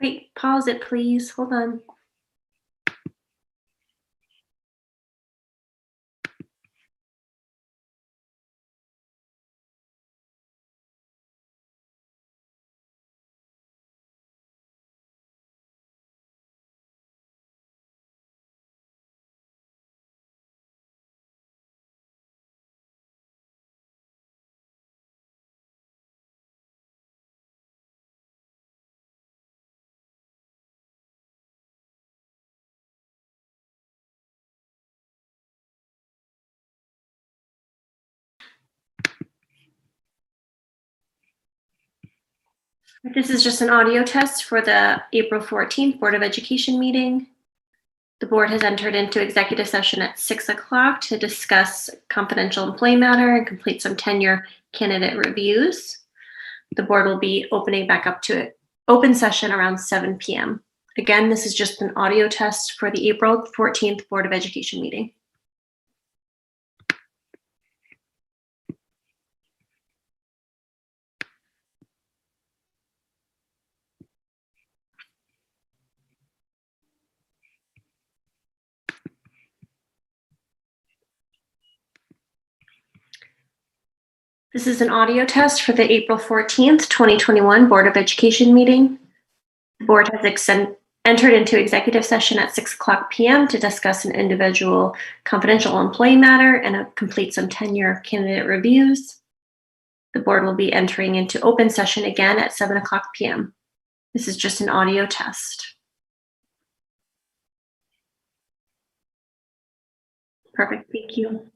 Wait, pause it, please. Hold on. This is just an audio test for the April 14th Board of Education meeting. The board has entered into executive session at 6 o'clock to discuss confidential employee matter and complete some tenure candidate reviews. The board will be opening back up to open session around 7 p.m. Again, this is just an audio test for the April 14th Board of Education meeting. This is an audio test for the April 14th, 2021 Board of Education meeting. The board has entered into executive session at 6 o'clock p.m. to discuss an individual confidential employee matter and complete some tenure candidate reviews. The board will be entering into open session again at 7 o'clock p.m. This is just an audio test. Perfect, thank you.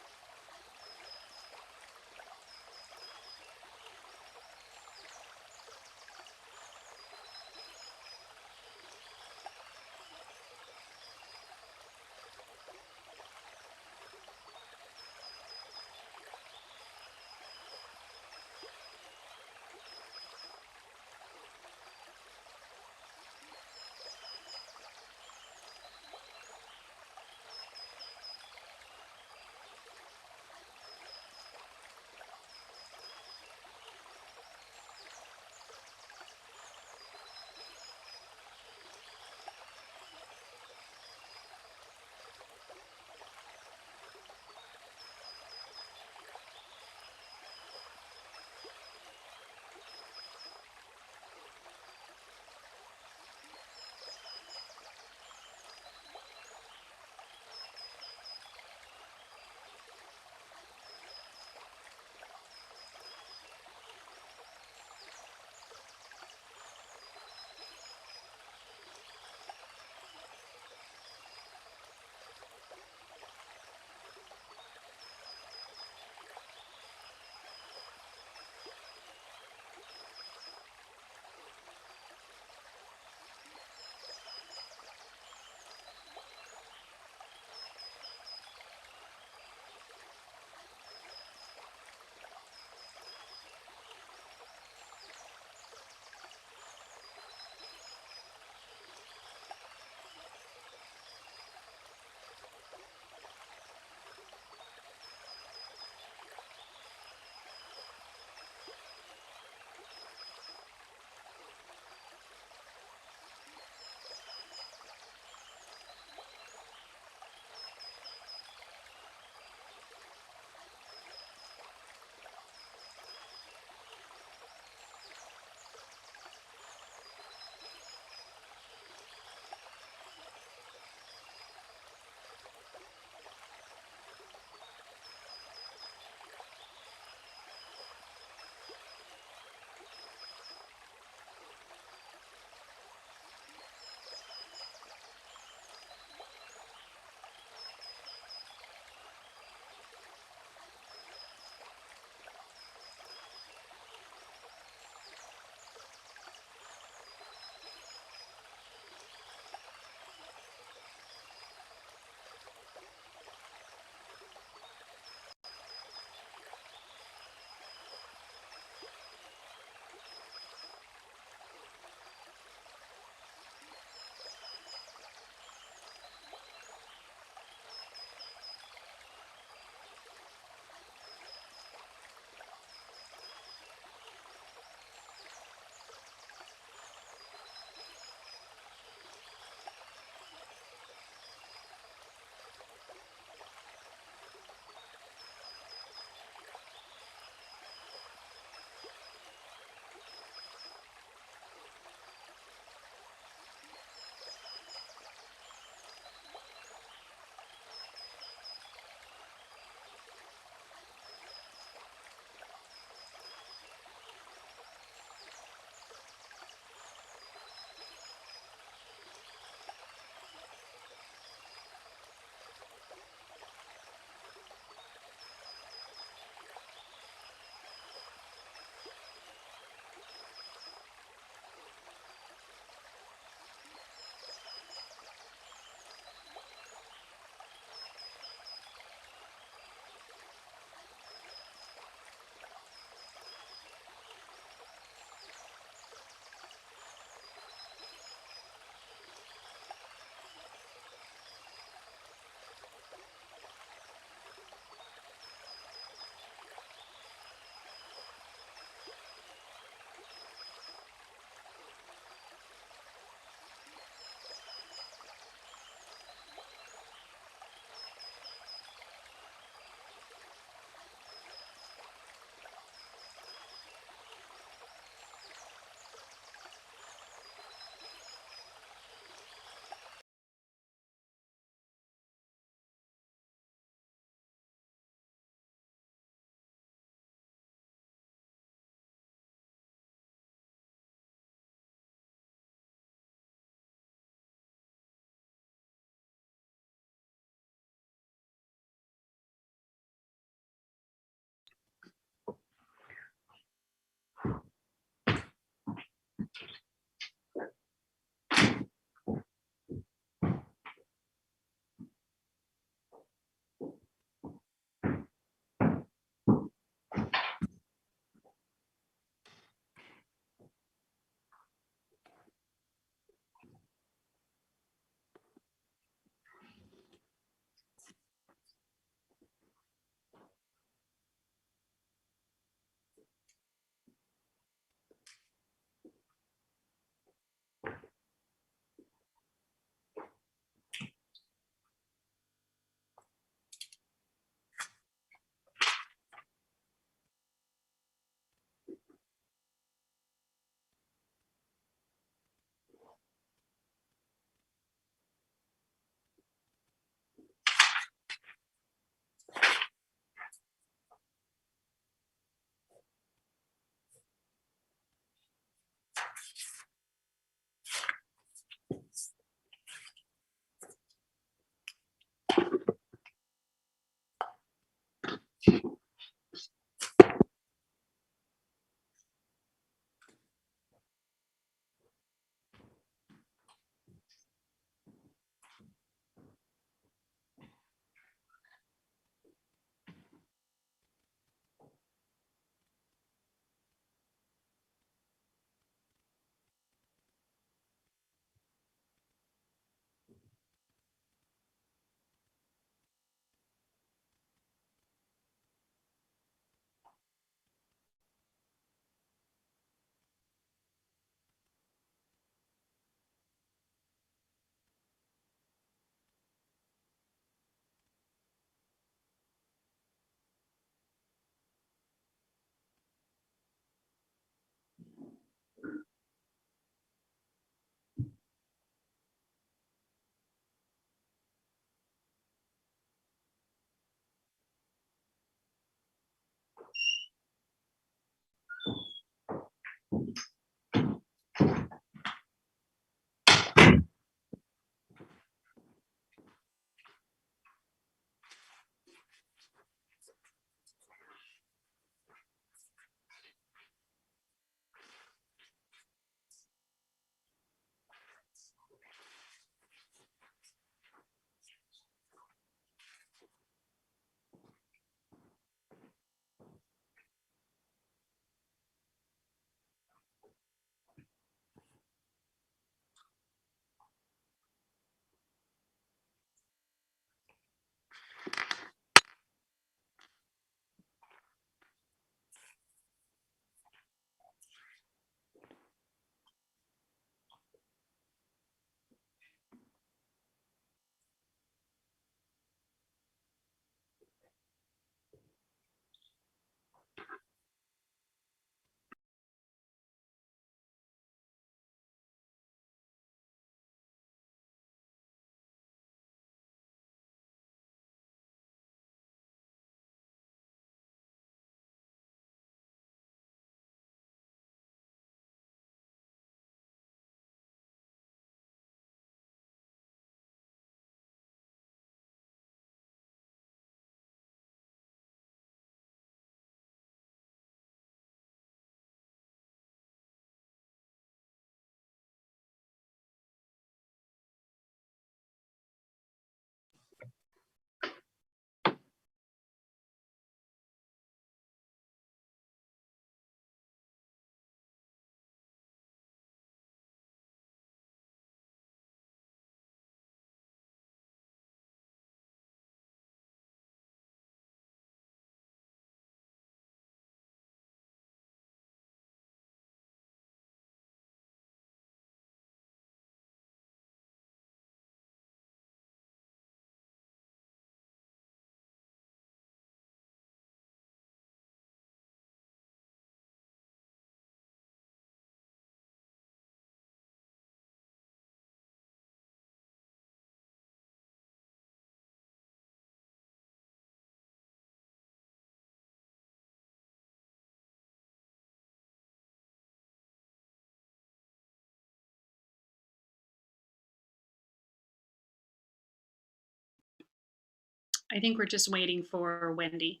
I think we're just waiting for Wendy.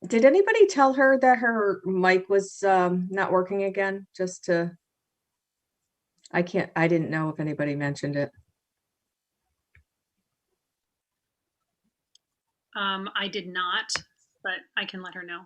Did anybody tell her that her mic was not working again? I didn't know if anybody mentioned it. I did not, but I can let her know.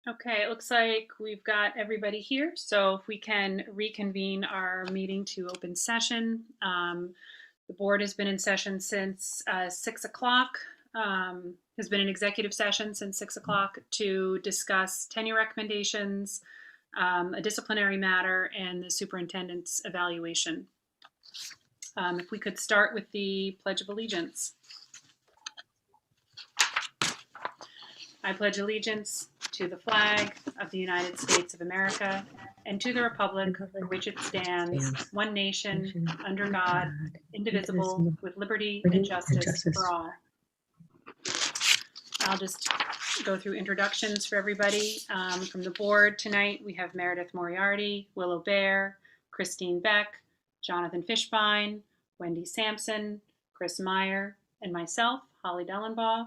Okay, it looks like we've got everybody here. So if we can reconvene our meeting to open session. The board has been in session since 6 o'clock, has been in executive session since 6 o'clock to discuss tenure recommendations, a disciplinary matter, and the superintendent's evaluation. If we could start with the Pledge of Allegiance. I pledge allegiance to the flag of the United States of America and to the republic for which it stands, one nation, under God, indivisible, with liberty and justice for all. I'll just go through introductions for everybody. From the board tonight, we have Meredith Moriarty, Willow Bear, Christine Beck, Jonathan Fishbein, Wendy Sampson, Chris Meyer, and myself, Holly Dellenbaugh.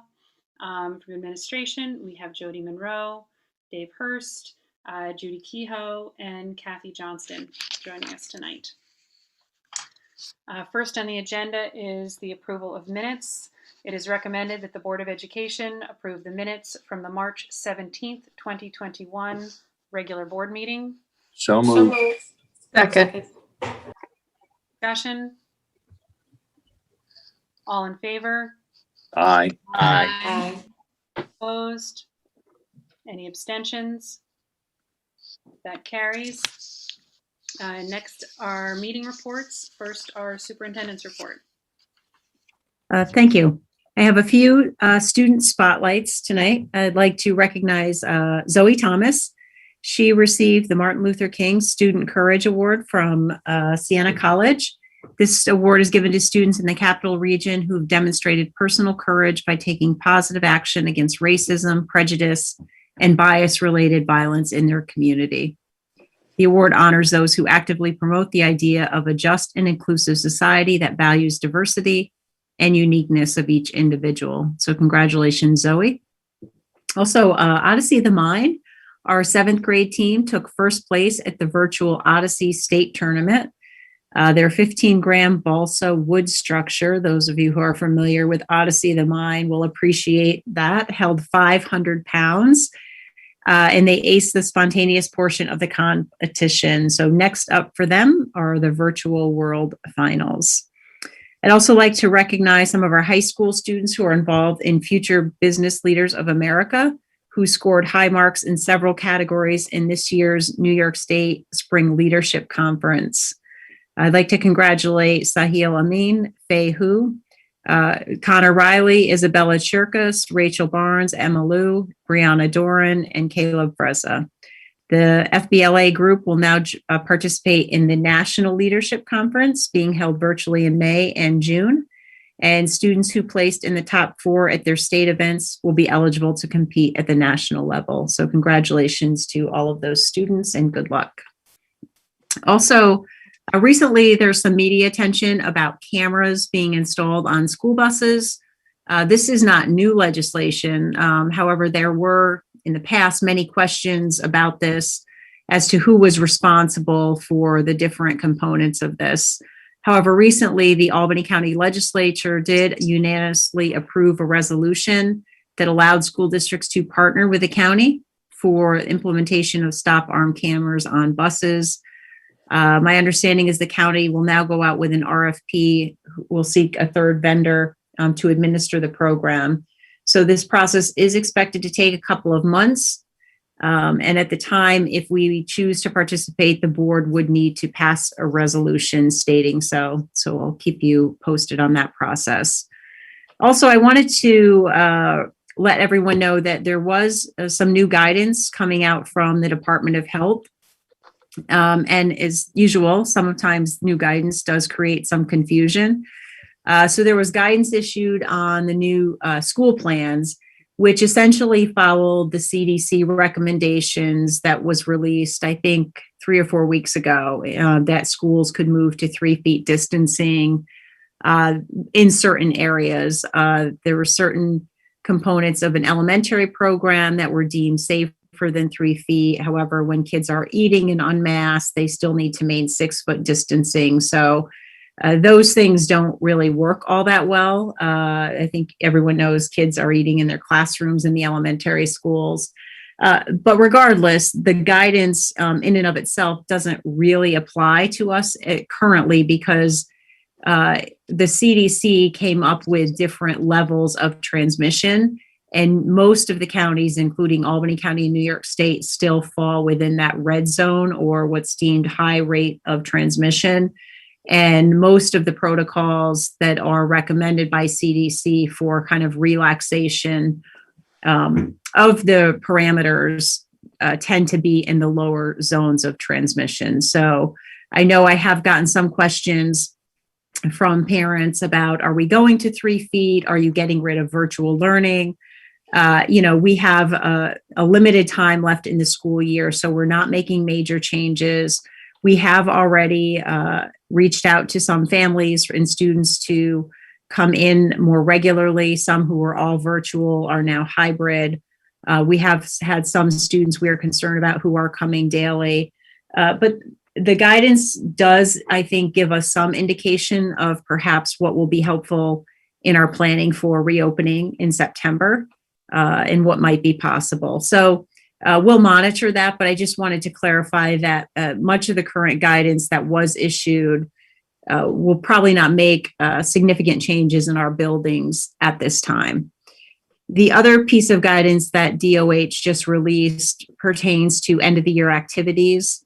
From administration, we have Jody Monroe, Dave Hurst, Judy Kehoe, and Kathy Johnston joining us tonight. First on the agenda is the approval of minutes. It is recommended that the Board of Education approve the minutes from the March 17th, 2021 regular board meeting. So moved. Second. Discussion? All in favor? Aye. Aye. Opposed? Any abstentions? That carries. Next are meeting reports. First, our superintendent's report. Thank you. I have a few student spotlights tonight. I'd like to recognize Zoe Thomas. She received the Martin Luther King Student Courage Award from Siena College. This award is given to students in the Capital Region who have demonstrated personal courage by taking positive action against racism, prejudice, and bias-related violence in their community. The award honors those who actively promote the idea of a just and inclusive society that values diversity and uniqueness of each individual. So congratulations, Zoe. Also, Odyssey of the Mind, our 7th grade team took first place at the virtual Odyssey State Tournament. Their 15-gram balsa wood structure, those of you who are familiar with Odyssey of the Mind will appreciate that, held 500 pounds. And they aced the spontaneous portion of the competition. So next up for them are the virtual world finals. I'd also like to recognize some of our high school students who are involved in Future Business Leaders of America, who scored high marks in several categories in this year's New York State Spring Leadership Conference. I'd like to congratulate Sahil Amin, Faye Hu, Connor Riley, Isabella Chirkas, Rachel Barnes, Emma Lou, Brianna Doran, and Caleb Freza. The FBLA group will now participate in the National Leadership Conference being held virtually in May and June. And students who placed in the top 4 at their state events will be eligible to compete at the national level. So congratulations to all of those students and good luck. Also, recently, there's some media attention about cameras being installed on school buses. This is not new legislation. However, there were in the past many questions about this as to who was responsible for the different components of this. However, recently, the Albany County Legislature did unanimously approve a resolution that allowed school districts to partner with the county for implementation of stop arm cameras on buses. My understanding is the county will now go out with an RFP, will seek a third vendor to administer the program. So this process is expected to take a couple of months. And at the time, if we choose to participate, the board would need to pass a resolution stating so. So I'll keep you posted on that process. Also, I wanted to let everyone know that there was some new guidance coming out from the Department of Health. And as usual, sometimes new guidance does create some confusion. So there was guidance issued on the new school plans, which essentially followed the CDC recommendations that was released, I think, 3 or 4 weeks ago, that schools could move to 3 feet distancing in certain areas. There were certain components of an elementary program that were deemed safer than 3 feet. However, when kids are eating and unmasked, they still need to maintain 6 foot distancing. So those things don't really work all that well. I think everyone knows kids are eating in their classrooms in the elementary schools. But regardless, the guidance in and of itself doesn't really apply to us currently because the CDC came up with different levels of transmission. And most of the counties, including Albany County and New York State, still fall within that red zone or what's deemed high rate of transmission. And most of the protocols that are recommended by CDC for kind of relaxation of the parameters tend to be in the lower zones of transmission. So I know I have gotten some questions from parents about, are we going to 3 feet? Are you getting rid of virtual learning? We have a limited time left in the school year, so we're not making major changes. We have already reached out to some families and students to come in more regularly. Some who were all virtual are now hybrid. We have had some students we are concerned about who are coming daily. But the guidance does, I think, give us some indication of perhaps what will be helpful in our planning for reopening in September and what might be possible. So we'll monitor that, but I just wanted to clarify that much of the current guidance that was issued will probably not make significant changes in our buildings at this time. The other piece of guidance that DOH just released pertains to end of the year activities.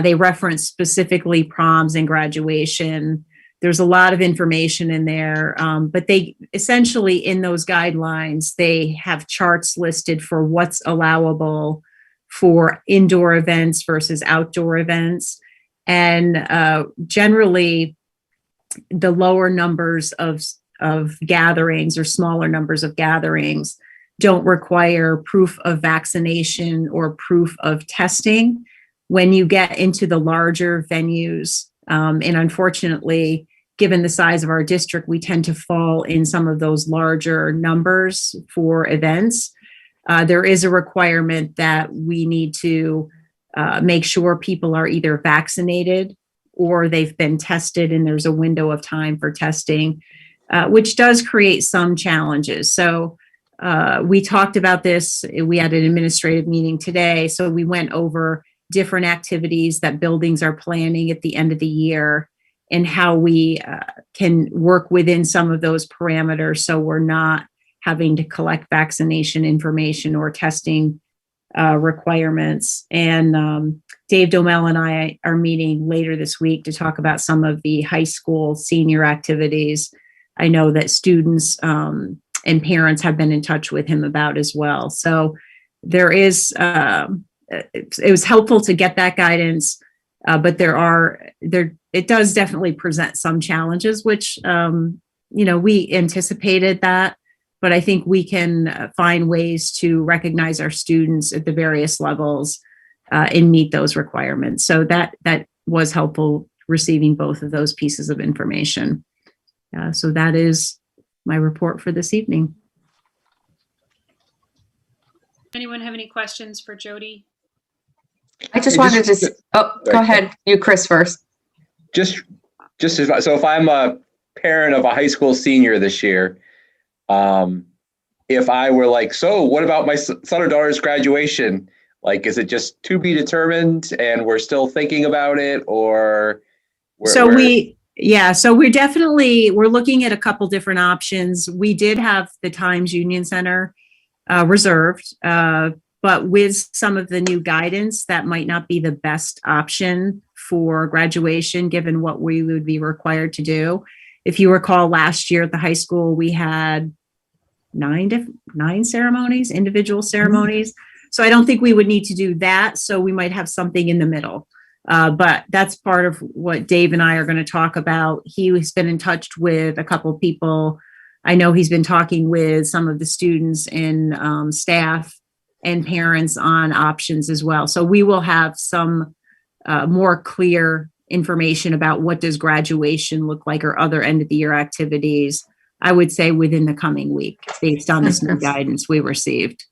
They reference specifically proms and graduation. There's a lot of information in there, but they essentially, in those guidelines, they have charts listed for what's allowable for indoor events versus outdoor events. And generally, the lower numbers of gatherings or smaller numbers of gatherings don't require proof of vaccination or proof of testing. When you get into the larger venues, and unfortunately, given the size of our district, we tend to fall in some of those larger numbers for events. There is a requirement that we need to make sure people are either vaccinated or they've been tested and there's a window of time for testing, which does create some challenges. So we talked about this. We had an administrative meeting today. So we went over different activities that buildings are planning at the end of the year and how we can work within some of those parameters so we're not having to collect vaccination information or testing requirements. And Dave Domel and I are meeting later this week to talk about some of the high school senior activities. I know that students and parents have been in touch with him about as well. So there is, it was helpful to get that guidance, but it does definitely present some challenges, which, we anticipated that, but I think we can find ways to recognize our students at the various levels and meet those requirements. So that was helpful receiving both of those pieces of information. So that is my report for this evening. Anyone have any questions for Jody? I just wanted to, go ahead. You, Chris, first. Just so if I'm a parent of a high school senior this year, if I were like, so what about my son or daughter's graduation? Like, is it just to be determined and we're still thinking about it, or? We're we're looking at a couple different options. We did have the Times Union Center reserved. but with some of the new guidance, that might not be the best option for graduation, given what we would be required to do. If you recall, last year at the high school, we had nine ceremonies, individual ceremonies. So I don't think we would need to do that. So we might have something in the middle. But that's part of what Dave and I are going to talk about. He's been in touch with a couple of people. I know he's been talking with some of the students and staff and parents on options as well. So we will have some more clear information about what does graduation look like or other end of the year activities, I would say within the coming week, based on this new guidance we received.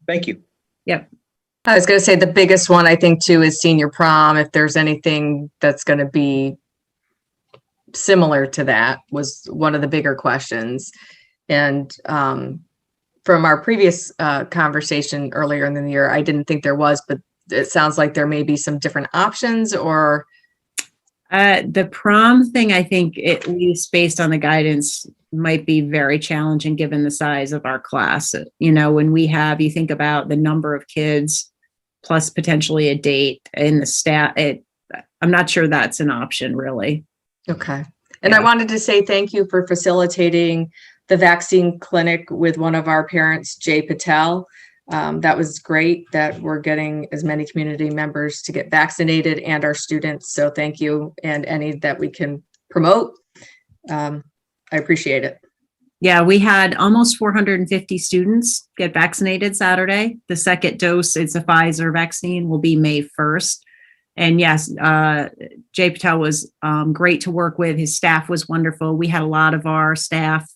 Thank you. Yep. I was going to say the biggest one, I think, too, is senior prom. If there's anything that's going to be similar to that, was one of the bigger questions. And from our previous conversation earlier in the year, I didn't think there was, but it sounds like there may be some different options. Or the prom thing, I think, at least based on the guidance, might be very challenging given the size of our class. You know, when you think about the number of kids plus potentially a date in the staff, I'm not sure that's an option, really. okay. And Yeah. I wanted to say thank you for facilitating the vaccine clinic with one of our parents, Jay Patel. That was great that we're getting as many community members to get vaccinated and our students. So thank you. And any that we can promote, I appreciate it. Yeah, we had almost 450 students get vaccinated Saturday. The second dose, it's a Pfizer vaccine, will be May 1st. And yes, Jay Patel was great to work with. His staff was wonderful. We had a lot of our staff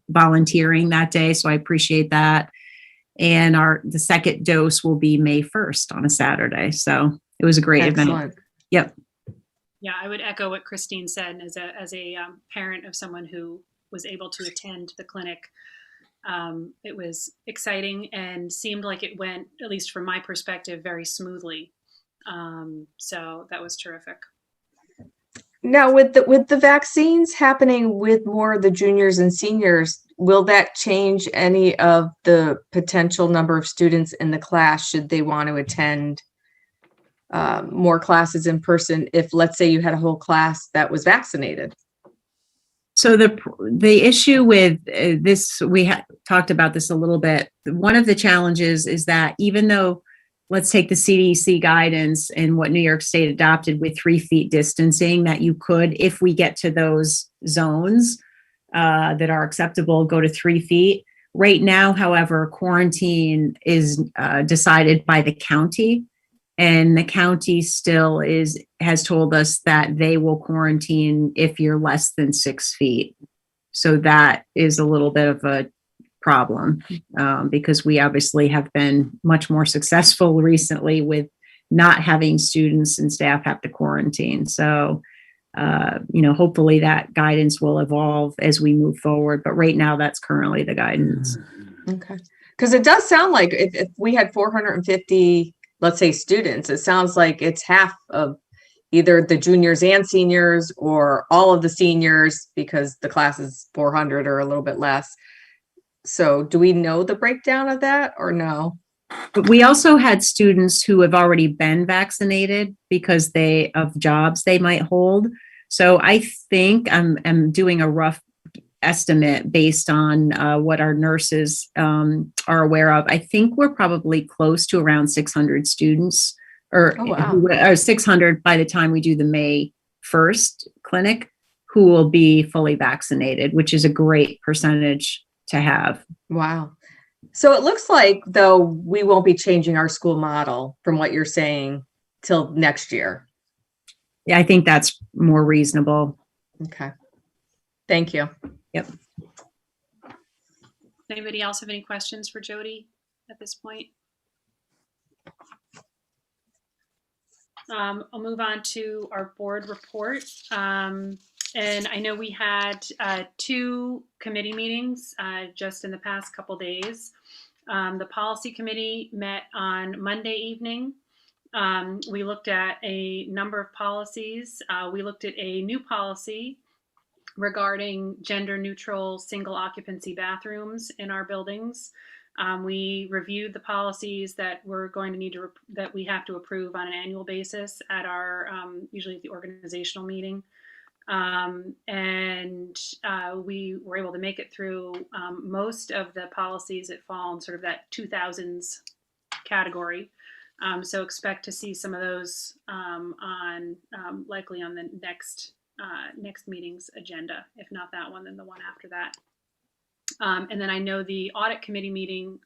volunteering that day, so I appreciate that. And the second dose will be May 1st on a Saturday. So it was a great Excellent. event. Yep. Yeah, I would echo what Christine said as a parent of someone who was able to attend the clinic. It was exciting and seemed like it went, at least from my perspective, very smoothly. So that was terrific. Now, with the vaccines happening with more of the juniors and seniors, will that change any of the potential number of students in the class should they want to attend more classes in person if, let's say, you had a whole class that was vaccinated? So the issue with this, we talked about this a little bit. One of the challenges is that even though, let's take the CDC guidance and what New York State adopted with 3 feet distancing, that you could, if we get to those zones that are acceptable, go to 3 feet. Right now, however, quarantine is decided by the county, and the county still has told us that they will quarantine if you're less than 6 feet. So that is a little bit of a problem because we obviously have been much more successful recently with not having students and staff have to quarantine. So, hopefully that guidance will evolve as we move forward. But right now, that's currently the guidance. Okay. Because it does sound like if we had 450, let's say, students, it sounds like it's half of either the juniors and seniors or all of the seniors because the class is 400 or a little bit less. So do we know the breakdown of that or no? But we also had students who have already been vaccinated because of jobs they might hold. So I think I'm doing a rough estimate based on what our nurses are aware of. I think we're probably close to around 600 students or 600 by the time we do the May 1st clinic who will be fully vaccinated, which is a great percentage to have. Wow. So it looks like, though, we won't be changing our school model from what you're saying till next year. Yeah, I think that's more reasonable. Okay. Thank you. Yep. Anybody else have any questions for Jody at this point? I'll move on to our board report. And I know we had 2 committee meetings just in the past couple days. The policy committee met on Monday evening. We looked at a number of policies. We looked at a new policy regarding gender neutral single occupancy bathrooms in our buildings. We reviewed the policies that we're going to need that we have to approve on an annual basis at our, usually at the organizational meeting. We were able to make it through most of the policies that fall in sort of that 2000s category. So expect to see some of those likely on the next meeting's agenda. If not that one, then the one after that. And then I know the Audit Committee meeting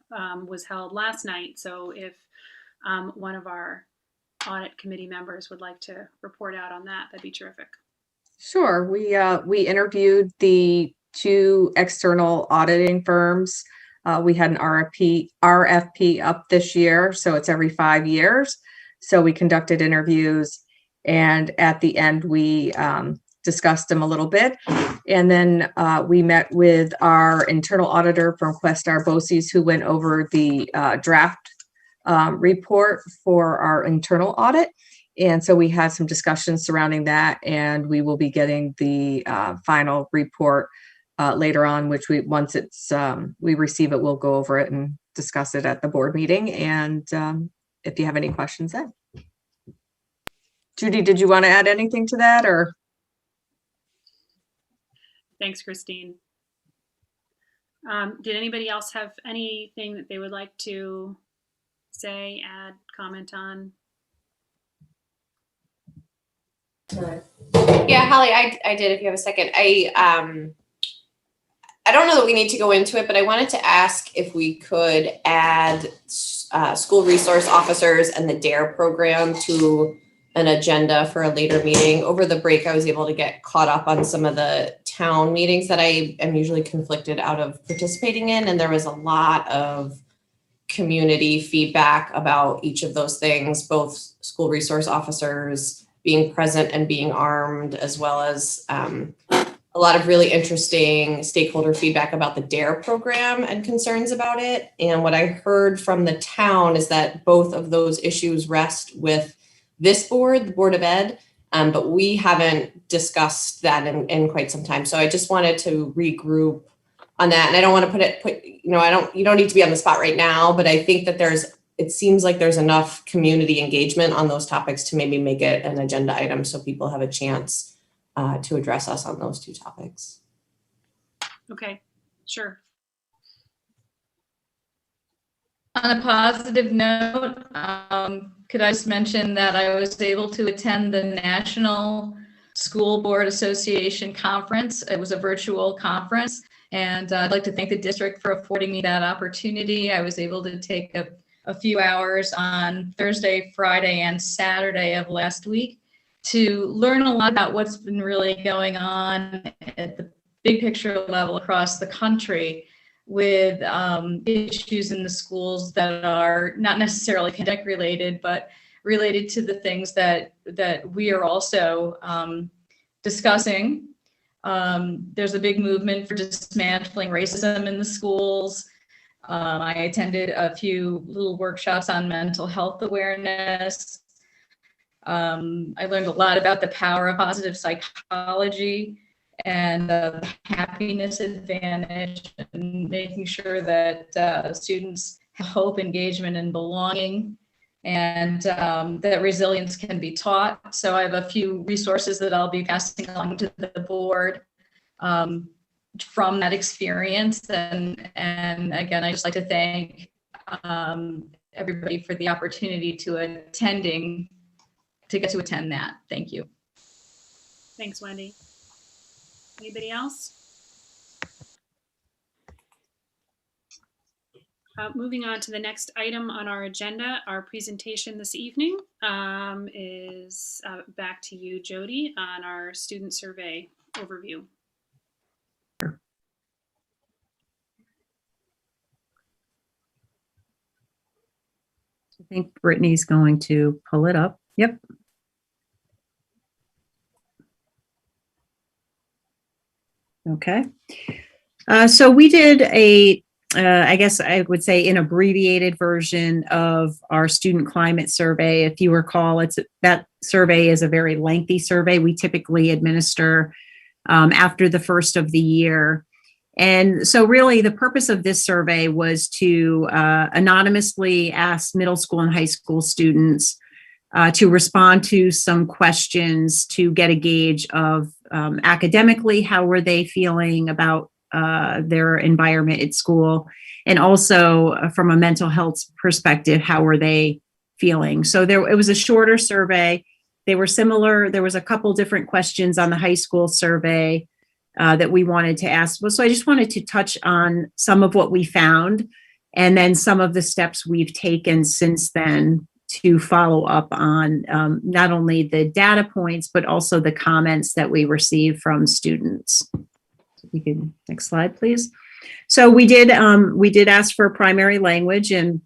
was held last night. So if one of our Audit Committee members would like to report out on that, that'd be terrific. Sure. We interviewed the 2 external auditing firms. We had an RFP up this year, so it's every 5 years. So we conducted interviews, and at the end we discussed them a little bit. And then we met with our internal auditor from Questar Bosse's, who went over the draft report for our internal audit. And so we had some discussions surrounding that, and we will be getting the final report later on, which once we receive it, we'll go over it and discuss it at the board meeting. And if you have any questions then. Judy, did you want to add anything to that, or? Thanks, Christine. Did anybody else have anything that they would like to say, add, comment on? Yeah, Holly, I did, if you have a second. I don't know that we need to go into it, but I wanted to ask if we could add school resource officers and the DARE program to an agenda for a later meeting. Over the break, I was able to get caught up on some of the town meetings that I am usually conflicted out of participating in, and there was a lot of community feedback about each of those things, both school resource officers being present and being armed, as well as a lot of really interesting stakeholder feedback about the DARE program and concerns about it. And what I heard from the town is that both of those issues rest with this board, the Board of Ed, but we haven't discussed that in quite some time. So I just wanted to regroup on that. And I don't want to you don't need to be on the spot right now, but I think that it seems like there's enough community engagement on those topics to maybe make it an agenda item so people have a chance to address us on those 2 topics. Okay, sure. On a positive note, could I just mention that I was able to attend the National School Board Association Conference. It was a virtual conference, and I'd like to thank the district for affording me that opportunity. I was able to take a few hours on Thursday, Friday, and Saturday of last week to learn a lot about what's been really going on at the big picture level across the country with issues in the schools that are not necessarily pandemic related, but related to the things that we are also discussing. There's a big movement for dismantling racism in the schools. I attended a few little workshops on mental health awareness. I learned a lot about the power of positive psychology and the happiness advantage, and making sure that students have hope, engagement, and belonging, and that resilience can be taught. So I have a few resources that I'll be passing along to the board from that experience. And again, I just like to thank everybody for the opportunity to get to attend that. Thank you. Thanks, Wendy. Anybody else? Moving on to the next item on our agenda, our presentation this evening is back to you, Jody, on our student survey overview. I think Brittany's going to pull it up. Yep. Okay. So we did I guess I would say an abbreviated version of our student climate survey. If you recall, that survey is a very lengthy survey. We typically administer after the first of the year. And so really the purpose of this survey was to anonymously ask middle school and high school students to respond to some questions to get a gauge of academically, how were they feeling about their environment at school, and also from a mental health perspective, how were they feeling? So it was a shorter survey. They were similar. There was a couple different questions on the high school survey that we wanted to ask. So I just wanted to touch on some of what we found and then some of the steps we've taken since then to follow up on not only the data points, but also the comments that we received from students. We can, next slide, please. So we did ask for a primary language, and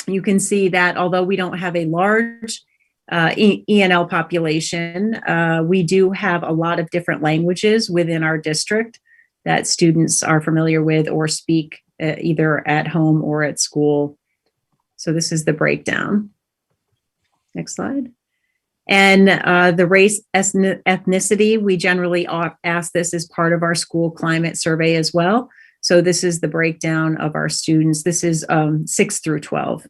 you can see that although we don't have a large ENL population, we do have a lot of different languages within our district that students are familiar with or speak either at home or at school. So this is the breakdown. Next slide. And the race, ethnicity, we generally ask this as part of our school climate survey as well. So this is the breakdown of our students. This is 6 through 12.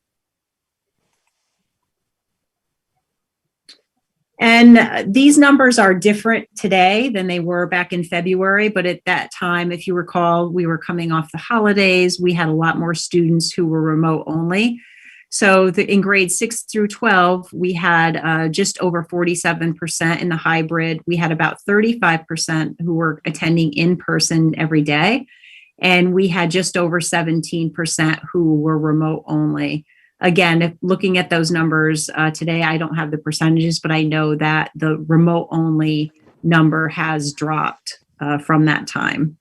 And these numbers are different today than they were back in February. But at that time, if you recall, we were coming off the holidays. We had a lot more students who were remote only. So in grades 6 through 12, we had just over 47% in the hybrid. We had about 35% who were attending in person every day. And we had just over 17% who were remote only. Again, looking at those numbers today, I don't have the percentages, but I know that the remote only number has dropped from that time.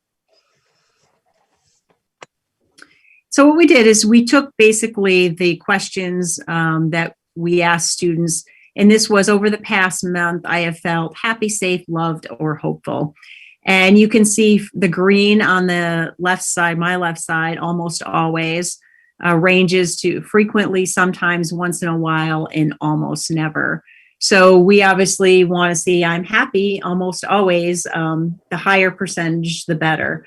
So what we did is we took basically the questions that we asked students, and this was over the past month, I have felt happy, safe, loved, or hopeful. And you can see the green on the left side, my left side, almost always, ranges to frequently, sometimes, once in a while, and almost never. So we obviously want to see I'm happy almost always. The higher percentage, the better.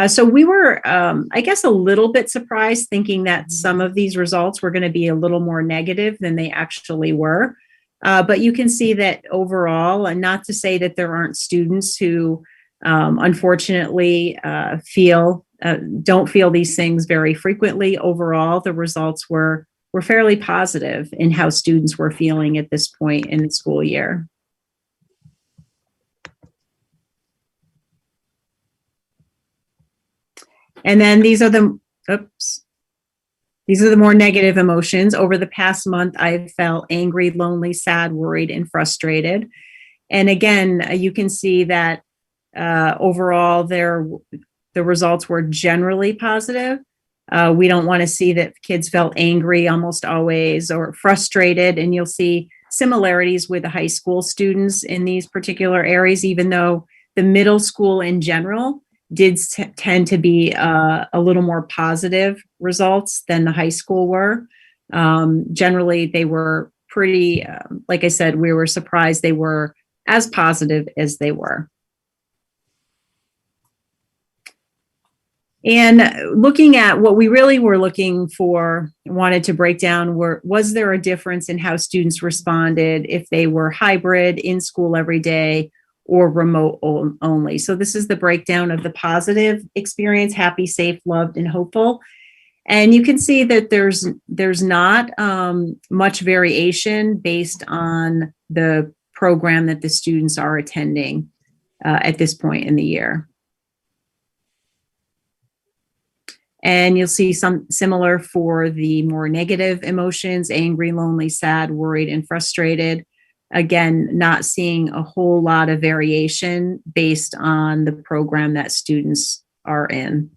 So we were, I guess, a little bit surprised thinking that some of these results were going to be a little more negative than they actually were. But you can see that overall, and not to say that there aren't students who unfortunately don't feel these things very frequently. Overall, the results were fairly positive in how students were feeling at this point in the school year. And then these are the more negative emotions. Over the past month, I've felt angry, lonely, sad, worried, and frustrated. And again, you can see that overall, the results were generally positive. We don't want to see that kids felt angry almost always or frustrated. And you'll see similarities with the high school students in these particular areas, even though the middle school in general did tend to be a little more positive results than the high school were. Generally, they were pretty, like I said, we were surprised they were as positive as they were. And looking at what we really were looking for, wanted to break down, was there a difference in how students responded if they were hybrid, in school every day, or remote only? So this is the breakdown of the positive experience: happy, safe, loved, and hopeful. And you can see that there's not much variation based on the program that the students are attending at this point in the year. And you'll see some similar for the more negative emotions: angry, lonely, sad, worried, and frustrated. Again, not seeing a whole lot of variation based on the program that students are in.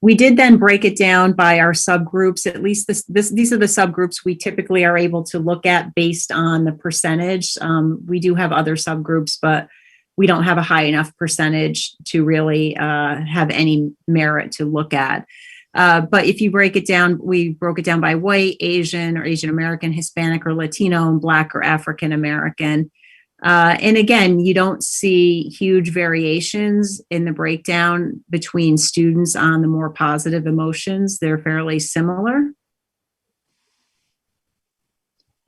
We did then break it down by our subgroups. At least these are the subgroups we typically are able to look at based on the percentage. We do have other subgroups, but we don't have a high enough percentage to really have any merit to look at. But if you break it down, we broke it down by white, Asian, or Asian American, Hispanic or Latino, and Black or African American. And again, you don't see huge variations in the breakdown between students on the more positive emotions. They're fairly similar.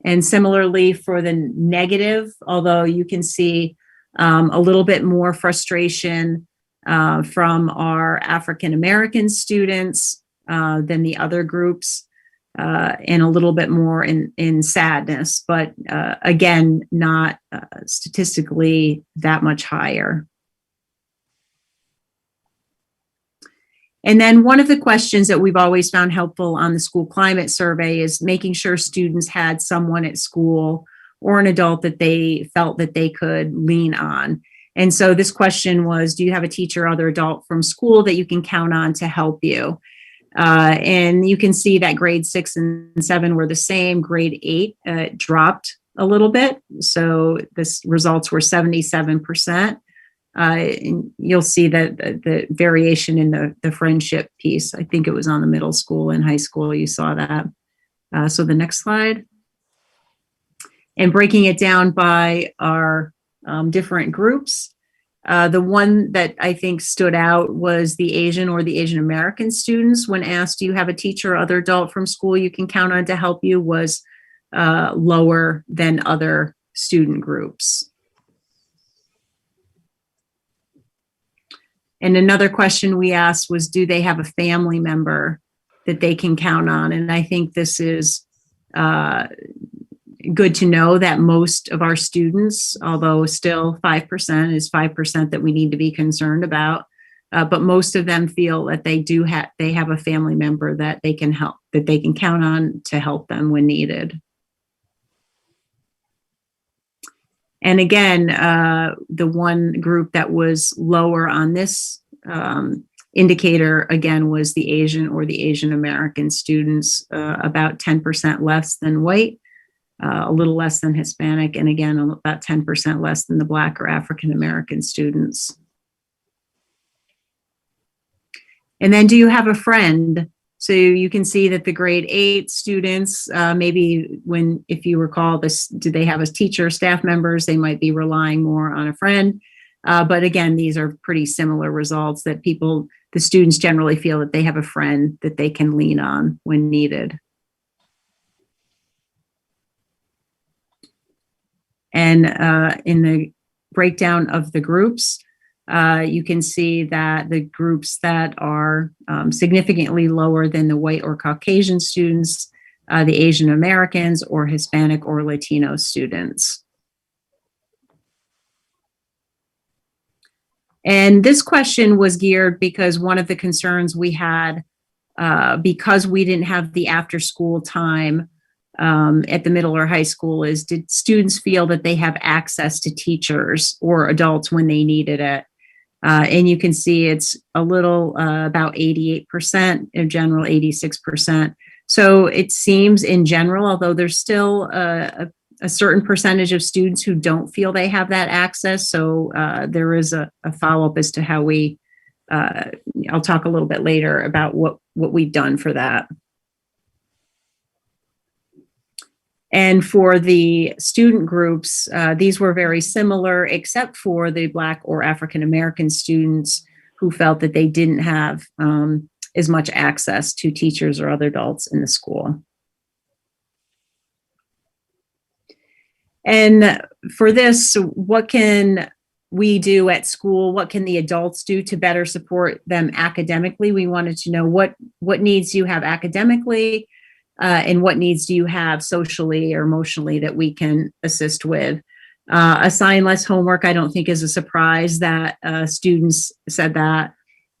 And similarly for the negative, although you can see a little bit more frustration from our African American students than the other groups, and a little bit more in sadness, but again, not statistically that much higher. And then one of the questions that we've always found helpful on the school climate survey is making sure students had someone at school or an adult that they felt that they could lean on. And so this question was, do you have a teacher or other adult from school that you can count on to help you? And you can see that grade 6 and 7 were the same. Grade 8 dropped a little bit. So this results were 77%. And you'll see that the variation in the friendship piece, I think it was on the middle school and high school, you saw that. So the next slide. And breaking it down by our different groups. The one that I think stood out was the Asian or the Asian American students. When asked, do you have a teacher or other adult from school you can count on to help you, was lower than other student groups. And another question we asked was, do they have a family member that they can count on? And I think this is good to know that most of our students, although still 5% is 5% that we need to be concerned about, but most of them feel that they have a family member that they can help, that they can count on to help them when needed. And again, the one group that was lower on this indicator, again, was the Asian or the Asian American students, about 10% less than white, a little less than Hispanic, and again, about 10% less than the Black or African American students. And then, do you have a friend? So you can see that the grade 8 students, maybe if you recall this, do they have a teacher, staff members? They might be relying more on a friend. But again, these are pretty similar results that the students generally feel that they have a friend that they can lean on when needed. And in the breakdown of the groups, you can see that the groups that are significantly lower than the white or Caucasian students, the Asian Americans or Hispanic or Latino students. And this question was geared because one of the concerns we had, because we didn't have the after school time at the middle or high school, is, did students feel that they have access to teachers or adults when they needed it? And you can see it's a little about 88%, in general 86%. So it seems in general, although there's still a certain percentage of students who don't feel they have that access. So there is a follow-up as to how I'll talk a little bit later about what we've done for that. And for the student groups, these were very similar, except for the Black or African American students who felt that they didn't have as much access to teachers or other adults in the school. And for this, what can we do at school? What can the adults do to better support them academically? We wanted to know what needs do you have academically, and what needs do you have socially or emotionally that we can assist with. Assign less homework, I don't think is a surprise that students said that.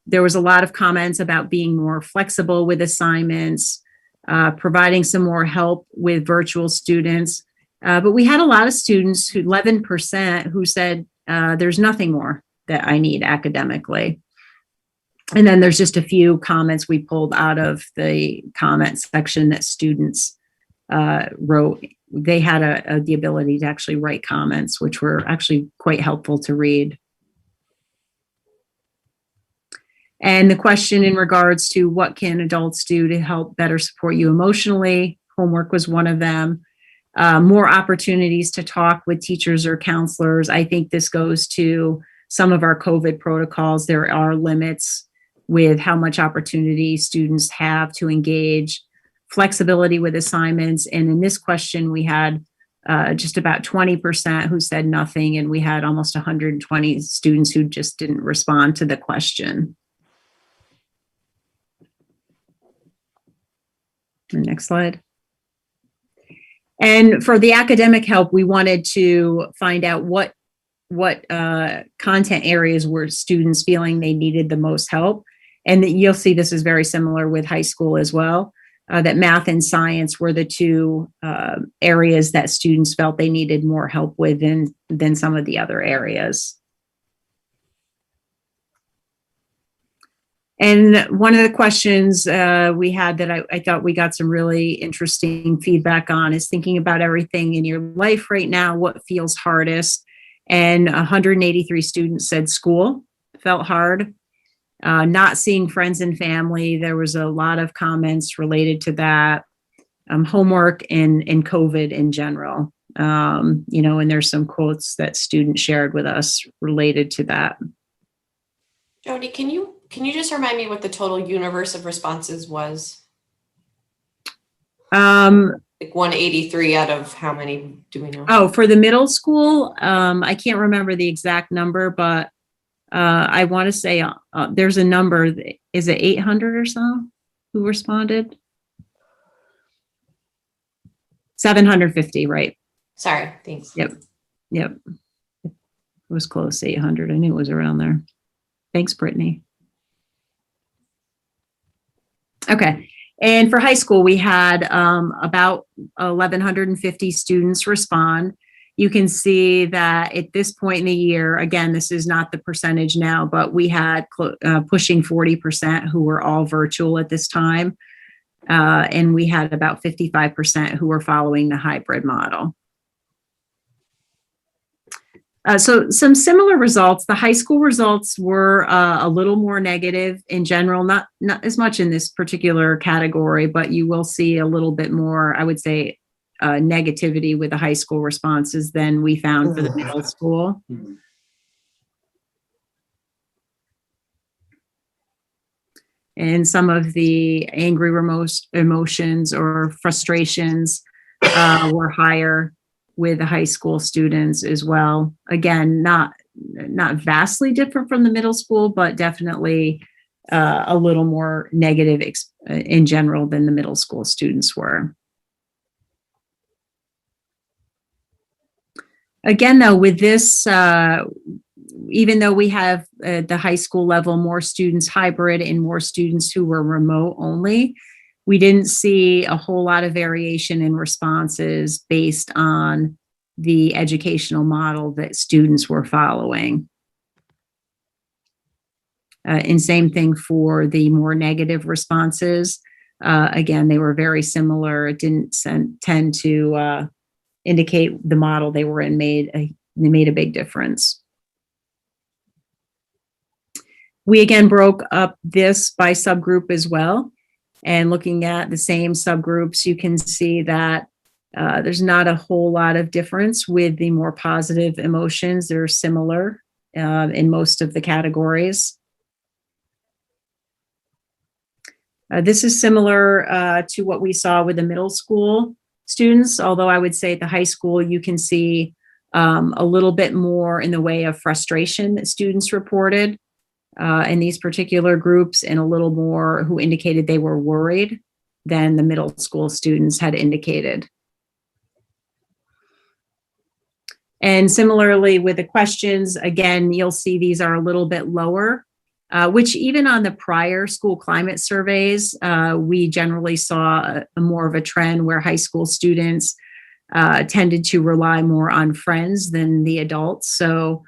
There was a lot of comments about being more flexible with assignments, providing some more help with virtual students. But we had a lot of students, 11%, who said, there's nothing more that I need academically. And then there's just a few comments we pulled out of the comment section that students wrote. They had the ability to actually write comments, which were actually quite helpful to read. And the question in regards to what can adults do to help better support you emotionally, homework was one of them. more opportunities to talk with teachers or counselors. I think this goes to some of our COVID protocols. There are limits with how much opportunity students have to engage, flexibility with assignments. And in this question, we had just about 20% who said nothing, and we had almost 120 students who just didn't respond to the question. Next slide. And for the academic help, we wanted to find out what content areas were students feeling they needed the most help. And you'll see this is very similar with high school as well, that math and science were the two areas that students felt they needed more help with than some of the other areas. And one of the questions we had that I thought we got some really interesting feedback on is thinking about everything in your life right now, what feels hardest? And 183 students said school felt hard. Not seeing friends and family, there was a lot of comments related to that. Homework and COVID in general. And there's some quotes that students shared with us related to that. Jody, can you just remind me what the total universe of responses was? Like 183 out of how many do we know? Oh, for the middle school, I can't remember the exact number, but I want to say there's a number. Is it 800 or so who responded? 750, right? Sorry, thanks. Yep. It was close, 800. I knew it was around there. Thanks, Brittany. Okay. And for high school, we had about 1,150 students respond. You can see that at this point in the year, again, this is not the percentage now, but we had pushing 40% who were all virtual at this time. And we had about 55% who were following the hybrid model. So some similar results. The high school results were a little more negative in general, not as much in this particular category, but you will see a little bit more, I would say, negativity with the high school responses than we found for the middle school. And some of the angry emotions or frustrations were higher with the high school students as well. Again, not vastly different from the middle school, but definitely a little more negative in general than the middle school students were. Again, though, with this, even though we have at the high school level more students hybrid and more students who were remote only, we didn't see a whole lot of variation in responses based on the educational model that students were following. And same thing for the more negative responses. Again, they were very similar. It didn't tend to indicate the model they were in made a big difference. We again broke up this by subgroup as well. And looking at the same subgroups, you can see that there's not a whole lot of difference with the more positive emotions. They're similar in most of the categories. This is similar to what we saw with the middle school students, although I would say at the high school, you can see a little bit more in the way of frustration that students reported in these particular groups, and a little more who indicated they were worried than the middle school students had indicated. And similarly with the questions, again, you'll see these are a little bit lower, which even on the prior school climate surveys, we generally saw a more of a trend where high school students tended to rely more on friends than the adults. So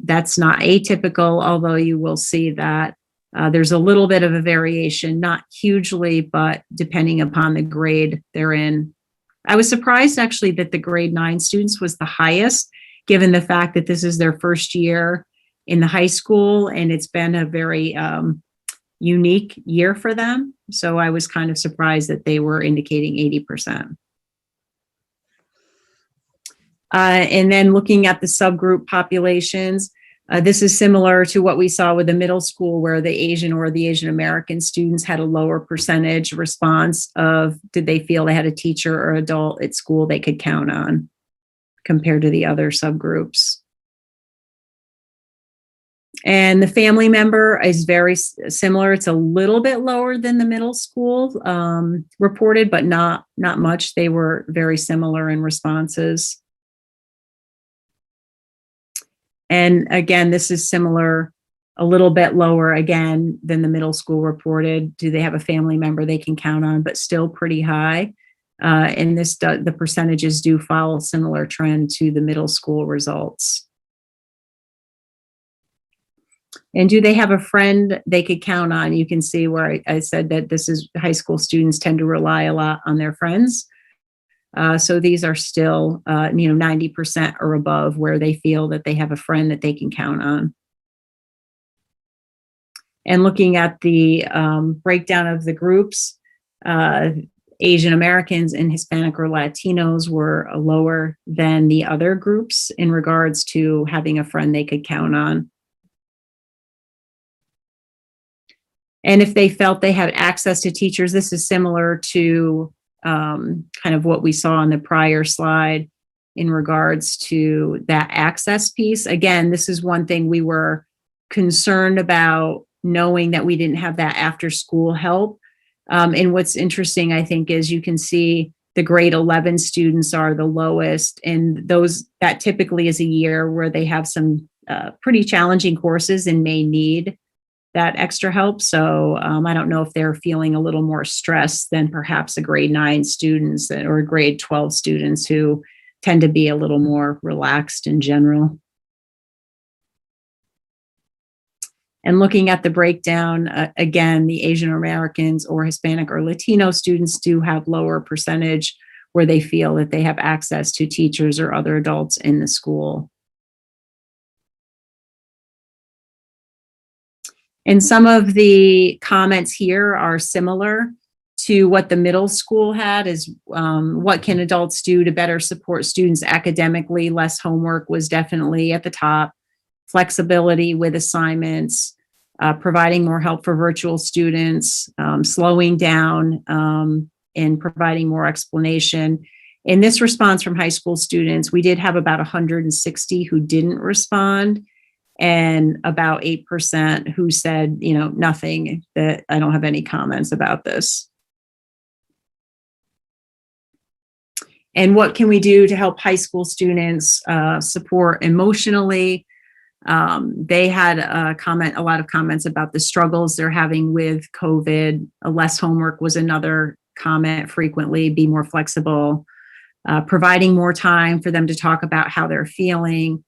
that's not atypical, although you will see that there's a little bit of a variation, not hugely, but depending upon the grade they're in. I was surprised actually that the grade 9 students was the highest, given the fact that this is their first year in the high school, and it's been a very unique year for them. So I was kind of surprised that they were indicating 80%. And then looking at the subgroup populations, this is similar to what we saw with the middle school, where the Asian or the Asian American students had a lower percentage response of did they feel they had a teacher or adult at school they could count on compared to the other subgroups. And the family member is very similar. It's a little bit lower than the middle school reported, but not much. They were very similar in responses. And again, this is similar, a little bit lower again than the middle school reported. Do they have a family member they can count on, but still pretty high. And the percentages do follow a similar trend to the middle school results. And do they have a friend they could count on? You can see where I said that this is high school students tend to rely a lot on their friends. So these are still, 90% or above where they feel that they have a friend that they can count on. And looking at the breakdown of the groups, Asian Americans and Hispanic or Latinos were lower than the other groups in regards to having a friend they could count on. And if they felt they had access to teachers, this is similar to kind of what we saw on the prior slide in regards to that access piece. Again, this is one thing we were concerned about, knowing that we didn't have that after school help. And what's interesting, I think, is you can see the grade 11 students are the lowest, and that typically is a year where they have some pretty challenging courses and may need that extra help. So I don't know if they're feeling a little more stressed than perhaps a grade 9 students or grade 12 students who tend to be a little more relaxed in general. And looking at the breakdown, again, the Asian Americans or Hispanic or Latino students do have lower percentage where they feel that they have access to teachers or other adults in the school. And some of the comments here are similar to what the middle school had, is what can adults do to better support students academically? Less homework was definitely at the top. Flexibility with assignments, providing more help for virtual students, slowing down and providing more explanation. In this response from high school students, we did have about 160 who didn't respond, and about 8% who said, nothing, that I don't have any comments about this. And what can we do to help high school students support emotionally? They had a lot of comments about the struggles they're having with COVID. Less homework was another comment frequently. Be more flexible, providing more time for them to talk about how they're feeling.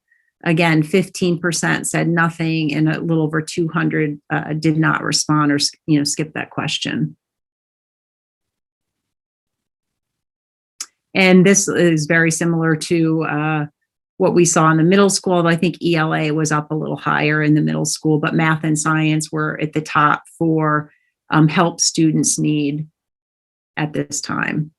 Again, 15% said nothing, and a little over 200 did not respond or skip that question. And this is very similar to what we saw in the middle school, although I think ELA was up a little higher in the middle school, but math and science were at the top for help students need at this time.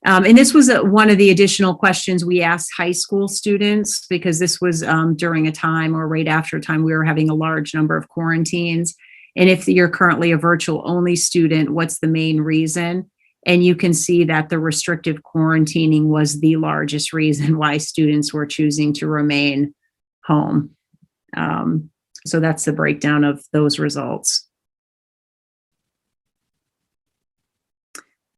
And this was one of the additional questions we asked high school students, because this was during a time or right after a time we were having a large number of quarantines. And if you're currently a virtual only student, what's the main reason? And you can see that the restrictive quarantining was the largest reason why students were choosing to remain home. So that's the breakdown of those results.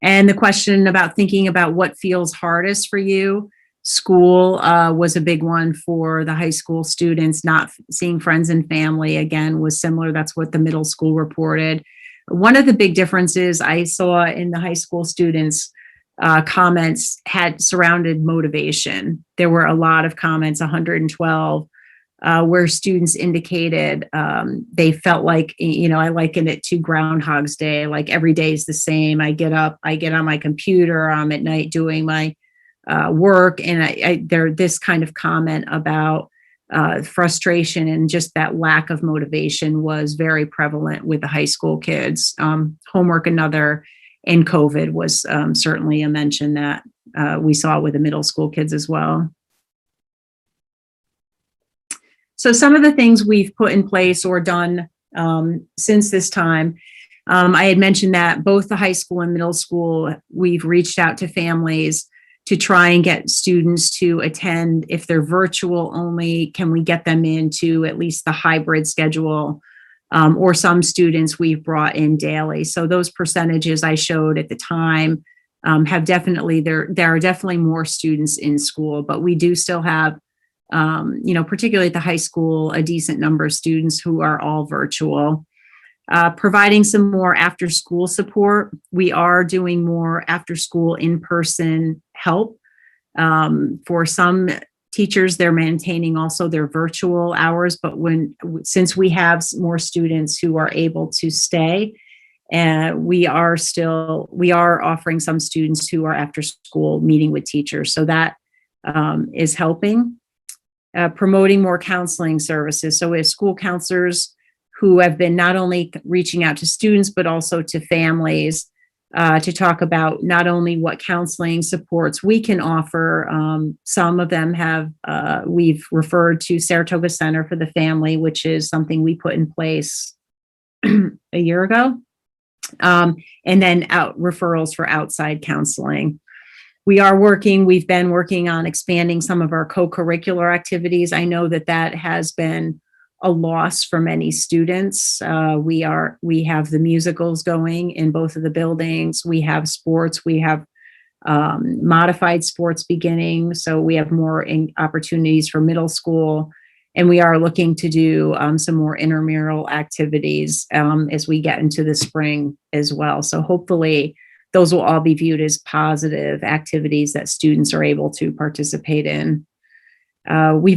And the question about thinking about what feels hardest for you. School was a big one for the high school students. Not seeing friends and family, again, was similar. That's what the middle school reported. One of the big differences I saw in the high school students' comments had surrounded motivation. There were a lot of comments, 112, where students indicated they felt like, I liken it to Groundhog's Day, like every day is the same. I get up, I get on my computer, I'm at night doing my work. And there, this kind of comment about frustration and just that lack of motivation was very prevalent with the high school kids. Homework, another. And COVID was certainly a mention that we saw with the middle school kids as well. So some of the things we've put in place or done since this time, I had mentioned that both the high school and middle school, we've reached out to families to try and get students to attend. If they're virtual only, can we get them into at least the hybrid schedule? Or some students we've brought in daily. So those percentages I showed at the time have definitely, there are definitely more students in school, but we do still have, particularly at the high school, a decent number of students who are all virtual. Providing some more after school support. We are doing more after school in-person help. For some teachers, they're maintaining also their virtual hours, but since we have more students who are able to stay, we are offering some students who are after school meeting with teachers. So that is helping. Promoting more counseling services. So we have school counselors who have been not only reaching out to students, but also to families to talk about not only what counseling supports we can offer. Some of them we've referred to Saratoga Center for the Family, which is something we put in place a year ago. And then referrals for outside counseling. We've been working on expanding some of our co-curricular activities. I know that has been a loss for many students. We have the musicals going in both of the buildings. We have sports. We have modified sports beginning. So we have more opportunities for middle school. And we are looking to do some more intramural activities as we get into the spring as well. So hopefully those will all be viewed as positive activities that students are able to participate in. We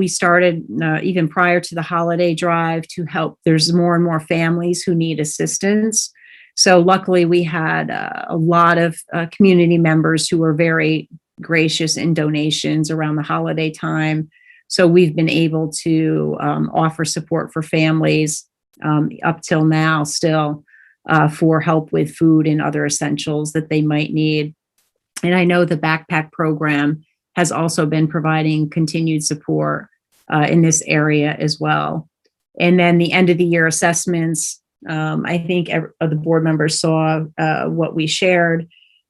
started even prior to the holiday drive to help. There's more and more families who need assistance. So luckily we had a lot of community members who were very gracious in donations around the holiday time. So we've been able to offer support for families up till now still for help with food and other essentials that they might need. And I know the backpack program has also been providing continued support in this area as well. And then the end of the year assessments, I think the board members saw what we shared,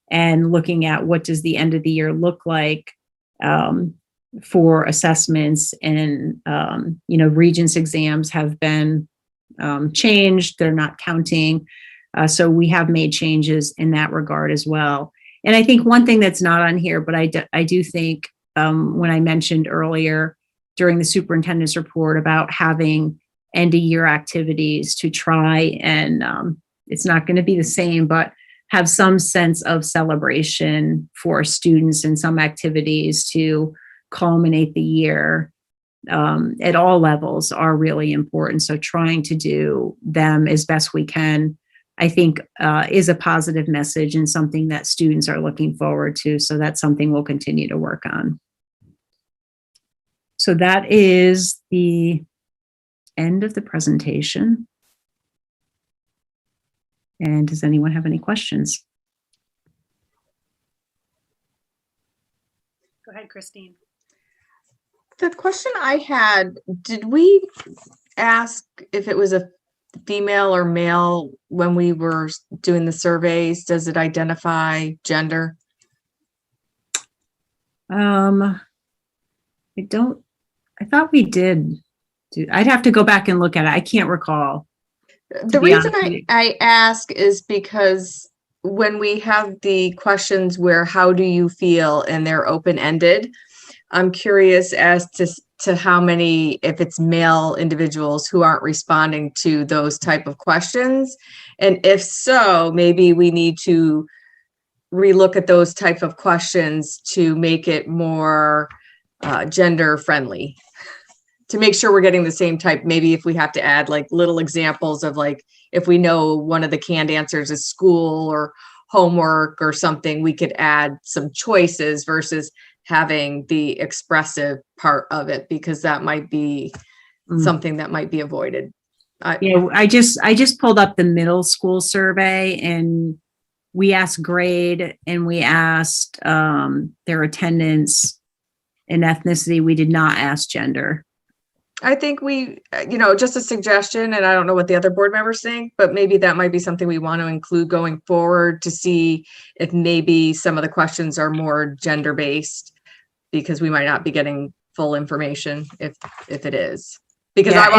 and looking at what does the end of the year look like for assessments. And, Regents exams have been changed. They're not counting. So we have made changes in that regard as well. And I think one thing that's not on here, but I do think when I mentioned earlier during the superintendent's report about having end of year activities to try and it's not going to be the same, but have some sense of celebration for students and some activities to culminate the year at all levels are really important. So trying to do them as best we can, I think is a positive message and something that students are looking forward to. So that's something we'll continue to work on. So that is the end of the presentation. And does anyone have any questions? Go ahead, Christine. The question I had, did we ask if it was a female or male when we were doing the surveys? Does it identify gender? I thought we did. I'd have to go back and look at it. I can't recall. The reason I ask is because when we have the questions where how do you feel and they're open-ended, I'm curious as to how many, if it's male individuals who aren't responding to those type of questions. And if so, maybe we need to relook at those type of questions to make it more gender friendly, to make sure we're getting the same type. Maybe if we have to add like little examples of like, if we know one of the canned answers is school or homework or something, we could add some choices versus having the expressive part of it, because that might be something that might be avoided. I just pulled up the middle school survey, and we asked grade and we asked their attendance and ethnicity. We did not ask gender. I think we, just a suggestion, and I don't know what the other board members think, but maybe that might be something we want to include going forward to see if maybe some of the questions are more gender-based, because we might not be getting full information if it is. Because Yeah,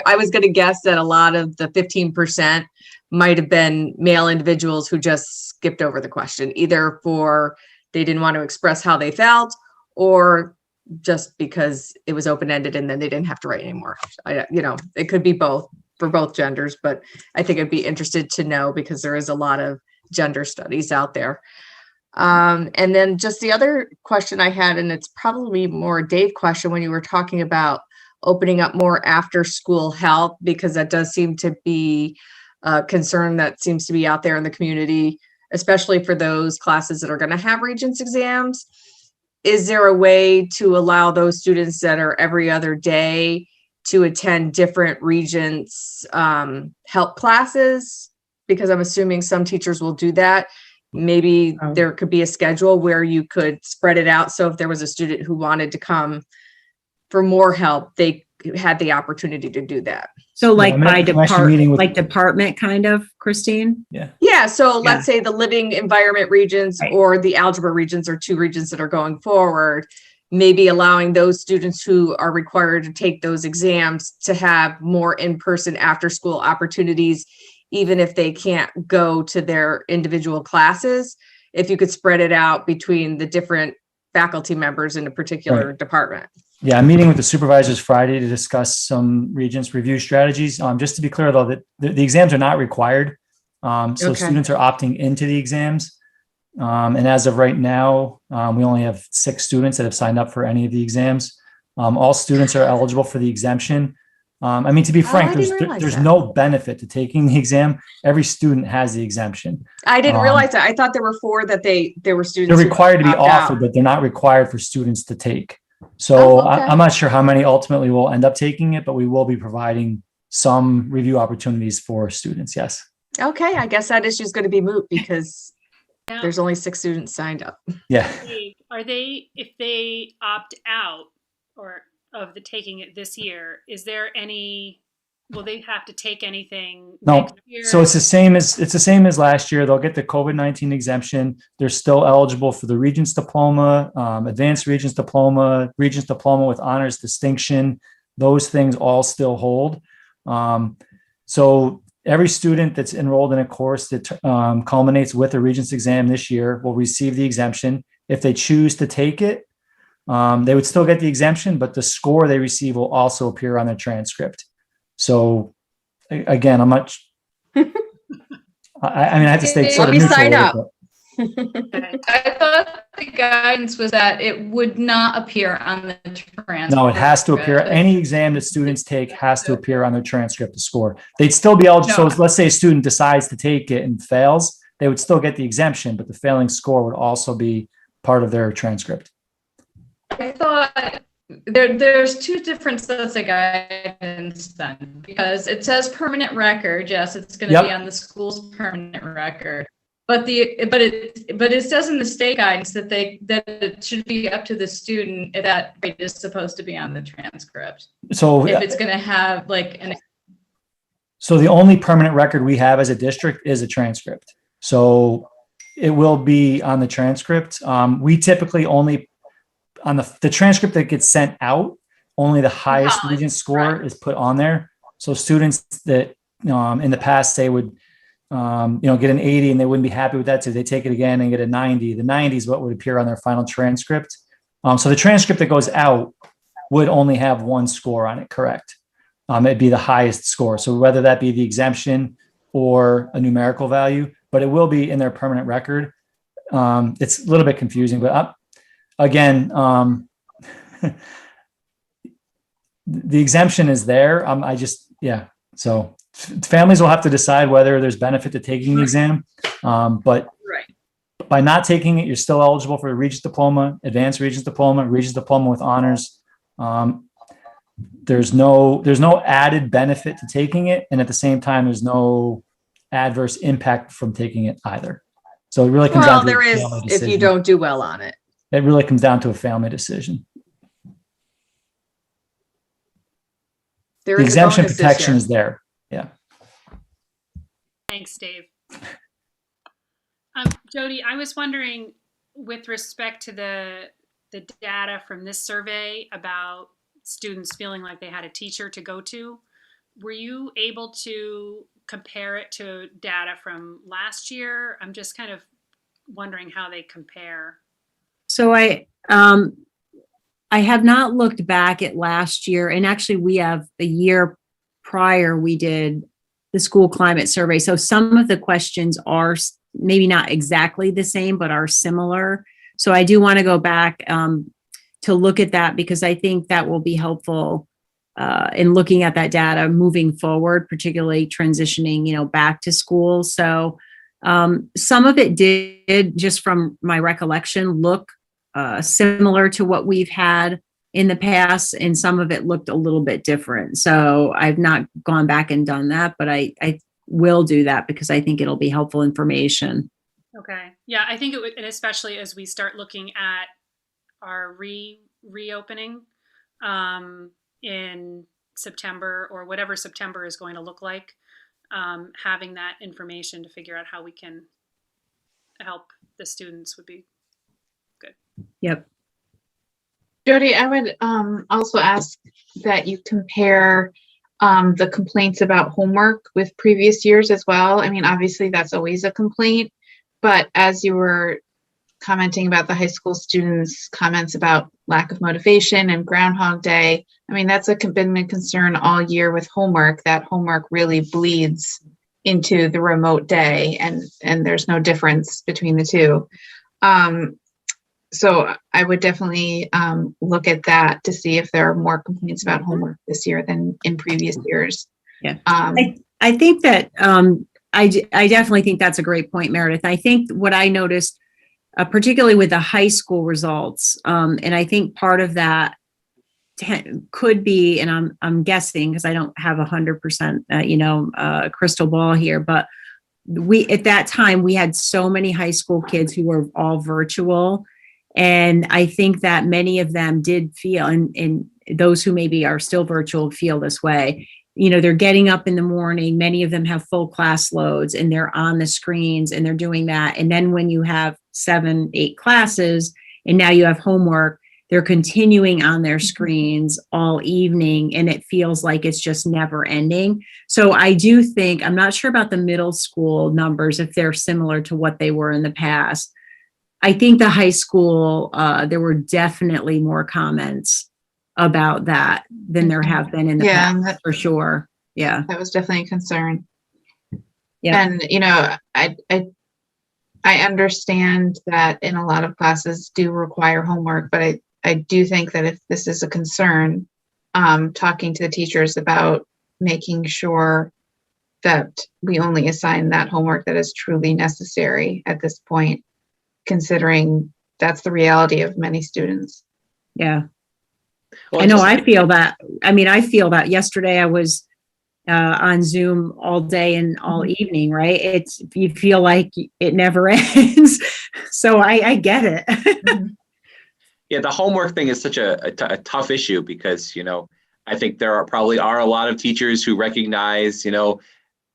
I was going to guess that a lot of the 15% might have been male individuals who just skipped over the question, either for they didn't want to express how they felt, or just because it was open-ended and then they didn't have to write anymore. It could be both for both genders, but I think I'd be interested to know because there is a lot of gender studies out there. And then just the other question I had, and it's probably more a Dave question, when you were talking about opening up more after school help, because that does seem to be a concern that seems to be out there in the community, especially for those classes that are going to have Regents exams. Is there a way to allow those students that are every other day to attend different Regents help classes? Because I'm assuming some teachers will do that. Maybe there could be a schedule where you could spread it out. So if there was a student who wanted to come for more help, they had the opportunity to do that. So like by I'm actually meeting with- department kind of, Christine? Yeah. So let's say the living environment Regents Right. or the algebra Regents are two Regents that are going forward, maybe allowing those students who are required to take those exams to have more in-person after school opportunities, even if they can't go to their individual classes, if you could spread it out between the different faculty members in a particular department. Yeah, I'm meeting with the supervisors Friday to discuss some Regents review strategies. Just to be clear, though, that the exams are not required. So students are opting into the exams. And as of right now, we only have 6 students that have signed up for any of the exams. All students are eligible for the exemption. To be frank, there's no benefit to taking the exam. Every student has the exemption. I didn't realize that. I thought there were 4 that there were students. They're required to be who opt offered, out. but they're not required for students to take. So okay. I'm not sure how many ultimately will end up taking it, but we will be providing some review opportunities for students. Yes. Okay, I guess that issue is going to be moot because Now, there's only 6 students signed up. Yeah. Are they, if they opt out or of the taking it this year, is there any, will they have to take anything No. next year? So it's the same as last year. They'll get the COVID-19 exemption. They're still eligible for the Regents diploma, advanced Regents diploma with honors distinction. Those things all still hold. So every student that's enrolled in a course that culminates with a Regents exam this year will receive the exemption. If they choose to take it, they would still get the exemption, but the score they receive will also appear on their transcript. So again, I'm not. I have to stay sort of neutral. Sign up. Okay. I thought the guidance was that it would not appear on the transcript. No, it has to appear. Any exam that students take has to appear on their transcript to score. They'd still be eligible. No. So let's say a student decides to take it and fails, they would still get the exemption, but the failing score would also be part of their transcript. I thought there's 2 different sets of guidance then, because it says permanent record. Yes, it's going to be on the school's permanent record, but it says in the state guidance that it should be up to the student that grade is supposed to be on the transcript. So If it's going to have So the only permanent record we have as a district is a transcript. So it will be on the transcript. We typically only on the transcript that gets sent out, only the highest Regents score is put on there. So students that in the past they would get an 80 and they wouldn't be happy with that, so they take it again and get a 90. The 90 is what would appear on their final transcript. So the transcript that goes out would only have 1 score on it, correct? It'd be the highest score. So whether that be the exemption or a numerical value, but it will be in their permanent record. It's a little bit confusing, but again, the exemption is there. So families will have to decide whether there's benefit to taking the exam. But by not taking it, you're still eligible for a Regents diploma, advanced Regents diploma with honors. There's no added benefit to taking it. And at the same time, there's no adverse impact from taking it either. So it really comes Well, down to there a is family if you decision. don't do well on it. It really comes down to a family decision. There The is a exemption bonus this protection year. is there. Yeah. Thanks, Dave. Jody, I was wondering, with respect to the data from this survey about students feeling like they had a teacher to go to, were you able to compare it to data from last year? I'm just kind of wondering how they compare. So I have not looked back at last year, and actually we have a year prior, we did the school climate survey. So some of the questions are maybe not exactly the same, but are similar. So I do want to go back to look at that, because I think that will be helpful in looking at that data moving forward, particularly transitioning, back to school. So some of it did, just from my recollection, look similar to what we've had in the past, and some of it looked a little bit different. So I've not gone back and done that, but I will do that because I think it'll be helpful information. Okay. Yeah, I think it would, and especially as we start looking at our reopening in September, or whatever September is going to look like, having that information to figure out how we can help the students would be good. Yep. Jody, I would also ask that you compare the complaints about homework with previous years as well. I mean, obviously that's always a complaint, but as you were commenting about the high school students' comments about lack of motivation and Groundhog Day, I mean, that's been a concern all year with homework, that homework really bleeds into the remote day, and there's no difference between the two. So I would definitely look at that to see if there are more complaints about homework this year than in previous years. Yeah. I think that I definitely think that's a great point, Meredith. I think what I noticed, particularly with the high school results, and I think part of that could be, and I'm guessing because I don't have 100%, crystal ball here, but at that time we had so many high school kids who were all virtual. And I think that many of them did feel, and those who maybe are still virtual feel this way. They're getting up in the morning. Many of them have full class loads and they're on the screens and they're doing that. And then when you have 7, 8 classes and now you have homework, they're continuing on their screens all evening, and it feels like it's just never ending. So I do think, I'm not sure about the middle school numbers, if they're similar to what they were in the past. I think the high school, there were definitely more comments about that than there have been in the past, for sure. Yeah. That was definitely a concern. Yeah. And, I understand that in a lot of classes do require homework, but I do think that if this is a concern, talking to the teachers about making sure that we only assign that homework that is truly necessary at this point, considering that's the reality of many students. Yeah. Well, I know. I feel that. I mean, I feel that yesterday I was on Zoom all day and all evening, right? You feel like it never ends. So I get it. Yeah, the homework thing is such a tough issue because, I think there probably are a lot of teachers who recognize, that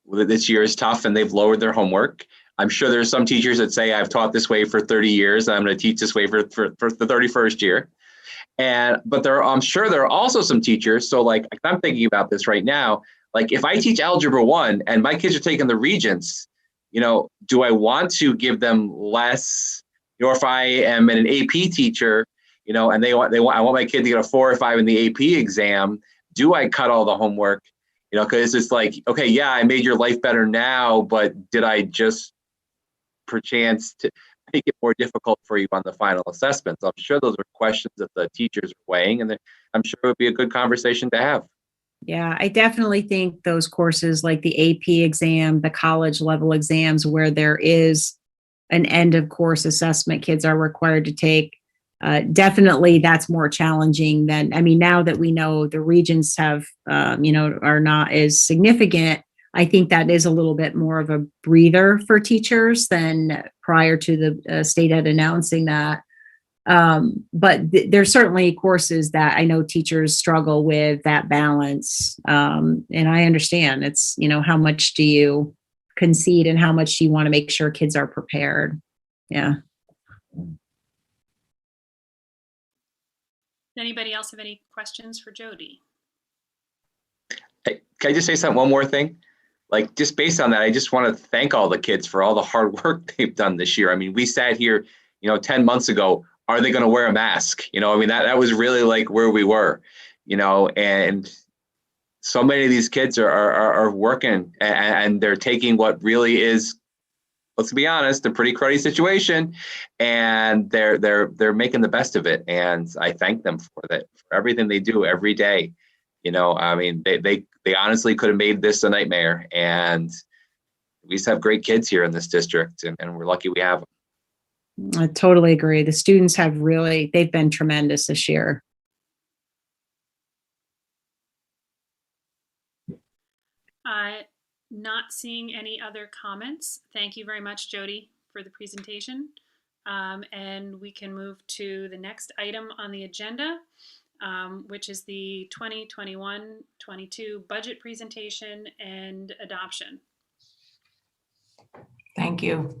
this year is tough and they've lowered their homework. I'm sure there's some teachers that say, I've taught this way for 30 years. And I'm going to teach this way for the 31st year. But I'm sure there are also some teachers. So like, I'm thinking about this right now. Like if I teach Algebra 1 and my kids are taking the Regents, do I want to give them less, or if I am an AP teacher, and I want my kid to get a 4 or 5 in the AP exam, do I cut all the homework? Because it's like, okay, yeah, I made your life better now, but did I just perchance to make it more difficult for you on the final assessments? I'm sure those are questions that the teachers are weighing, and I'm sure it would be a good conversation to have. Yeah, I definitely think those courses like the AP exam, the college level exams, where there is an end of course assessment kids are required to take, definitely that's more challenging than, now that we know the Regents have, are not as significant, I think that is a little bit more of a breather for teachers than prior to the state ed announcing that. But there's certainly courses that I know teachers struggle with that balance. And I understand it's, how much do you concede and how much do you want to make sure kids are prepared? Yeah. Anybody else have any questions for Jody? Hey, can I just say one more thing? Like, just based on that, I just want to thank all the kids for all the hard work they've done this year. I mean, we sat here, 10 months ago, are they going to wear a mask? That was really like where we were, and so many of these kids are working and they're taking what really is, let's be honest, a pretty cruddy situation, and they're making the best of it. And I thank them for that, for everything they do every day. They honestly could have made this a nightmare, and we just have great kids here in this district, and we're lucky we have them. I totally agree. The students they've been tremendous this year. Not seeing any other comments. Thank you very much, Jody, for the presentation. And we can move to the next item on the agenda, which is the 2021-22 budget presentation and adoption. Thank you.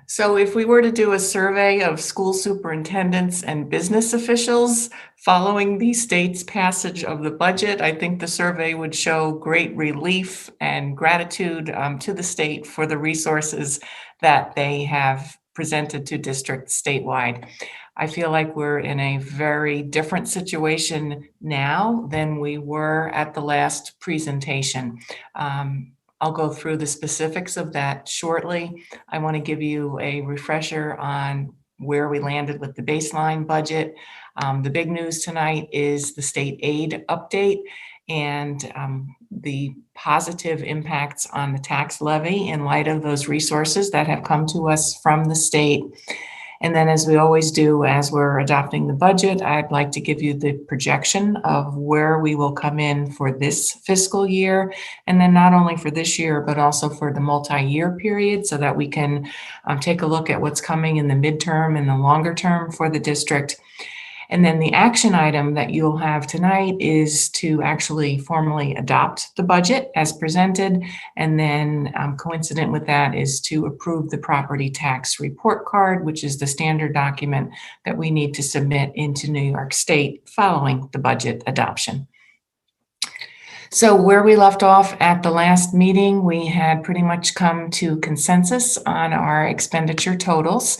So if we were to do a survey of school superintendents and business officials following the state's passage of the budget, I think the survey would show great relief and gratitude to the state for the resources that they have presented to districts statewide. I feel like we're in a very different situation now than we were at the last presentation. I'll go through the specifics of that shortly. I want to give you a refresher on where we landed with the baseline budget. The big news tonight is the state aid update and the positive impacts on the tax levy in light of those resources that have come to us from the state. And then, as we always do, as we're adopting the budget, I'd like to give you the projection of where we will come in for this fiscal year. And then not only for this year, but also for the multi-year period, so that we can take a look at what's coming in the midterm and the longer term for the district. And then the action item that you'll have tonight is to actually formally adopt the budget as presented. And then coincident with that is to approve the property tax report card, which is the standard document that we need to submit into New York State following the budget adoption. So where we left off at the last meeting, we had pretty much come to consensus on our expenditure totals.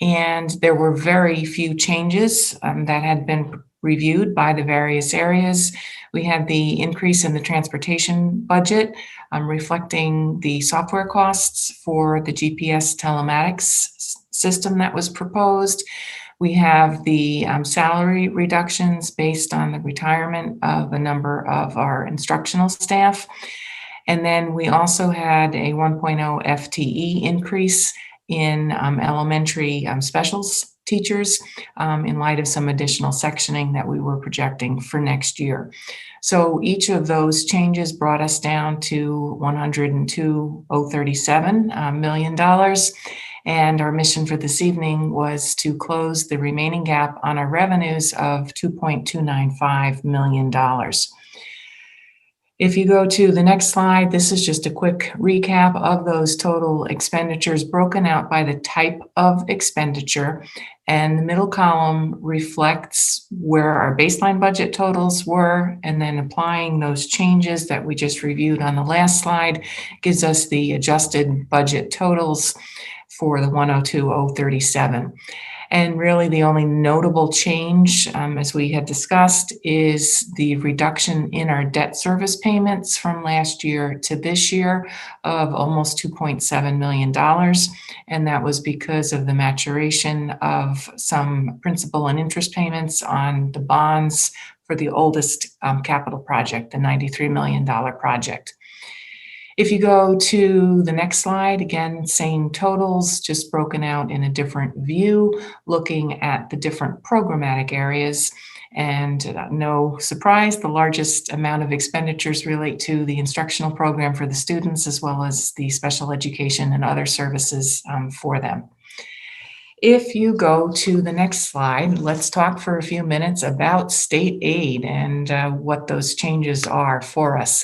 And there were very few changes that had been reviewed by the various areas. We had the increase in the transportation budget, reflecting the software costs for the GPS telematics system that was proposed. We have the salary reductions based on the retirement of a number of our instructional staff. And then we also had a 1.0 FTE increase in elementary specials teachers in light of some additional sectioning that we were projecting for next year. So each of those changes brought us down to $102,037 million. And our mission for this evening was to close the remaining gap on our revenues of $2.295 million. If you go to the next slide, this is just a quick recap of those total expenditures broken out by the type of expenditure. And the middle column reflects where our baseline budget totals were, and then applying those changes that we just reviewed on the last slide gives us the adjusted budget totals for the 102,037. And really the only notable change, as we had discussed, is the reduction in our debt service payments from last year to this year of almost $2.7 million. And that was because of the maturation of some principal and interest payments on the bonds for the oldest capital project, the $93 million project. If you go to the next slide, again, same totals, just broken out in a different view, looking at the different programmatic areas. And no surprise, the largest amount of expenditures relate to the instructional program for the students, as well as the special education and other services for them. If you go to the next slide, let's talk for a few minutes about state aid and what those changes are for us.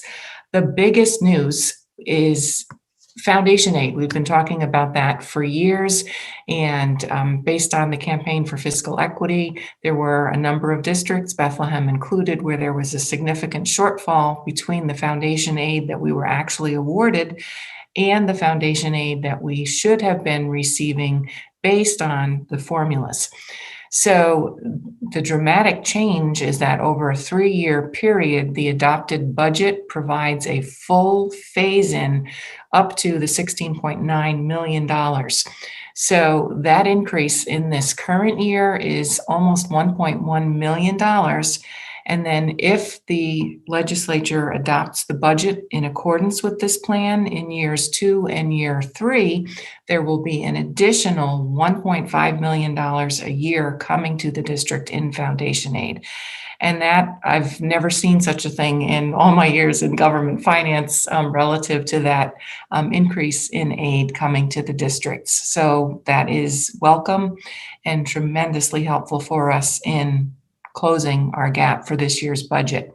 The biggest news is foundation aid. We've been talking about that for years, and based on the campaign for fiscal equity, there were a number of districts, Bethlehem included, where there was a significant shortfall between the foundation aid that we were actually awarded and the foundation aid that we should have been receiving based on the formulas. So the dramatic change is that over a 3-year period, the adopted budget provides a full phase-in up to the $16.9 million. So that increase in this current year is almost $1.1 million. And then if the legislature adopts the budget in accordance with this plan in years 2 and year 3, there will be an additional $1.5 million a year coming to the district in foundation aid. And that, I've never seen such a thing in all my years in government finance relative to that increase in aid coming to the districts. So that is welcome and tremendously helpful for us in closing our gap for this year's budget.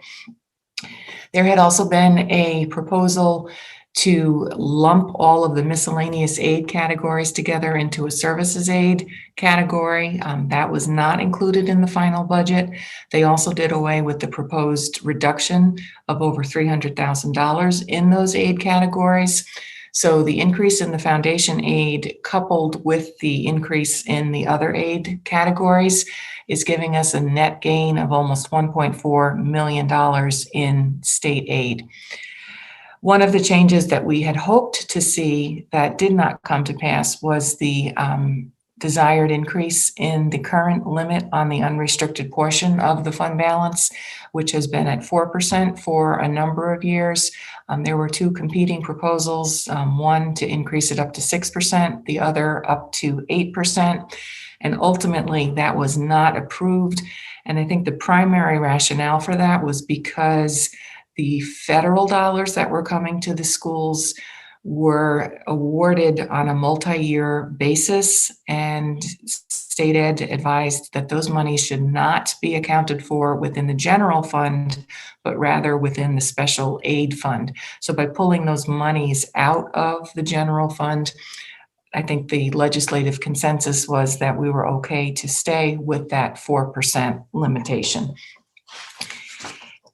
There had also been a proposal to lump all of the miscellaneous aid categories together into a services aid category. That was not included in the final budget. They also did away with the proposed reduction of over $300,000 in those aid categories. So the increase in the foundation aid coupled with the increase in the other aid categories is giving us a net gain of almost $1.4 million in state aid. One of the changes that we had hoped to see that did not come to pass was the desired increase in the current limit on the unrestricted portion of the fund balance, which has been at 4% for a number of years. There were 2 competing proposals, one to increase it up to 6%, the other up to 8%. And ultimately, that was not approved. And I think the primary rationale for that was because the federal dollars that were coming to the schools were awarded on a multi-year basis, and state ed advised that those monies should not be accounted for within the general fund, but rather within the special aid fund. So by pulling those monies out of the general fund, I think the legislative consensus was that we were okay to stay with that 4% limitation.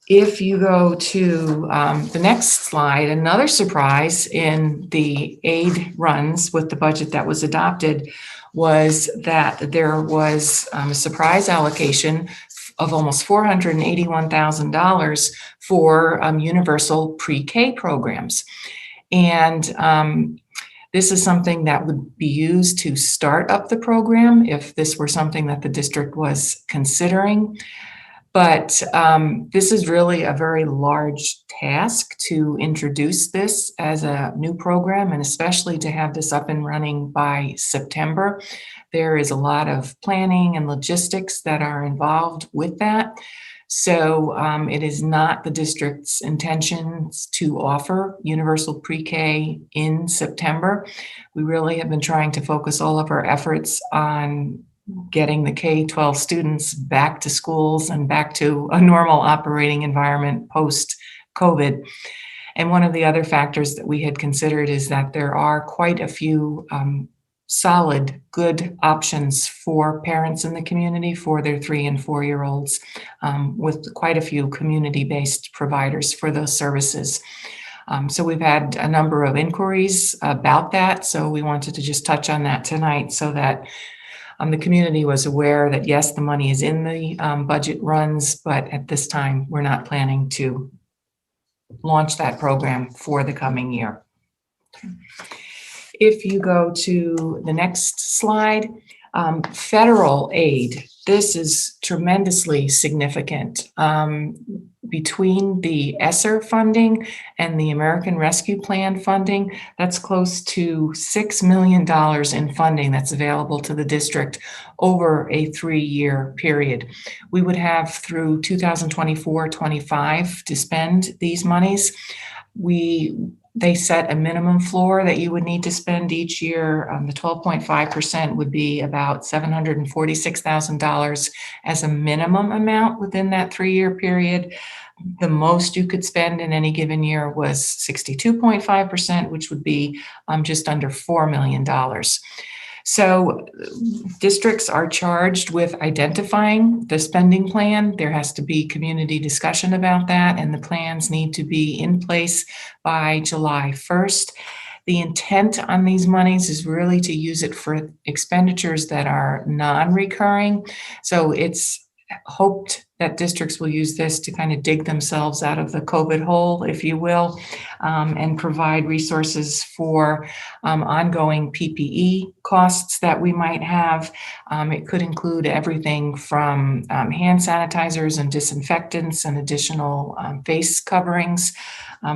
If you go to the next slide, another surprise in the aid runs with the budget that was adopted was that there was a surprise allocation of almost $481,000 for universal pre-K programs. And this is something that would be used to start up the program if this were something that the district was considering. But this is really a very large task to introduce this as a new program, and especially to have this up and running by September. There is a lot of planning and logistics that are involved with that. So it is not the district's intentions to offer universal pre-K in September. We really have been trying to focus all of our efforts on getting the K-12 students back to schools and back to a normal operating environment post-COVID. And one of the other factors that we had considered is that there are quite a few solid, good options for parents in the community for their 3 and 4-year-olds, with quite a few community-based providers for those services. So we've had a number of inquiries about that. So we wanted to just touch on that tonight so that the community was aware that, yes, the money is in the budget runs, but at this time, we're not planning to launch that program for the coming year. If you go to the next slide, federal aid This is tremendously significant. Between the ESSER funding and the American Rescue Plan funding, that's close to $6 million in funding that's available to the district over a 3-year period. We would have through 2024-25 to spend these monies. They set a minimum floor that you would need to spend each year. The 12.5% would be about $746,000 as a minimum amount within that 3-year period. The most you could spend in any given year was 62.5%, which would be just under $4 million. So districts are charged with identifying the spending plan. There has to be community discussion about that, and the plans need to be in place by July 1st. The intent on these monies is really to use it for expenditures that are non-recurring. So it's hoped that districts will use this to kind of dig themselves out of the COVID hole, if you will, and provide resources for ongoing PPE costs that we might have. It could include everything from hand sanitizers and disinfectants and additional face coverings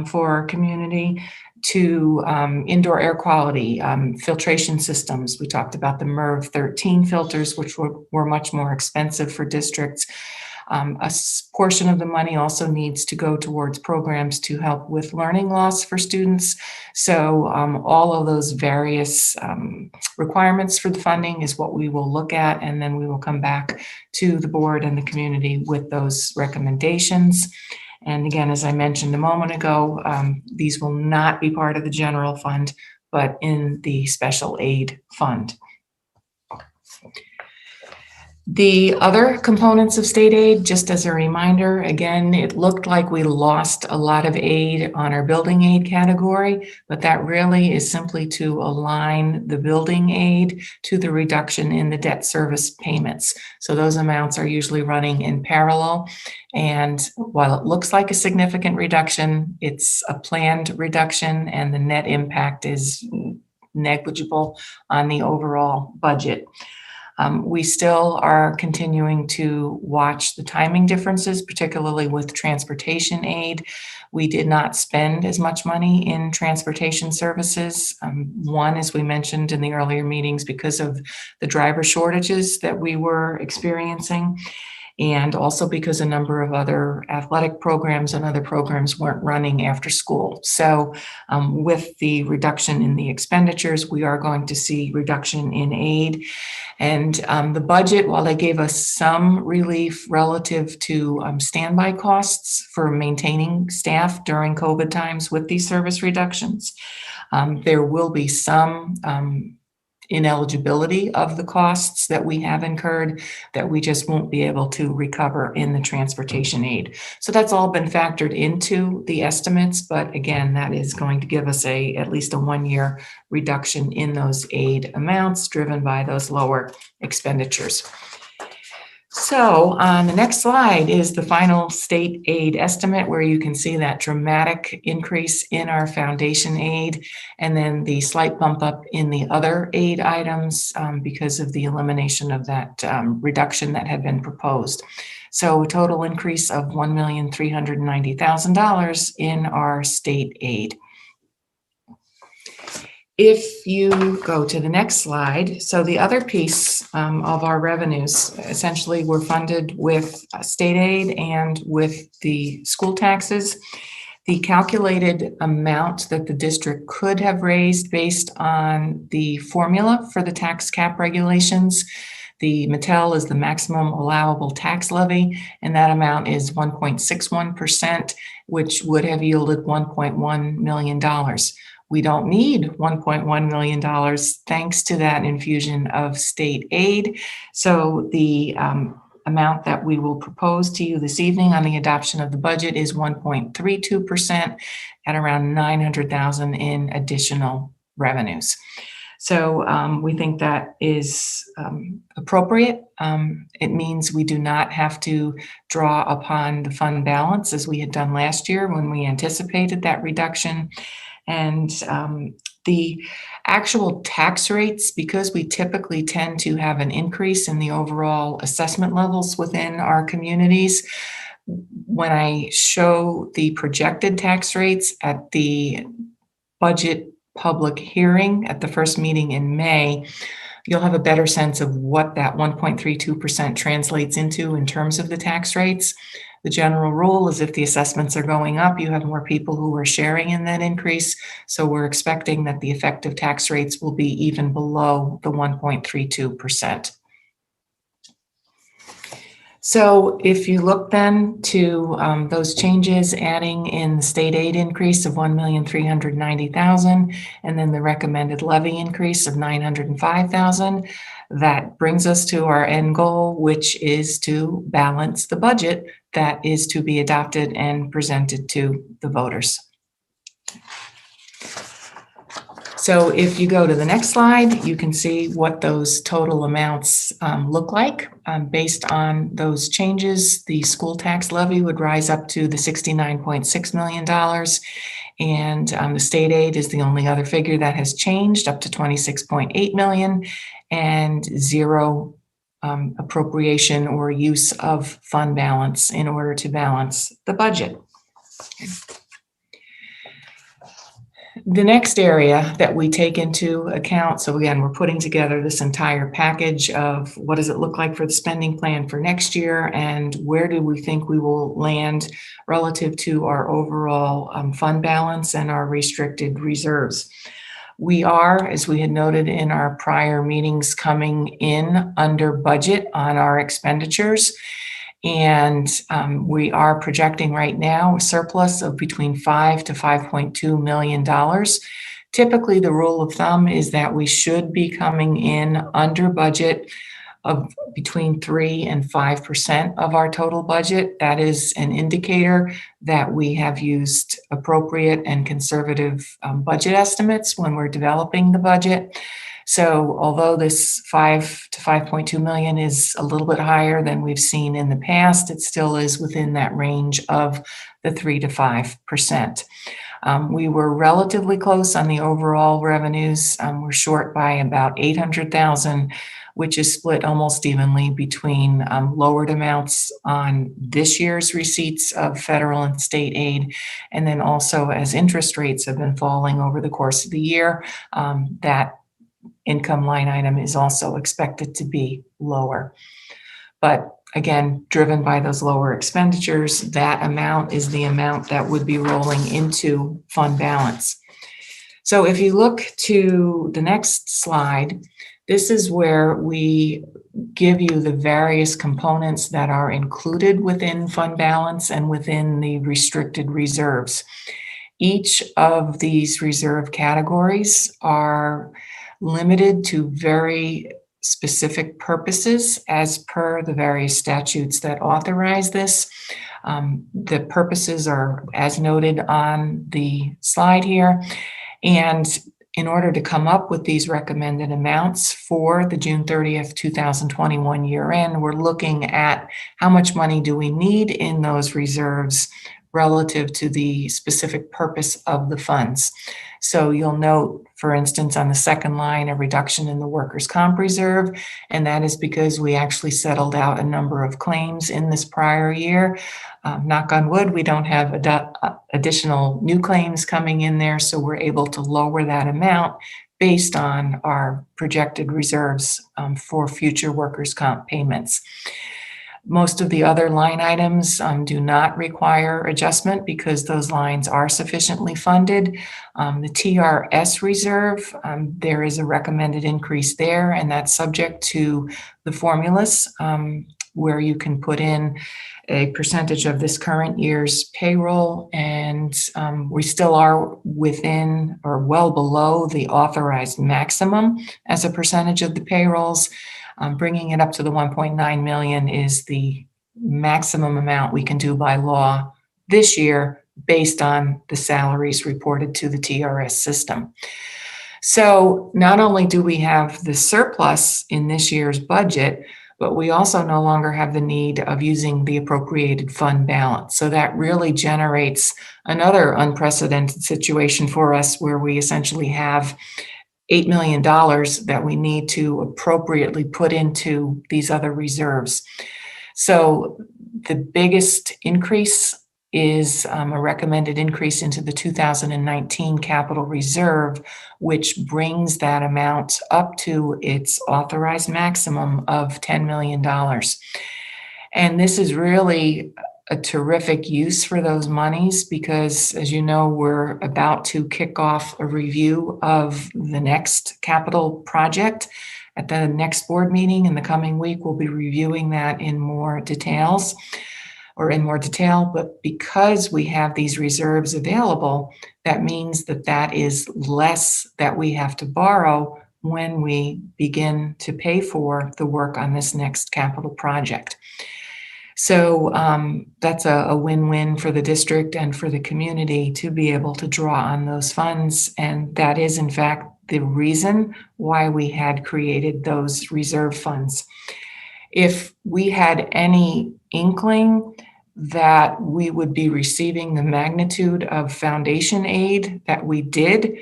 for our community, to indoor air quality, filtration systems. We talked about the MERV 13 filters, which were much more expensive for districts. A portion of the money also needs to go towards programs to help with learning loss for students. So all of those various requirements for the funding is what we will look at, and then we will come back to the board and the community with those recommendations. And again, as I mentioned a moment ago, these will not be part of the general fund, but in the special aid fund. The other components of state aid, just as a reminder, again, it looked like we lost a lot of aid on our building aid category, but that really is simply to align the building aid to the reduction in the debt service payments. So those amounts are usually running in parallel. And while it looks like a significant reduction, it's a planned reduction, and the net impact is negligible on the overall budget. We still are continuing to watch the timing differences, particularly with transportation aid. We did not spend as much money in transportation services. One, as we mentioned in the earlier meetings, because of the driver shortages that we were experiencing, and also because a number of other athletic programs and other programs weren't running after school. So with the reduction in the expenditures, we are going to see reduction in aid. And the budget, while they gave us some relief relative to standby costs for maintaining staff during COVID times with these service reductions, there will be some ineligibility of the costs that we have incurred that we just won't be able to recover in the transportation aid. So that's all been factored into the estimates, but again, that is going to give us at least a 1-year reduction in those aid amounts driven by those lower expenditures. So on the next slide is the final state aid estimate, where you can see that dramatic increase in our foundation aid, and then the slight bump up in the other aid items because of the elimination of that reduction that had been proposed. So a total increase of $1,390,000 in our state aid. If you go to the next slide, so the other piece of our revenues, essentially we're funded with state aid and with the school taxes. The calculated amount that the district could have raised based on the formula for the tax cap regulations, the Mattel is the maximum allowable tax levy, and that amount is 1.61%, which would have yielded $1.1 million. We don't need $1.1 million thanks to that infusion of state aid. So the amount that we will propose to you this evening on the adoption of the budget is 1.32% at around $900,000 in additional revenues. So we think that is appropriate. It means we do not have to draw upon the fund balance as we had done last year when we anticipated that reduction. And The actual tax rates, because we typically tend to have an increase in the overall assessment levels within our communities, when I show the projected tax rates at the budget public hearing at the first meeting in May, you'll have a better sense of what that 1.32% translates into in terms of the tax rates. The general rule is if the assessments are going up, you have more people who are sharing in that increase. So we're expecting that the effective tax rates will be even below the 1.32%. So if you look then to those changes, adding in the state aid increase of $1,390,000 and then the recommended levy increase of $905,000, that brings us to our end goal, which is to balance the budget that is to be adopted and presented to the voters. So if you go to the next slide, you can see what those total amounts look like. Based on those changes, the school tax levy would rise up to the $69.6 million. And the state aid is the only other figure that has changed, up to $26.8 million, and zero appropriation or use of fund balance in order to balance the budget. The next area that we take into account, so again, we're putting together this entire package of what does it look like for the spending plan for next year and where do we think we will land relative to our overall fund balance and our restricted reserves. We are, as we had noted in our prior meetings, coming in under budget on our expenditures. And we are projecting right now a surplus of between $5 to $5.2 million. Typically, the rule of thumb is that we should be coming in under budget of between 3 and 5% of our total budget. That is an indicator that we have used appropriate and conservative budget estimates when we're developing the budget. So although this 5 to 5.2 million is a little bit higher than we've seen in the past, it still is within that range of the 3 to 5%. We were relatively close on the overall revenues. We're short by about $800,000, which is split almost evenly between lowered amounts on this year's receipts of federal and state aid. And then also as interest rates have been falling over the course of the year, that income line item is also expected to be lower. But again, driven by those lower expenditures, that amount is the amount that would be rolling into fund balance. So if you look to the next slide, this is where we give you the various components that are included within fund balance and within the restricted reserves. Each of these reserve categories are limited to very specific purposes as per the various statutes that authorize this. The purposes are as noted on the slide here. And in order to come up with these recommended amounts for the June 30th, 2021 year end, we're looking at how much money do we need in those reserves relative to the specific purpose of the funds. So you'll note, for instance, on the second line, a reduction in the workers' comp reserve, and that is because we actually settled out a number of claims in this prior year. Knock on wood, we don't have additional new claims coming in there, so we're able to lower that amount based on our projected reserves for future workers' comp payments. Most of the other line items do not require adjustment because those lines are sufficiently funded. The TRS reserve, there is a recommended increase there, and that's subject to the formulas where you can put in a percentage of this current year's payroll, and we still are within or well below the authorized maximum as a percentage of the payrolls. Bringing it up to the 1.9 million is the maximum amount we can do by law this year based on the salaries reported to the TRS system. So not only do we have the surplus in this year's budget, but we also no longer have the need of using the appropriated fund balance. So that really generates another unprecedented situation for us where we essentially have $8 million that we need to appropriately put into these other reserves. So the biggest increase is a recommended increase into the 2019 capital reserve, which brings that amount up to its authorized maximum of $10 million. And this is really a terrific use for those monies because, as you know, we're about to kick off a review of the next capital project. At the next board meeting in the coming week, we'll be reviewing that in more detail. But because we have these reserves available, that means that is less that we have to borrow when we begin to pay for the work on this next capital project. So that's a win-win for the district and for the community to be able to draw on those funds. And that is, in fact, the reason why we had created those reserve funds. If we had any inkling that we would be receiving the magnitude of foundation aid that we did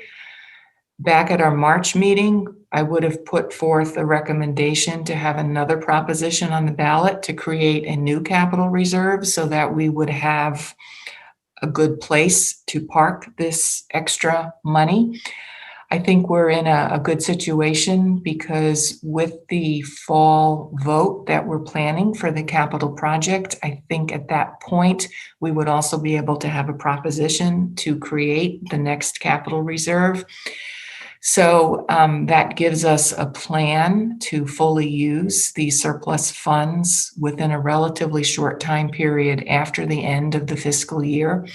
back at our March meeting, I would have put forth a recommendation to have another proposition on the ballot to create a new capital reserve so that we would have a good place to park this extra money. I think we're in a good situation because with the fall vote that we're planning for the capital project, I think at that point, we would also be able to have a proposition to create the next capital reserve. So that gives us a plan to fully use these surplus funds within a relatively short time period after the end of the fiscal year.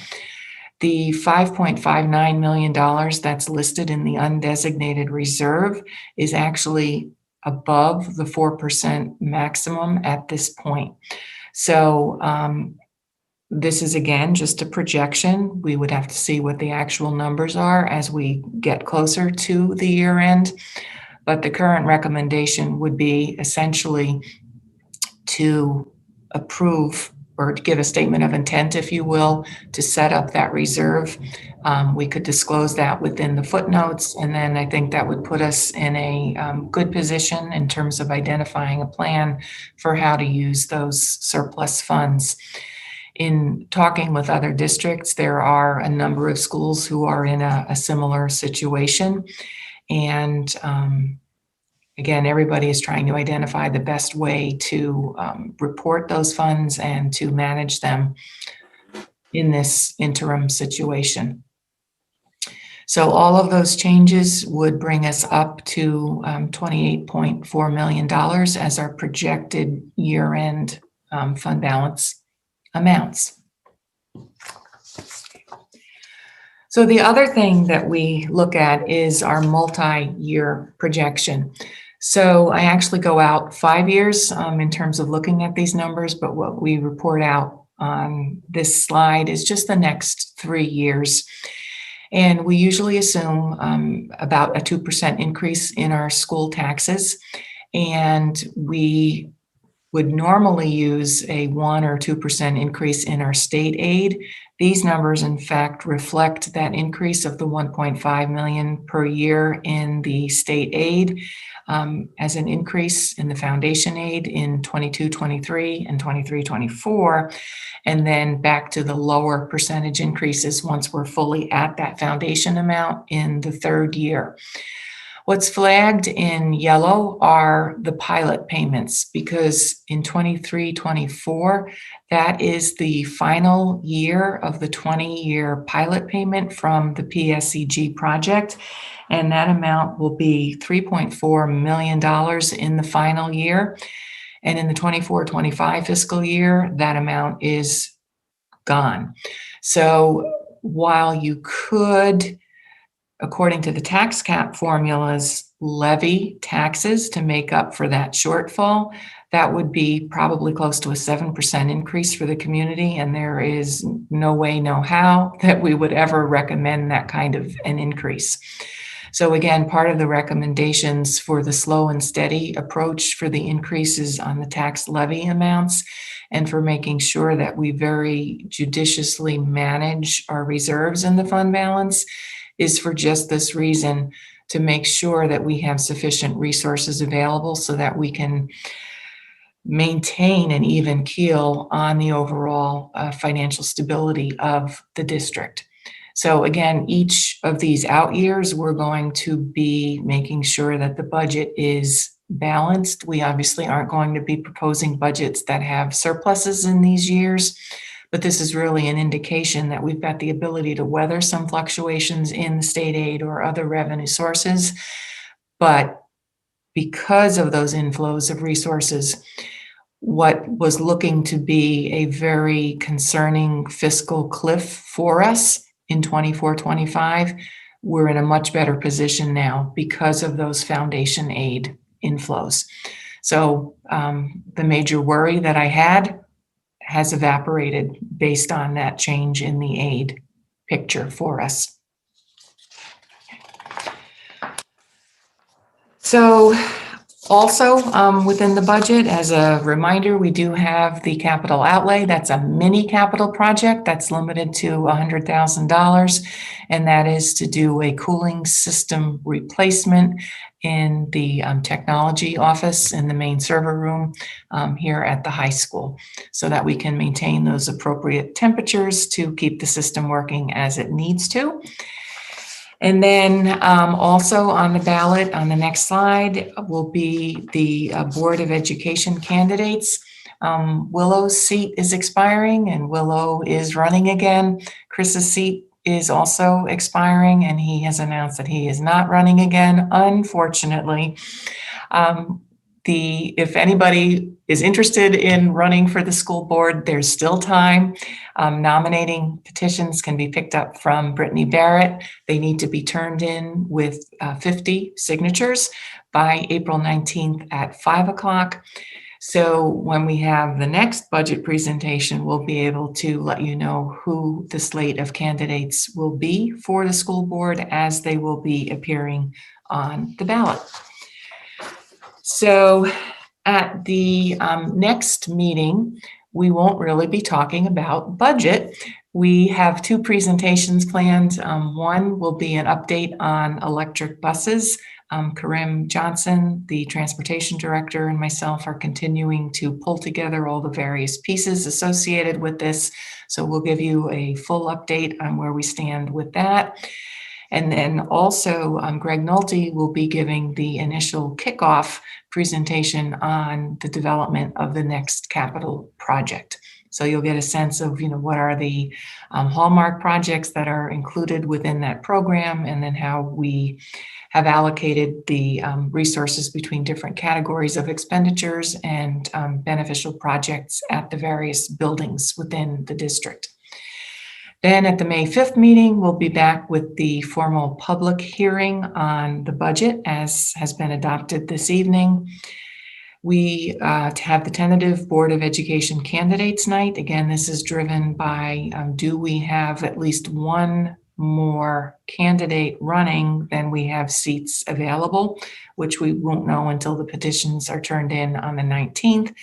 The $5.59 million that's listed in the undesignated reserve is actually above the 4% maximum at this point. So this is, again, just a projection. We would have to see what the actual numbers are as we get closer to the year end. But the current recommendation would be essentially to approve or to give a statement of intent, if you will, to set up that reserve. We could disclose that within the footnotes, and then I think that would put us in a good position in terms of identifying a plan for how to use those surplus funds. In talking with other districts, there are a number of schools who are in a similar situation. And again, everybody is trying to identify the best way to report those funds and to manage them in this interim situation. So all of those changes would bring us up to $28.4 million as our projected year-end fund balance amounts. So the other thing that we look at is our multi-year projection. So I actually go out 5 years in terms of looking at these numbers, but what we report out on this slide is just the next 3 years. And we usually assume about a 2% increase in our school taxes. And we would normally use a 1 or 2% increase in our state aid. These numbers, in fact, reflect that increase of the $1.5 million per year in the state aid as an increase in the foundation aid in 22-23 and 23-24, and then back to the lower percentage increases once we're fully at that foundation amount in the third year. What's flagged in yellow are the pilot payments because in 23-24, that is the final year of the 20-year pilot payment from the PSEG project. And that amount will be $3.4 million in the final year. And in the 24-25 fiscal year, that amount is gone. So while you could, according to the tax cap formulas, levy taxes to make up for that shortfall, that would be probably close to a 7% increase for the community. And there is no way, no how that we would ever recommend that kind of an increase. So again, part of the recommendations for the slow and steady approach for the increases on the tax levy amounts and for making sure that we very judiciously manage our reserves in the fund balance is for just this reason, to make sure that we have sufficient resources available so that we can maintain an even keel on the overall financial stability of the district. So again, each of these out years, we're going to be making sure that the budget is balanced. We obviously aren't going to be proposing budgets that have surpluses in these years, but this is really an indication that we've got the ability to weather some fluctuations in the state aid or other revenue sources. But because of those inflows of resources, what was looking to be a very concerning fiscal cliff for us in 24-25, we're in a much better position now because of those foundation aid inflows. So the major worry that I had has evaporated based on that change in the aid picture for us. So also, within the budget, as a reminder, we do have the capital outlay. That's a mini capital project that's limited to $100,000, and that is to do a cooling system replacement in the technology office in the main server room here at the high school, so that we can maintain those appropriate temperatures to keep the system working as it needs to. And then also on the ballot on the next slide will be the Board of Education candidates. Willow's seat is expiring and Willow is running again. Chris's seat is also expiring and he has announced that he is not running again, unfortunately. If anybody is interested in running for the school board, there's still time. Nominating petitions can be picked up from Brittany Barrett. They need to be turned in with 50 signatures by April 19th at 5 o'clock. So when we have the next budget presentation, we'll be able to let you know who the slate of candidates will be for the school board as they will be appearing on the ballot. So at the next meeting, we won't really be talking about budget. We have two presentations planned. One will be an update on electric buses. Karim Johnson, the transportation director, and myself are continuing to pull together all the various pieces associated with this. So we'll give you a full update on where we stand with that. And then also Greg Nolte will be giving the initial kickoff presentation on the development of the next capital project. So you'll get a sense of, what are the hallmark projects that are included within that program, and then how we have allocated the resources between different categories of expenditures and beneficial projects at the various buildings within the district. Then at the May 5th meeting, we'll be back with the formal public hearing on the budget as has been adopted this evening. We have the tentative Board of Education candidates night. Again, this is driven by do we have at least one more candidate running than we have seats available, which we won't know until the petitions are turned in on the 19th.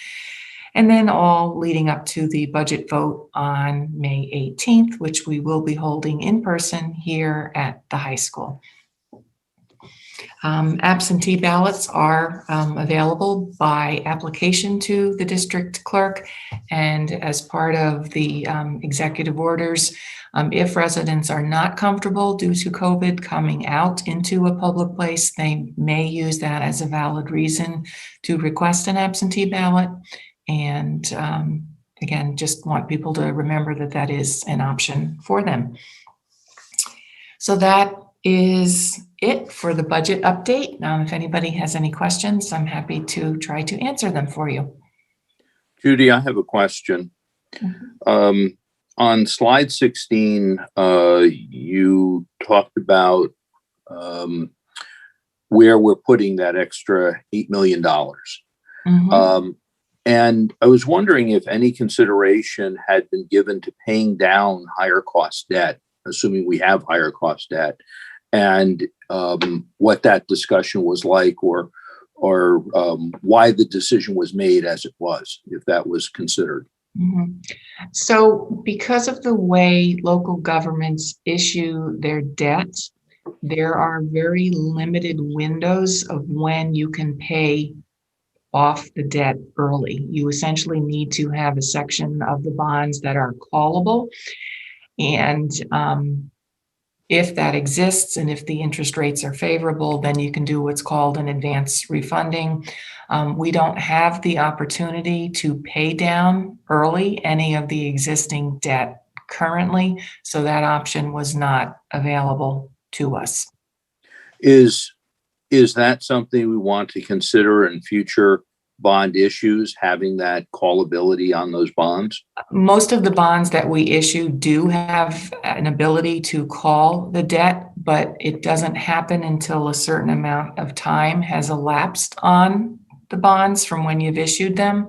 And then all leading up to the budget vote on May 18th, which we will be holding in person here at the high school. Absentee ballots are available by application to the district clerk. And as part of the executive orders, if residents are not comfortable due to COVID coming out into a public place, they may use that as a valid reason to request an absentee ballot. And again, just want people to remember that that is an option for them. So that is it for the budget update. If anybody has any questions, I'm happy to try to answer them for you. Judy, I have a question. Mm-hmm. On slide 16, you talked about where we're putting that extra $8 million. Mm-hmm. And I was wondering if any consideration had been given to paying down higher cost debt, assuming we have higher cost debt, and what that discussion was like, or why the decision was made as it was, if that was considered. Mhm. So because of the way local governments issue their debt, there are very limited windows of when you can pay off the debt early. You essentially need to have a section of the bonds that are callable. And if that exists and if the interest rates are favorable, then you can do what's called an advance refunding. We don't have the opportunity to pay down early any of the existing debt currently, so that option was not available to us. Is that something we want to consider in future bond issues, having that callability on those bonds? Most of the bonds that we issue do have an ability to call the debt, but it doesn't happen until a certain amount of time has elapsed on the bonds from when you've issued them.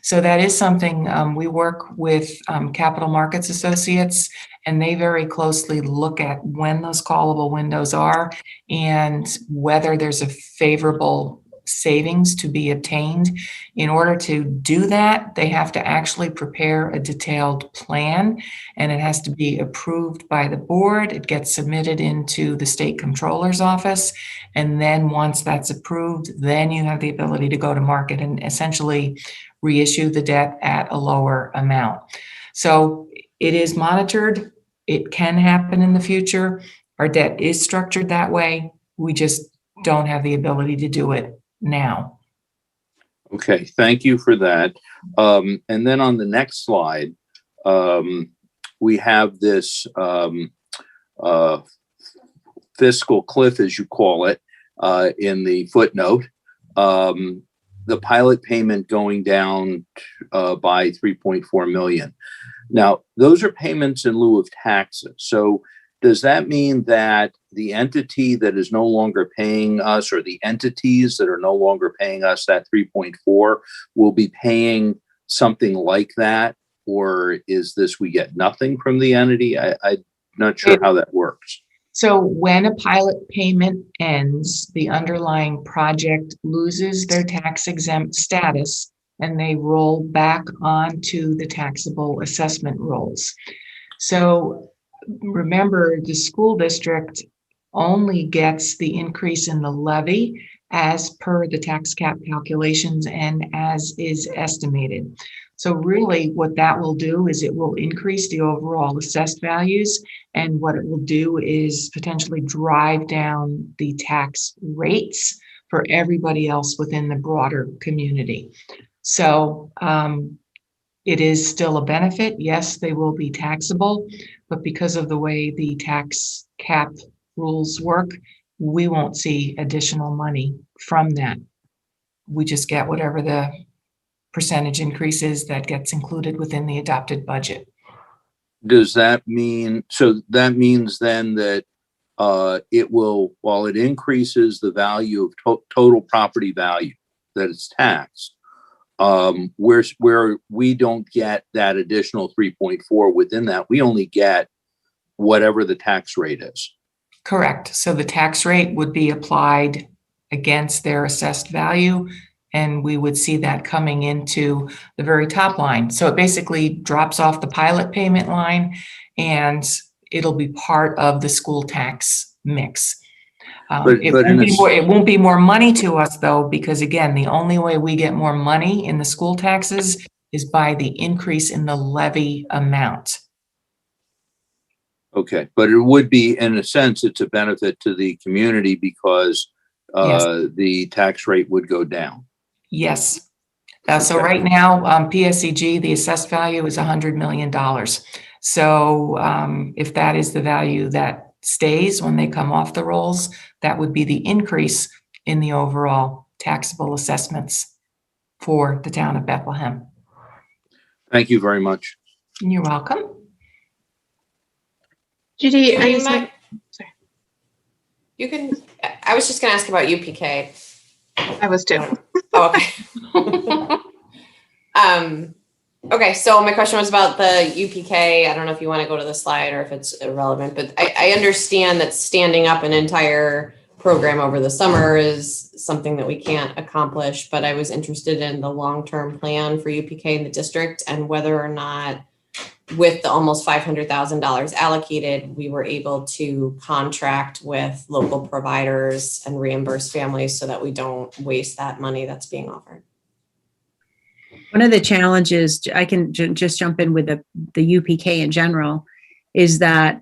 So that is something we work with Capital Markets Associates, and they very closely look at when those callable windows are and whether there's a favorable savings to be obtained. In order to do that, they have to actually prepare a detailed plan, and it has to be approved by the board. It gets submitted into the state controller's office, and then once that's approved, then you have the ability to go to market and essentially reissue the debt at a lower amount. So it is monitored. It can happen in the future. Our debt is structured that way. We just don't have the ability to do it now. Okay, thank you for that. And then on the next slide, we have this fiscal cliff, as you call it, in the footnote. The pilot payment going down by 3.4 million. Now, those are payments in lieu of taxes. So does that mean that the entity that is no longer paying us, or the entities that are no longer paying us that 3.4 will be paying something like that? Or is this we get nothing from the entity? I'm not sure how that works. So when a pilot payment ends, the underlying project loses their tax exempt status and they roll back onto the taxable assessment rolls. So remember, the school district only gets the increase in the levy as per the tax cap calculations and as is estimated. So really what that will do is it will increase the overall assessed values, and what it will do is potentially drive down the tax rates for everybody else within the broader community. So it is still a benefit. Yes, they will be taxable, but because of the way the tax cap rules work, we won't see additional money from that. We just get whatever the percentage increases that gets included within the adopted budget. Does that mean, so that means then that it will, while it increases the value of total property value that it's taxed, where we don't get that additional 3.4 within that, we only get whatever the tax rate is. Correct. So the tax rate would be applied against their assessed value, and we would see that coming into the very top line. So it basically drops off the pilot payment line, and it'll be part of the school tax mix. It won't be more money to us, though, because again, the only way we get more money in the school taxes is by the increase in the levy amount. Okay, but it would be, in a sense, it's a benefit to the community because Yes. the tax rate would go down. Yes. So right now, PSEG, the assessed value is $100 million. So if that is the value that stays when they come off the rolls, that would be the increase in the overall taxable assessments for the town of Bethlehem. Thank you very much. You're welcome. Judy, I was just going to ask about UPK. I was too. Oh, okay. Okay, so my question was about the UPK. I don't know if you want to go to the slide or if it's irrelevant, but I understand that standing up an entire program over the summer is something that we can't accomplish, but I was interested in the long-term plan for UPK in the district and whether or not with the almost $500,000 allocated, we were able to contract with local providers and reimburse families so that we don't waste that money that's being offered. One of the challenges, I can just jump in with the UPK in general, is that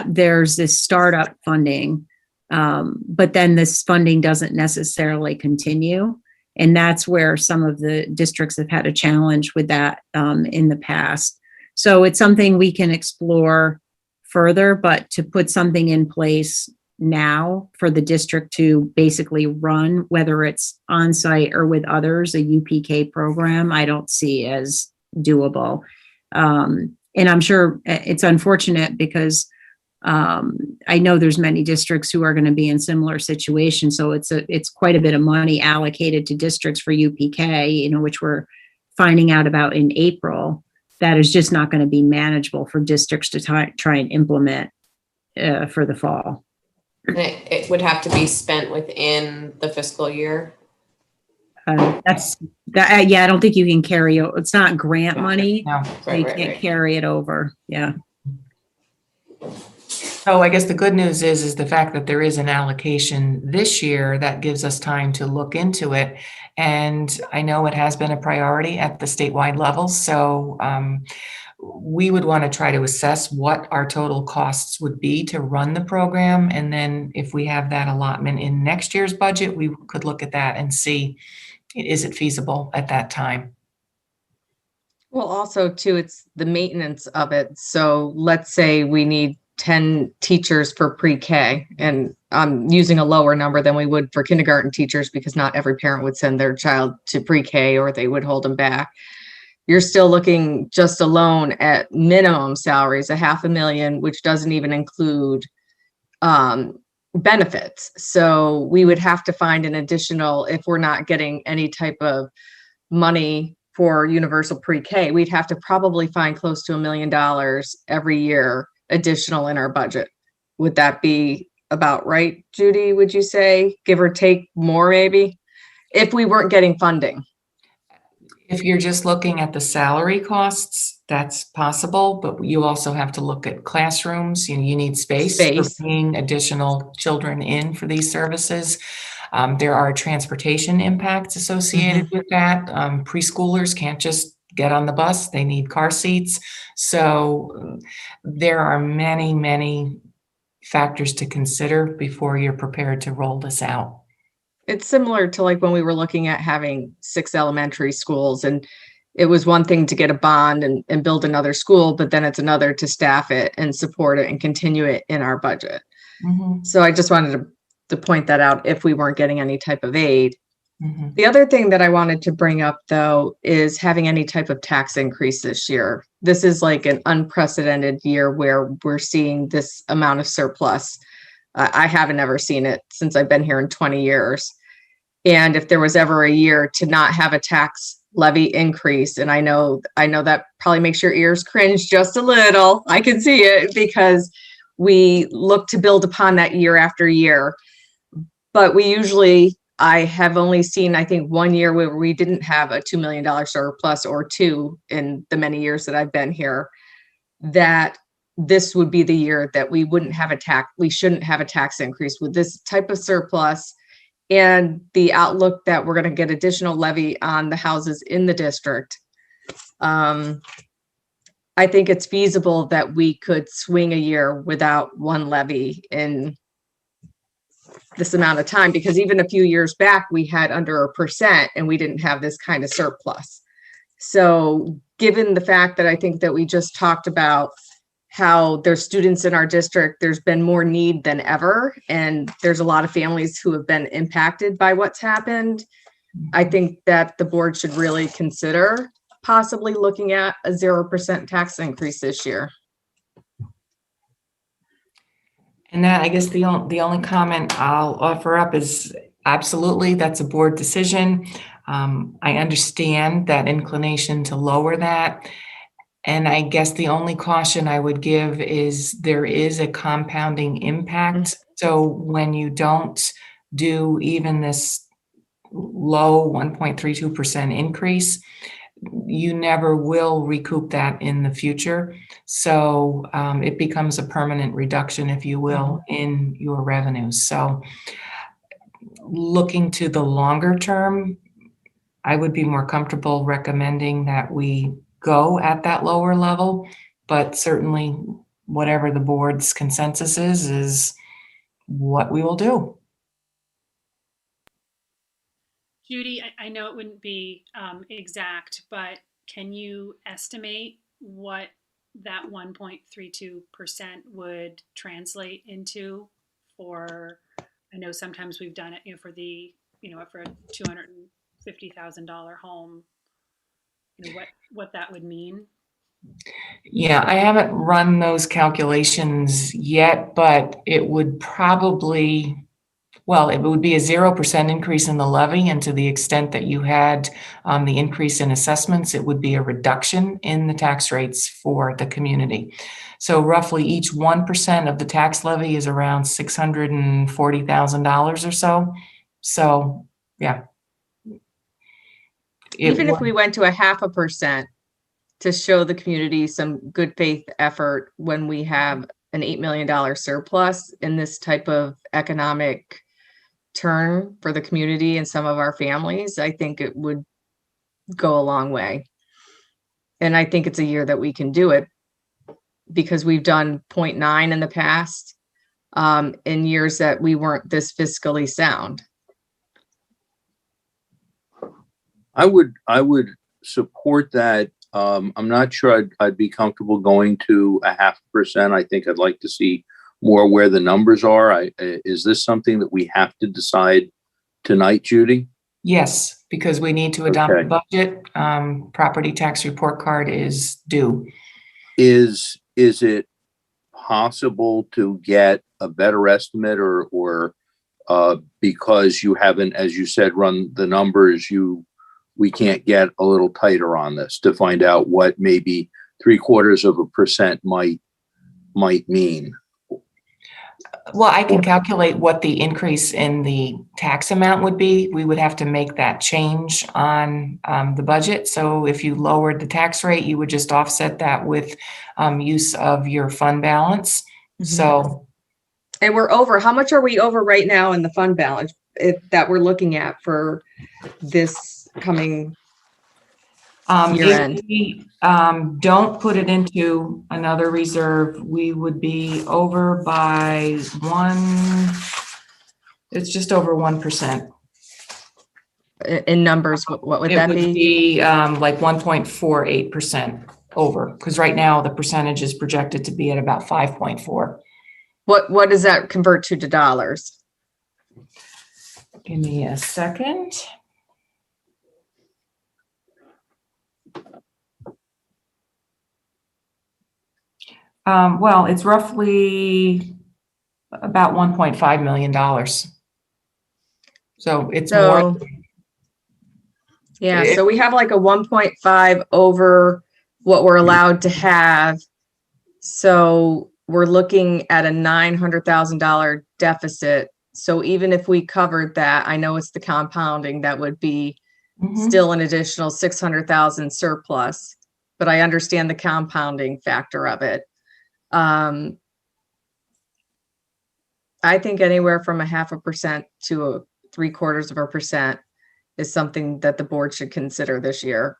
there's this startup funding, but then this funding doesn't necessarily continue. And that's where some of the districts have had a challenge with that in the past. So it's something we can explore further, but to put something in place now for the district to basically run, whether it's on site or with others, a UPK program, I don't see as doable. And I'm sure it's unfortunate because I know there's many districts who are going to be in similar situations. So it's quite a bit of money allocated to districts for UPK, which we're finding out about in April. That is just not going to be manageable for districts to try and implement for the fall. And it would have to be spent within the fiscal year. Yeah, I don't think you can carry over. It's not grant money. No. So you can't carry it over. Yeah. So I guess the good news is the fact that there is an allocation this year that gives us time to look into it. And I know it has been a priority at the statewide level. So we would want to try to assess what our total costs would be to run the program. And then if we have that allotment in next year's budget, we could look at that and see, is it feasible at that time? Well, also too, it's the maintenance of it. So let's say we need 10 teachers for pre-K, and I'm using a lower number than we would for kindergarten teachers because not every parent would send their child to pre-K or they would hold them back. You're still looking just alone at minimum salaries, $500,000, which doesn't even include benefits. So we would have to find an additional, if we're not getting any type of money for universal pre-K, we'd have to probably find close to $1 million every year additional in our budget. Would that be about right, Judy? Would you say, give or take more maybe, if we weren't getting funding? If you're just looking at the salary costs, that's possible, but you also have to look at classrooms. You need space for bringing additional children in for these services. There are transportation impacts associated with that. Preschoolers can't just get on the bus. They need car seats. So there are many, many factors to consider before you're prepared to roll this out. It's similar to like when we were looking at having 6 elementary schools, and it was one thing to get a bond and build another school, but then it's another to staff it and support it and continue it in our budget. So I just wanted to point that out if we weren't getting any type of aid. The other thing that I wanted to bring up, though, is having any type of tax increase this year. This is like an unprecedented year where we're seeing this amount of surplus. I haven't ever seen it since I've been here in 20 years. And if there was ever a year to not have a tax levy increase, and I know that probably makes your ears cringe just a little. I can see it because we look to build upon that year after year. But I have only seen, I think, one year where we didn't have a $2 million surplus, or two in the many years that I've been here, that this would be the year that we shouldn't have a tax increase with this type of surplus and the outlook that we're going to get additional levy on the houses in the district. I think it's feasible that we could swing a year without one levy in this amount of time, because even a few years back we had under 1% and we didn't have this kind of surplus. So given the fact that I think that we just talked about how there's students in our district, there's been more need than ever, and there's a lot of families who have been impacted by what's happened, I think that the board should really consider possibly looking at a 0% tax increase this year. And that, I guess the only comment I'll offer up is absolutely, that's a board decision. I understand that inclination to lower that. And I guess the only caution I would give is there is a compounding impact. So when you don't do even this low 1.32% increase, you never will recoup that in the future. So it becomes a permanent reduction, if you will, in your revenues. So looking to the longer term, I would be more comfortable recommending that we go at that lower level, but certainly whatever the board's consensus is what we will do. Judy, I know it wouldn't be exact, but can you estimate what that 1.32% would translate into for, I know sometimes we've done it, for the, for a $250,000 home, what that would mean? Yeah, I haven't run those calculations yet, but it would probably, well, it would be a 0% increase in the levy, and to the extent that you had the increase in assessments, it would be a reduction in the tax rates for the community. So roughly each 1% of the tax levy is around $640,000 or so. So, yeah. Even if we went to 0.5% to show the community some good faith effort when we have an $8 million surplus in this type of economic turn for the community and some of our families, I think it would go a long way. And I think it's a year that we can do it because we've done 0.9 in the past in years that we weren't this fiscally sound. I would support that. I'm not sure I'd be comfortable going to 0.5%. I think I'd like to see more where the numbers are. Is this something that we have to decide tonight, Judy? Yes, because we need to adopt the budget. Property tax report card is due. Is it possible to get a better estimate or because you haven't, as you said, run the numbers, we can't get a little tighter on this to find out what maybe 0.75% might mean? Well, I can calculate what the increase in the tax amount would be. We would have to make that change on the budget. So if you lowered the tax rate, you would just offset that with use of your fund balance. So, and we're over. How much are we over right now in the fund balance that we're looking at for this coming year end? If we don't put it into another reserve, we would be over by it's just over 1%. In numbers, what would that be? It would be like 1.48% over, because right now the percentage is projected to be at about 5.4. What does that convert to dollars? Give me a second. Well, it's roughly about $1.5 million. So it's more. Yeah, so we have like a 1.5 over what we're allowed to have. So we're looking at a $900,000 deficit. So even if we covered that, I know it's the compounding that would be still an additional 600,000 surplus, but I understand the compounding factor of it. I think anywhere from 0.5% to 0.75% is something that the board should consider this year,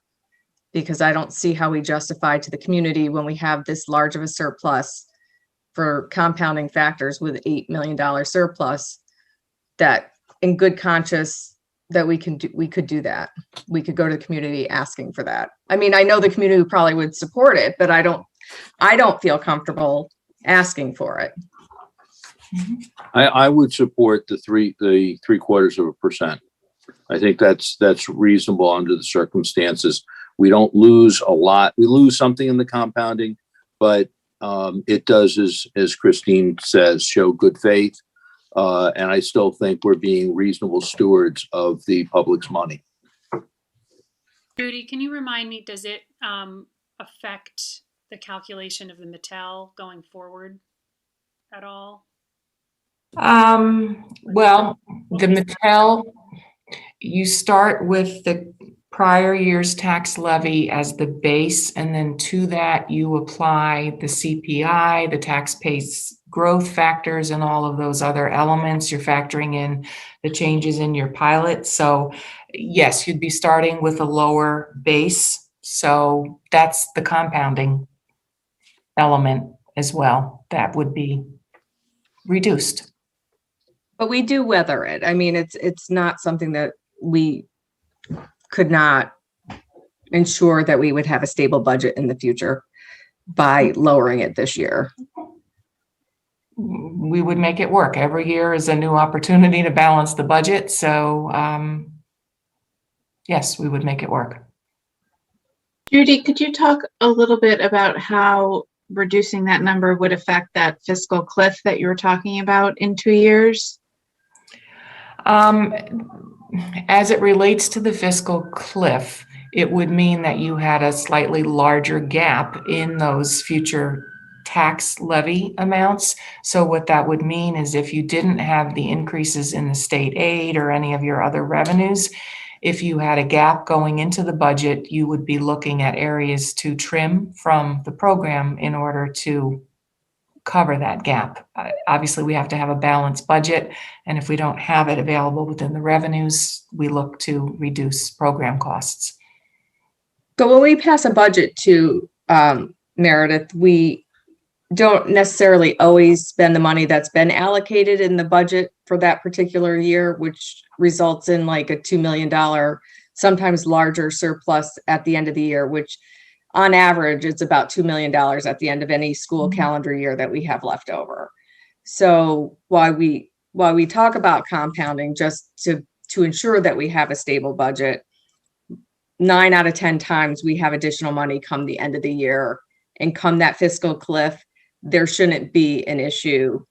because I don't see how we justify to the community when we have this large of a surplus for compounding factors with $8 million surplus, that in good conscience that we could do that. We could go to the community asking for that. I mean, I know the community probably would support it, but I don't feel comfortable asking for it. I would support the 0.75%. I think that's reasonable under the circumstances. We don't lose a lot. We lose something in the compounding, but it does, as Christine says, show good faith. And I still think we're being reasonable stewards of the public's money. Judy, can you remind me, does it affect the calculation of the Mattel going forward at all? Well, the Mattel, you start with the prior year's tax levy as the base, and then to that you apply the CPI, the tax base growth factors, and all of those other elements. You're factoring in the changes in your pilot. So yes, you'd be starting with a lower base. So that's the compounding element as well. That would be reduced. But we do weather it. I mean, it's not something that we could not ensure that we would have a stable budget in the future by lowering it this year. We would make it work. Every year is a new opportunity to balance the budget. So yes, we would make it work. Judy, could you talk a little bit about how reducing that number would affect that fiscal cliff that you were talking about in 2 years? As it relates to the fiscal cliff, it would mean that you had a slightly larger gap in those future tax levy amounts. So what that would mean is if you didn't have the increases in the state aid or any of your other revenues, if you had a gap going into the budget, you would be looking at areas to trim from the program in order to cover that gap. Obviously, we have to have a balanced budget, and if we don't have it available within the revenues, we look to reduce program costs. So when we pass a budget to Meredith, we don't necessarily always spend the money that's been allocated in the budget for that particular year, which results in like a $2 million, sometimes larger surplus at the end of the year, which on average, it's about $2 million at the end of any school calendar year that we have left over. So while we talk about compounding, just to ensure that we have a stable budget, 9 out of 10 times we have additional money come the end of the year, and come that fiscal cliff, there shouldn't be an issue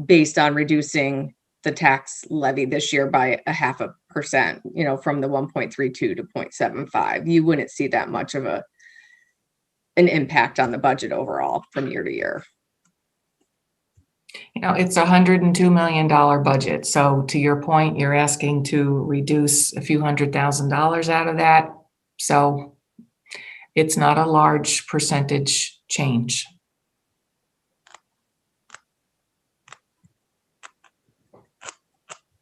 based on reducing the tax levy this year by 0.5%, you know, from the 1.32 to 0.75. You wouldn't see that much of an impact on the budget overall from year to year. You know, it's a $102 million budget. So to your point, you're asking to reduce a few $100,000 out of that. So it's not a large percentage change.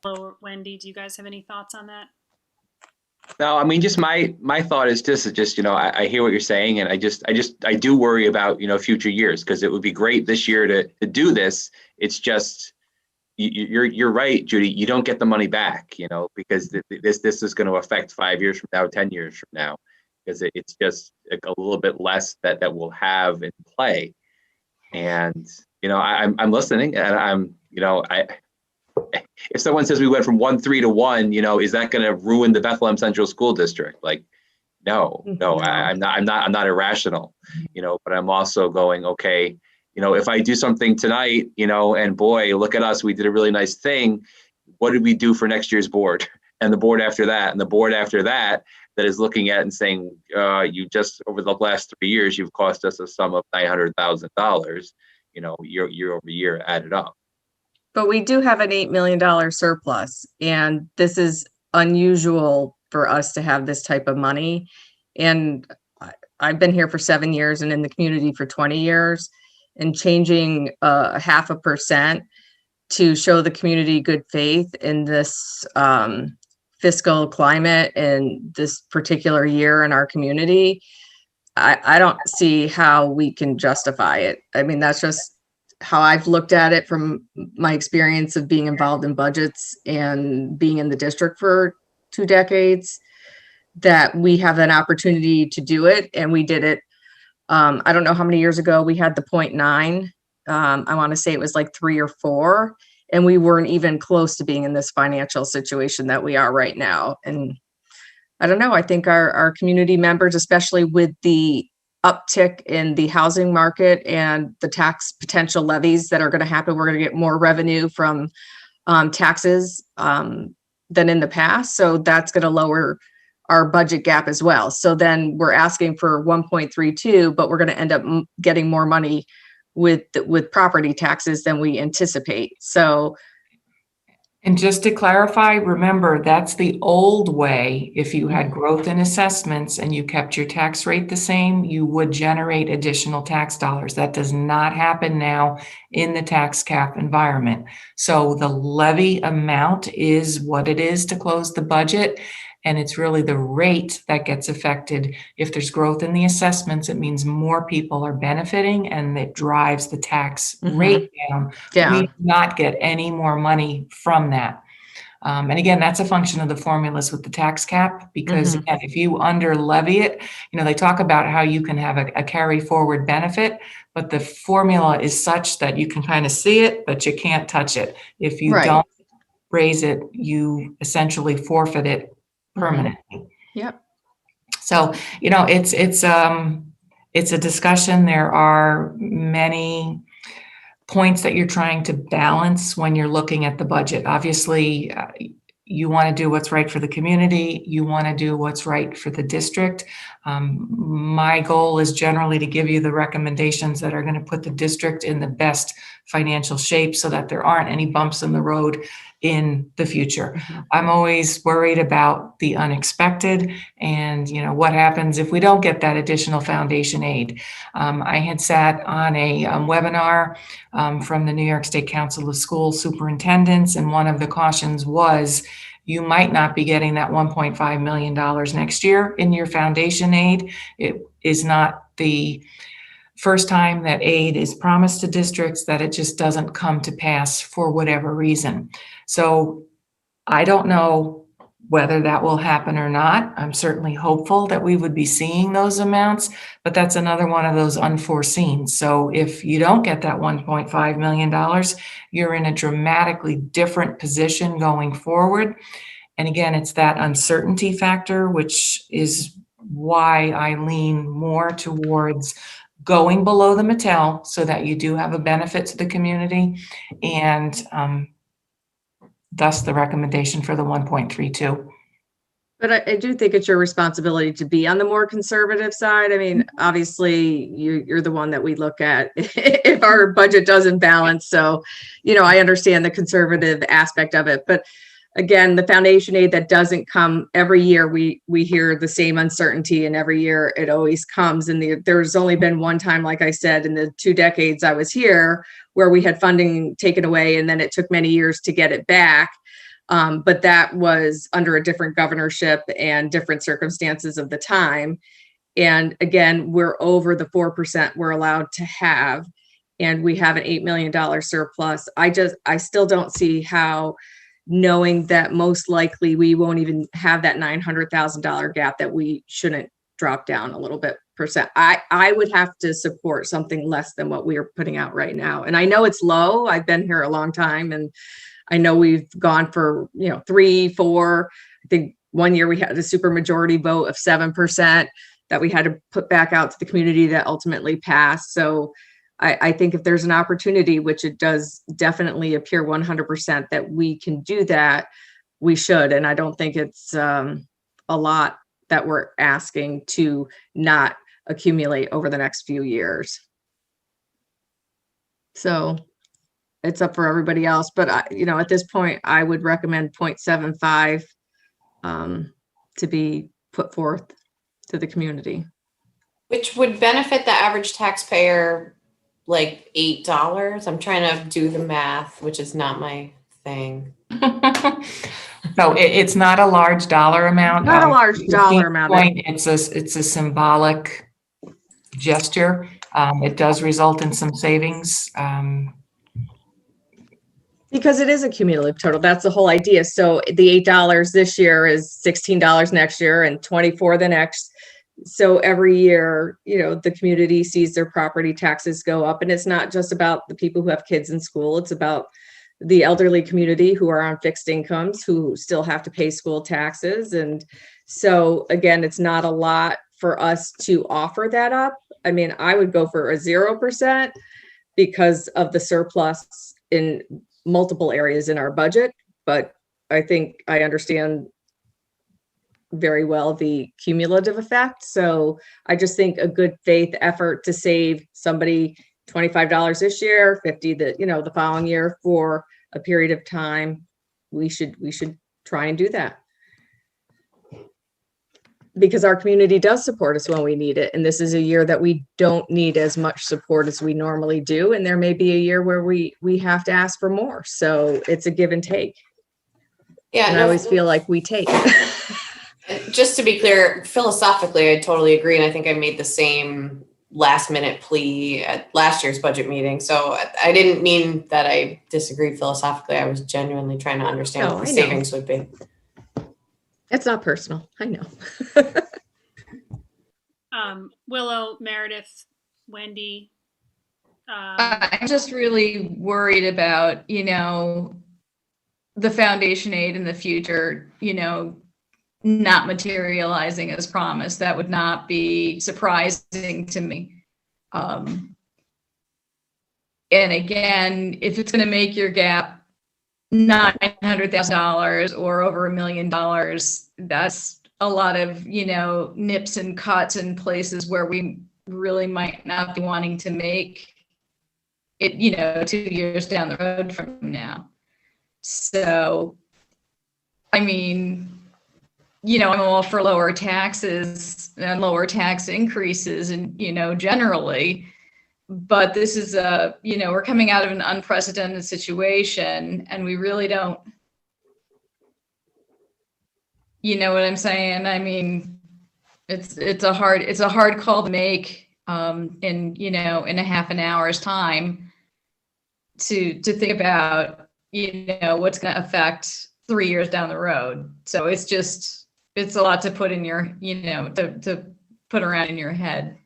Hello, Wendy, do you guys have any thoughts on that? No, I mean, just my thought is just, you know, I hear what you're saying, and I do worry about, you know, future years, because it would be great this year to do this. It's just, you're right, Judy, you don't get the money back, you know, because this is going to affect 5 years from now, 10 years from now, because it's just a little bit less that we'll have in play. And, you know, I'm listening, and I'm, you know, if someone says we went from 1-3 to 1, you know, is that going to ruin the Bethlehem Central School District? Like, no, I'm not irrational, you know, but I'm also going, okay, you know, if I do something tonight, you know, and boy, look at us, we did a really nice thing. What did we do for next year's board? And the board after that, and the board after that, that is looking at and saying, you just, over the last 3 years, you've cost us a sum of $900,000, you know, year over year added up. But we do have an $8 million surplus, and this is unusual for us to have this type of money. And I've been here for 7 years and in the community for 20 years, and changing 0.5% to show the community good faith in this fiscal climate and this particular year in our community, I don't see how we can justify it. I mean, that's just how I've looked at it from my experience of being involved in budgets and being in the district for 2 decades, that we have an opportunity to do it. And we did it. I don't know how many years ago we had the 0.9. I want to say it was like 3 or 4, and we weren't even close to being in this financial situation that we are right now. And I don't know, I think our community members, especially with the uptick in the housing market and the tax potential levies that are going to happen, we're going to get more revenue from taxes than in the past. So that's going to lower our budget gap as well. So then we're asking for 1.32, but we're going to end up getting more money with property taxes than we anticipate. So, And just to clarify, remember, that's the old way. If you had growth in assessments and you kept your tax rate the same, you would generate additional tax dollars. That does not happen now in the tax cap environment. So the levy amount is what it is to close the budget. And it's really the rate that gets affected. If there's growth in the assessments, it means more people are benefiting and it drives the tax rate down. We do not get any more money from that. And again, that's a function of the formulas with the tax cap, because again, if you under levy it, they talk about how you can have a carry forward benefit, but the formula is such that you can kind of see it, but you can't touch it. If you don't raise it, you essentially forfeit it permanently. Yep. So, it's a discussion. There are many points that you're trying to balance when you're looking at the budget. Obviously, you want to do what's right for the community. You want to do what's right for the district. My goal is generally to give you the recommendations that are going to put the district in the best financial shape so that there aren't any bumps in the road in the future. I'm always worried about the unexpected and, what happens if we don't get that additional foundation aid. I had sat on a webinar from the New York State Council of School Superintendents, and one of the cautions was you might not be getting that $1.5 million next year in your foundation aid. It is not the first time that aid is promised to districts, that it just doesn't come to pass for whatever reason. So I don't know whether that will happen or not. I'm certainly hopeful that we would be seeing those amounts, but that's another one of those unforeseen. So if you don't get that $1.5 million, you're in a dramatically different position going forward. And again, it's that uncertainty factor, which is why I lean more towards going below the Mattel so that you do have a benefit to the community, and thus the recommendation for the 1.32. But I do think it's your responsibility to be on the more conservative side. I mean, obviously, you're the one that we look at if our budget doesn't balance. So, I understand the conservative aspect of it. But again, the foundation aid that doesn't come every year, we hear the same uncertainty, and every year it always comes. And there's only been one time, like I said, in the 2 decades I was here, where we had funding taken away, and then it took many years to get it back. But that was under a different governorship and different circumstances of the time. And again, we're over the 4% we're allowed to have, and we have an $8 million surplus. I still don't see how, knowing that most likely we won't even have that $900,000 gap, that we shouldn't drop down a little bit percent. I would have to support something less than what we are putting out right now. And I know it's low. I've been here a long time, and I know we've gone for, 3, 4. I think one year we had a super majority vote of 7% that we had to put back out to the community that ultimately passed. So I think if there's an opportunity, which it does definitely appear 100% that we can do that, we should. And I don't think it's a lot that we're asking to not accumulate over the next few years. So it's up for everybody else. But, at this point, I would recommend 0.75 to be put forth to the community. Which would benefit the average taxpayer like $8. I'm trying to do the math, which is not my thing. So it's not a large dollar amount. Not a large dollar amount. It's a symbolic gesture. It does result in some savings. Because it is a cumulative total. That's the whole idea. So the $8 this year is $16 next year and $24 the next. So every year, the community sees their property taxes go up. And it's not just about the people who have kids in school. It's about the elderly community who are on fixed incomes, who still have to pay school taxes. And so again, it's not a lot for us to offer that up. I mean, I would go for a 0% because of the surplus in multiple areas in our budget. But I think I understand very well the cumulative effect. So I just think a good faith effort to save somebody $25 this year, 50 the following year for a period of time, we should try and do that. Because our community does support us when we need it. And this is a year that we don't need as much support as we normally do. And there may be a year where we have to ask for more. So it's a give and take. Yeah, And I always feel like we take. Just to be clear, philosophically, I totally agree. And I think I made the same last minute plea at last year's budget meeting. So I didn't mean that I disagreed philosophically. I was genuinely trying to understand what the savings would be. It's not personal. I know. Willow, Meredith, Wendy. I'm just really worried about, the foundation aid in the future, not materializing as promised. That would not be surprising to me. And again, if it's going to make your gap $900,000 or over $1 million, that's a lot of, nips and cuts in places where we really might not be wanting to make it, 2 years down the road from now. So, I mean, I'm all for lower taxes and lower tax increases and, generally, but this is we're coming out of an unprecedented situation and we really don't, you know what I'm saying? I mean, it's a hard call to make in a half an hour's time to think about, what's going to affect 3 years down the road. So it's a lot to put in your, to put around in your head.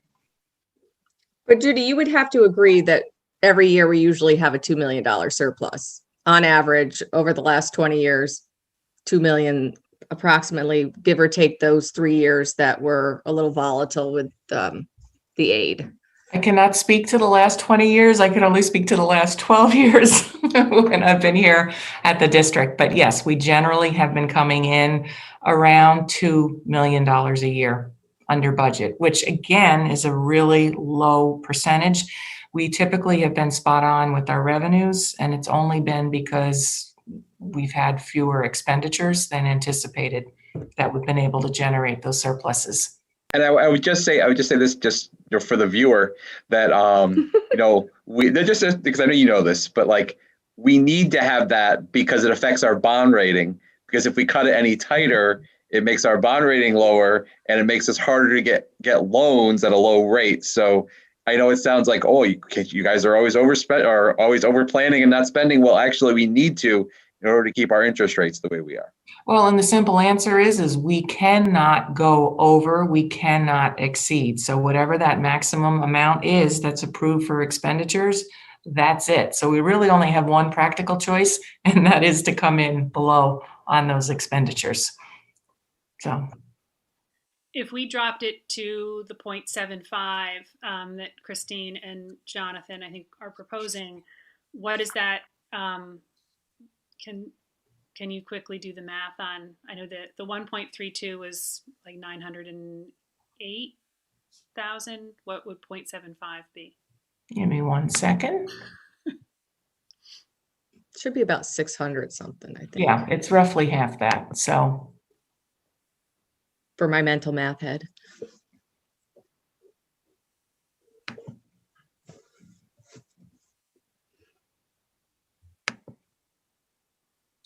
But Judy, you would have to agree that every year we usually have a $2 million surplus on average over the last 20 years, 2 million approximately, give or take those 3 years that were a little volatile with the aid. I cannot speak to the last 20 years. I can only speak to the last 12 years when I've been here at the district. But yes, we generally have been coming in around $2 million a year under budget, which again is a really low percentage. We typically have been spot on with our revenues, and it's only been because we've had fewer expenditures than anticipated that we've been able to generate those surpluses. And I would just say this just for the viewer that they're just because I know you know this, but like we need to have that because it affects our bond rating. Because if we cut it any tighter, it makes our bond rating lower and it makes us harder to get loans at a low rate. So I know it sounds like, oh, you guys are always overspent or always over planning and not spending. Well, actually, we need to in order to keep our interest rates the way we are. Well, and the simple answer is we cannot go over, we cannot exceed. So whatever that maximum amount is that's approved for expenditures, that's it. So we really only have one practical choice, and that is to come in below on those expenditures. So if we dropped it to the 0.75 that Christine and Jonathan, I think, are proposing, what is that? Can you quickly do the math on? I know that the 1.32 was like 908,000. What would 0.75 be? Give me 1 second. Should be about 600 something, I think. Yeah, it's roughly half that. So for my mental math head.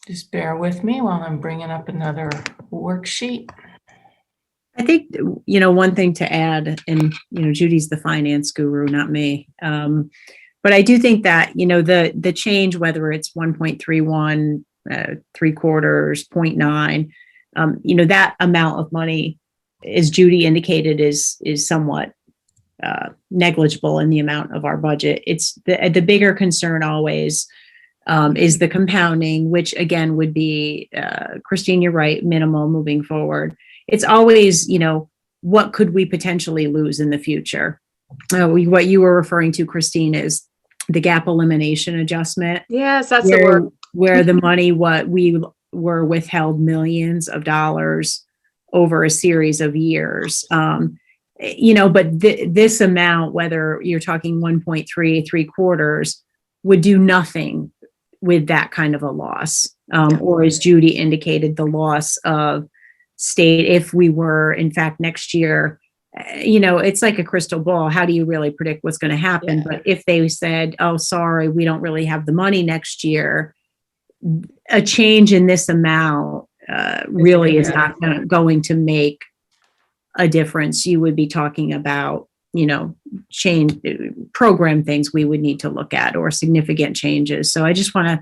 just bear with me while I'm bringing up another worksheet. I think, one thing to add, and, Judy's the finance guru, not me. But I do think that, the change, whether it's 1.31, 3/4, 0.9, that amount of money, as Judy indicated, is somewhat negligible in the amount of our budget. It's the bigger concern always is the compounding, which again would be, Christine, you're right, minimal moving forward. It's always, what could we potentially lose in the future? What you were referring to, Christine, is the gap elimination adjustment. Yes, that's the word. Where the money, what we were withheld millions of dollars over a series of years. But this amount, whether you're talking 1.3, 3/4, would do nothing with that kind of a loss. Or as Judy indicated, the loss of state, if we were, in fact, next year, it's like a crystal ball. How do you really predict what's going to happen? Yeah. But if they said, oh, sorry, we don't really have the money next year, a change in this amount really is not going to make a difference. You would be talking about, change program things we would need to look at or significant changes. So I just want to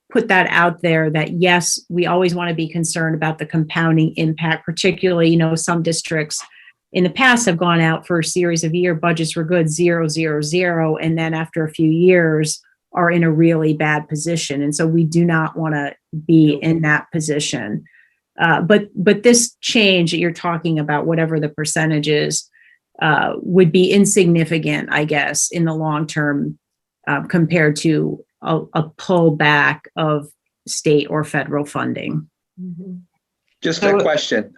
put that out there that yes, we always want to be concerned about the compounding impact, particularly, some districts in the past have gone out for a series of year budgets were good, 0, 0, 0. And then after a few years are in a really bad position. And so we do not want to be in that position. But this change that you're talking about, whatever the percentage is, would be insignificant, I guess, in the long term compared to a pullback of state or federal funding. Just a question,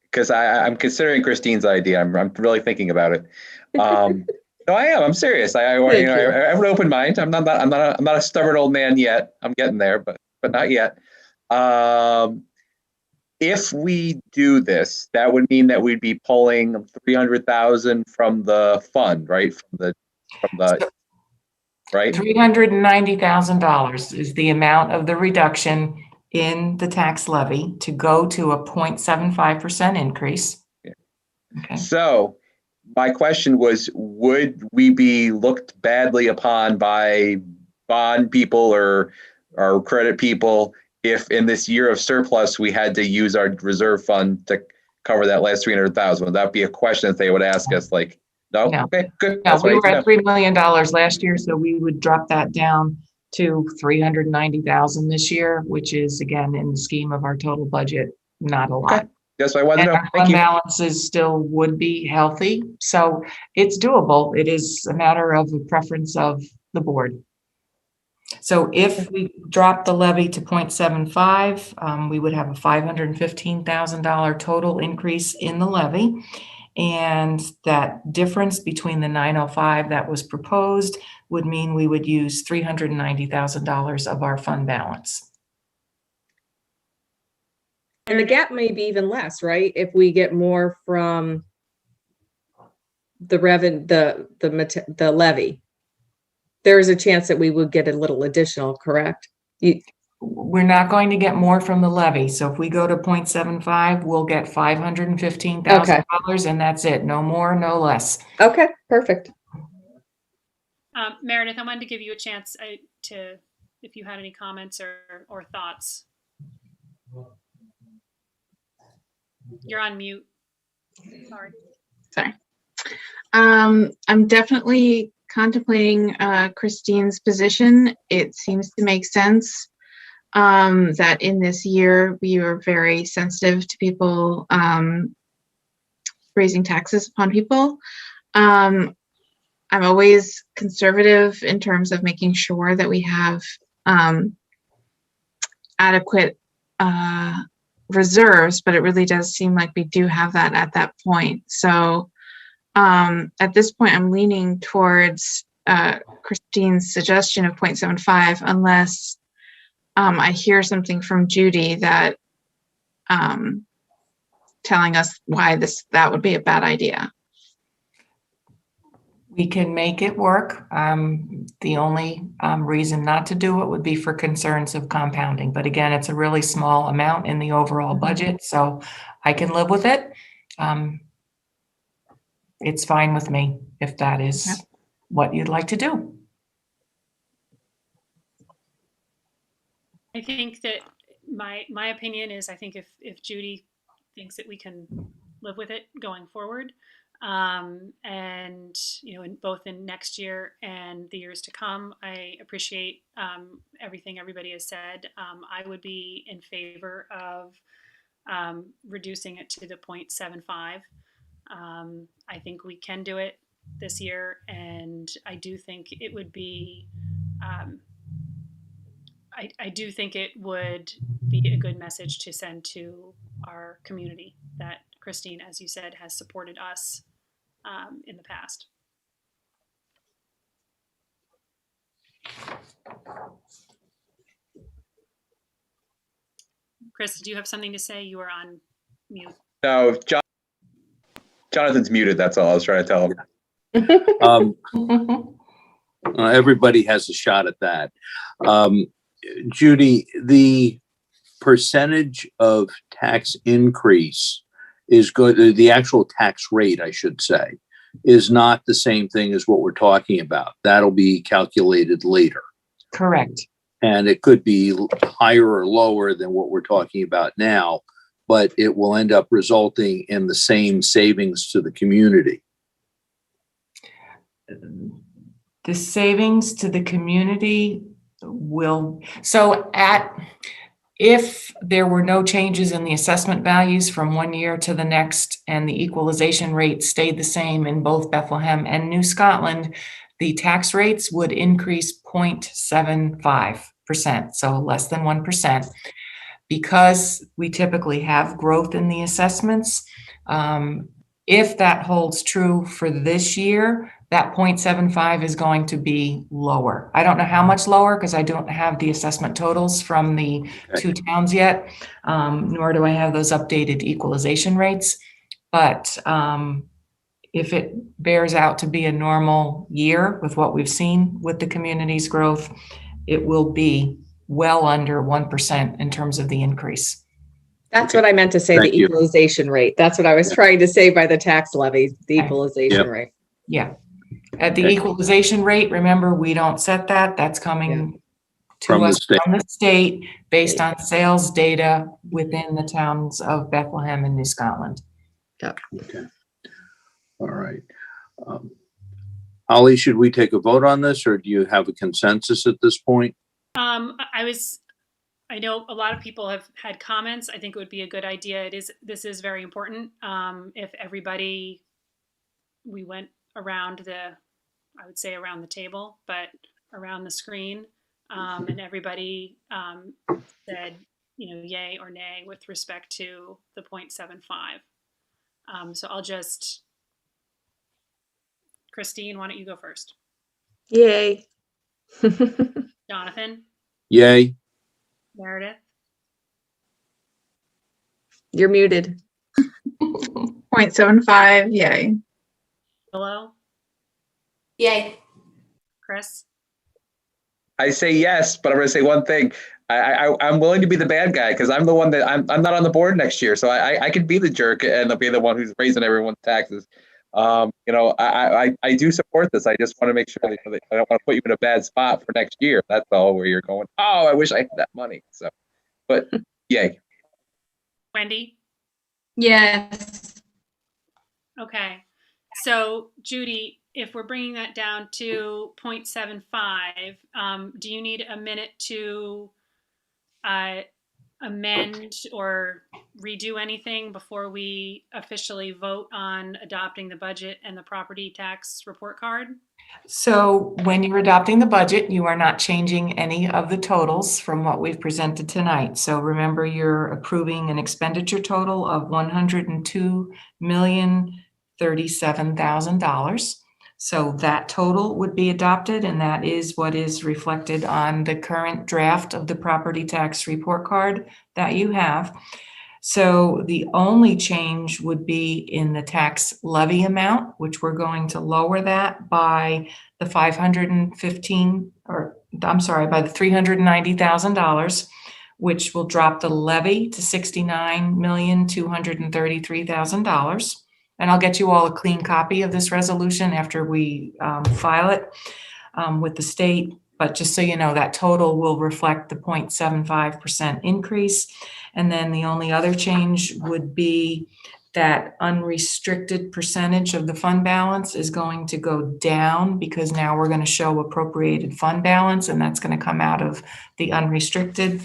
because I'm considering Christine's idea. I'm really thinking about it. No, I am. I'm serious. I have an open mind. I'm not a stubborn old man yet. I'm getting there, but not yet. If we do this, that would mean that we'd be pulling $300,000 from the fund, right? Right. $390,000 is the amount of the reduction in the tax levy to go to a 0.75% increase. Yeah. Okay. So my question was, would we be looked badly upon by bond people or credit people if in this year of surplus we had to use our reserve fund to cover that last $300,000? Would that be a question that they would ask us? Like, no? Okay, good. No, we were at $3 million last year, so we would drop that down to $390,000 this year, which is, again, in the scheme of our total budget, not a lot. Okay. That's what I wanted to know. Our fund balances still would be healthy, so it's doable. It is a matter of the preference of the board. So if we drop the levy to 0.75, we would have a $515,000 total increase in the levy. And that difference between the 905 that was proposed would mean we would use $390,000 of our fund balance. And the gap may be even less, right? If we get more from the the levy. There is a chance that we would get a little additional, correct? We're not going to get more from the levy. So if we go to 0.75, we'll get $515,000 and that's it. No more, no less. Okay, perfect. Meredith, I wanted to give you a chance if you had any comments or thoughts. You're on mute. Sorry. I'm definitely contemplating Christine's position. It seems to make sense that in this year we are very sensitive to people raising taxes upon people. I'm always conservative in terms of making sure that we have adequate reserves, but it really does seem like we do have that at that point. So at this point, I'm leaning towards Christine's suggestion of 0.75, unless I hear something from Judy that telling us why that would be a bad idea. We can make it work. The only reason not to do it would be for concerns of compounding. But again, it's a really small amount in the overall budget, so I can live with it. It's fine with me if that is what you'd like to do. I think that my opinion is, I think if Judy thinks that we can live with it going forward, and in both in next year and the years to come, I appreciate everything everybody has said. I would be in favor of reducing it to the 0.75. I think we can do it this year, and I do think it would be I do think it would be a good message to send to our community that Christine, as you said, has supported us in the past. Chris, do you have something to say? You are on mute. No, Jonathan's muted. That's all I was trying to tell him. Everybody has a shot at that. Judy, the percentage of tax increase is good. The actual tax rate, I should say, is not the same thing as what we're talking about. That'll be calculated later. Correct. And it could be higher or lower than what we're talking about now, but it will end up resulting in the same savings to the community. The savings to the community will, if there were no changes in the assessment values from one year to the next and the equalization rate stayed the same in both Bethlehem and New Scotland, the tax rates would increase 0.75%, so less than 1%. Because we typically have growth in the assessments, if that holds true for this year, that 0.75 is going to be lower. I don't know how much lower because I don't have the assessment totals from the two towns yet, nor do I have those updated equalization rates. But if it bears out to be a normal year with what we've seen with the community's growth, it will be well under 1% in terms of the increase. That's what I meant to say, Thank the you. equalization rate. That's what I was trying to say by the tax levy, the equalization rate. Yeah. At the equalization rate, remember, we don't set that. That's coming to us from the state based on sales data within the towns of Bethlehem and New Scotland. Yep. Okay. All right. Holly, should we take a vote on this, or do you have a consensus at this point? I know a lot of people have had comments. I think it would be a good idea. This is very important. If everybody, we went around I would say around the table, but around the screen, and everybody said, yay or nay with respect to the 0.75. So I'll just, Christine, why don't you go first? Yay. Jonathan? Yay. Meredith? You're muted. 0.75, yay. Hello? Yay. Chris? I say yes, but I'm going to say one thing. I'm willing to be the bad guy because I'm the one that I'm not on the board next year, so I could be the jerk and I'll be the one who's raising everyone's taxes. I do support this. I just want to make sure that I don't want to put you in a bad spot for next year. That's all, where you're going, oh, I wish I had that money. So, but yay. Wendy? Yes. Okay. So Judy, if we're bringing that down to 0.75, do you need a minute to amend or redo anything before we officially vote on adopting the budget and the property tax report card? So when you're adopting the budget, you are not changing any of the totals from what we've presented tonight. So remember, you're approving an expenditure total of $102,037,000. So that total would be adopted, and that is what is reflected on the current draft of the property tax report card that you have. So the only change would be in the tax levy amount, which we're going to lower that by the by the $390,000, which will drop the levy to $69,233,000. And I'll get you all a clean copy of this resolution after we file it with the state. But just so you know, that total will reflect the 0.75% increase. And then the only other change would be that unrestricted percentage of the fund balance is going to go down because now we're going to show appropriated fund balance, and that's going to come out of the unrestricted.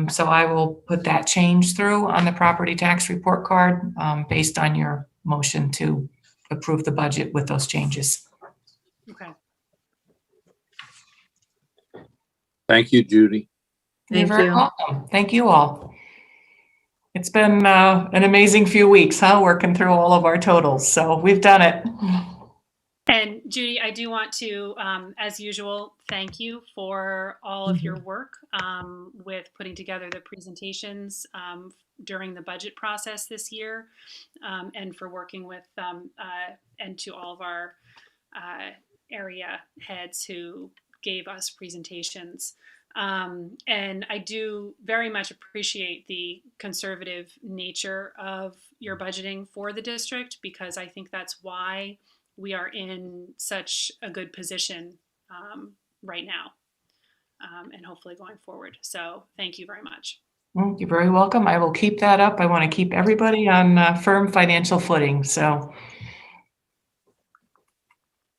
So I will put that change through on the property tax report card based on your motion to approve the budget with those changes. Okay. Thank you, Judy. You're very welcome. Thank you all. It's been an amazing few weeks, huh? Working through all of our totals. So we've done it. And Judy, I do want to, as usual, thank you for all of your work with putting together the presentations during the budget process this year, and for working with and to all of our area heads who gave us presentations. And I do very much appreciate the conservative nature of your budgeting for the district, because I think that's why we are in such a good position right now, and hopefully going forward. So thank you very much. You're very welcome. I will keep that up. I want to keep everybody on firm financial footing. So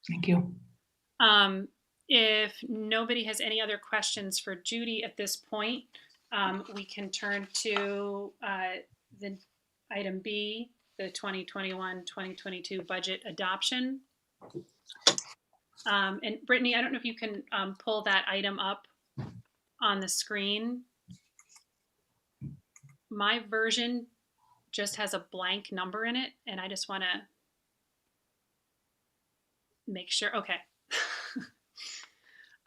thank you. If nobody has any other questions for Judy at this point, we can turn to the item B, the 2021-2022 budget adoption. And Brittany, I don't know if you can pull that item up on the screen. My version just has a blank number in it, and I just want to make sure. Okay.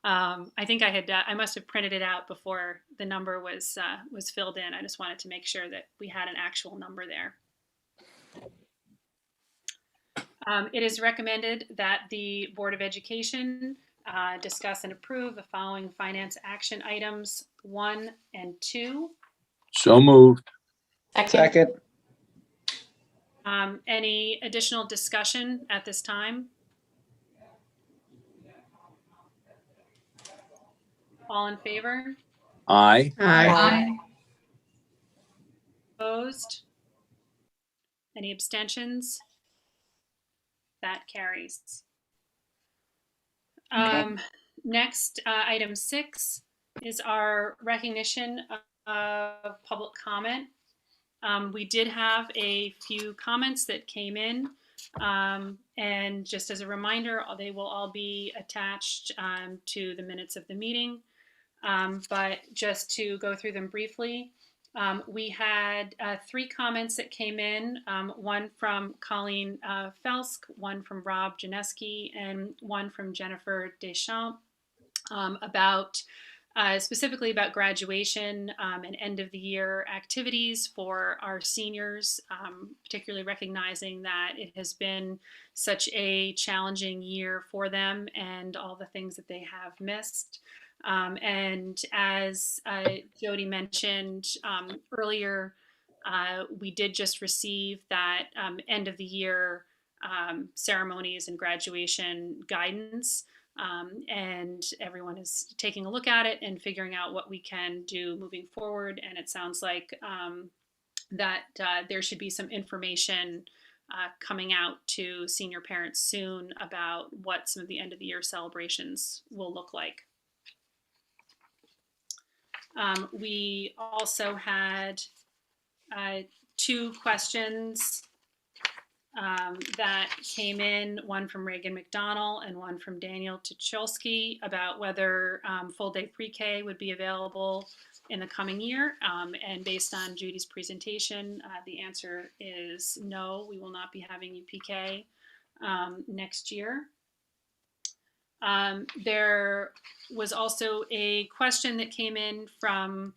I think I must have printed it out before the number was filled in. I just wanted to make sure that we had an actual number there. It is recommended that the Board of Education discuss and approve the following finance action items 1 and 2. So moved. Second. Any additional discussion at this time? All in favor? Aye. Aye. Opposed? Any abstentions? That carries. Next, item 6 is our recognition of public comment. We did have a few comments that came in, and just as a reminder, they will all be attached to the minutes of the meeting. But just to go through them briefly, we had 3 comments that came in, one from Colleen Felsk, one from Rob Janeski, and one from Jennifer Deschamps, about specifically about graduation and end of the year activities for our seniors, particularly recognizing that it has been such a challenging year for them and all the things that they have missed. And as Jody mentioned earlier, we did just receive that end of the year ceremonies and graduation guidance. And everyone is taking a look at it and figuring out what we can do moving forward. And it sounds like that there should be some information coming out to senior parents soon about what some of the end of the year celebrations will look like. We also had 2 questions that came in, one from Reagan McDonald and one from Daniel Tucholsky, about whether full-day pre-K would be available in the coming year. And based on Judy's presentation, the answer is no, we will not be having UPK next year. There was also a question that came in from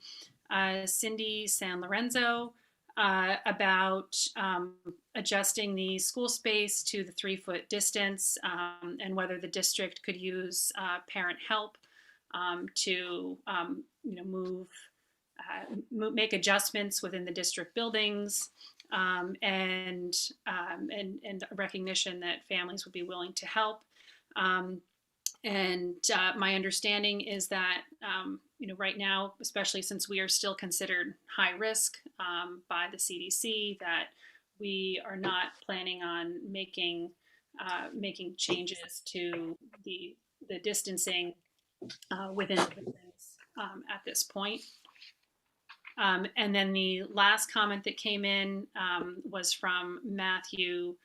Cindy San Lorenzo about adjusting the school space to the 3-foot distance, and whether the district could use parent help to make adjustments within the district buildings, and recognition that families would be willing to help. And my understanding is that, right now, especially since we are still considered high risk by the CDC, that we are not planning on making changes to the distancing within the buildings at this point. And then the last comment that came in was from Matthew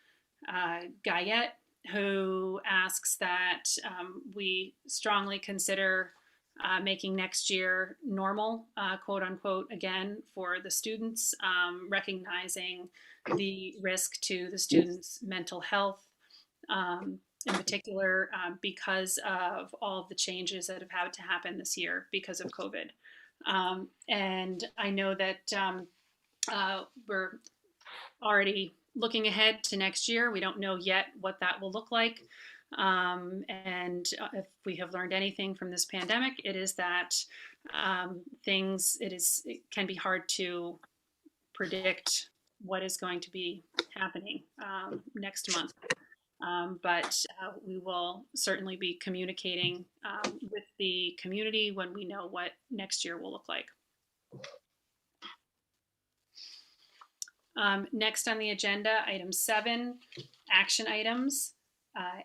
Guyette, who asks that we strongly consider making next year normal, quote unquote, again, for the students, recognizing the risk to the students' mental health, in particular, because of all of the changes that have had to happen this year because of COVID. And I know that we're already looking ahead to next year. We don't know yet what that will look like. And if we have learned anything from this pandemic, it is that it can be hard to predict what is going to be happening next month. But we will certainly be communicating with the community when we know what next year will look like. Next on the agenda, item 7, action items.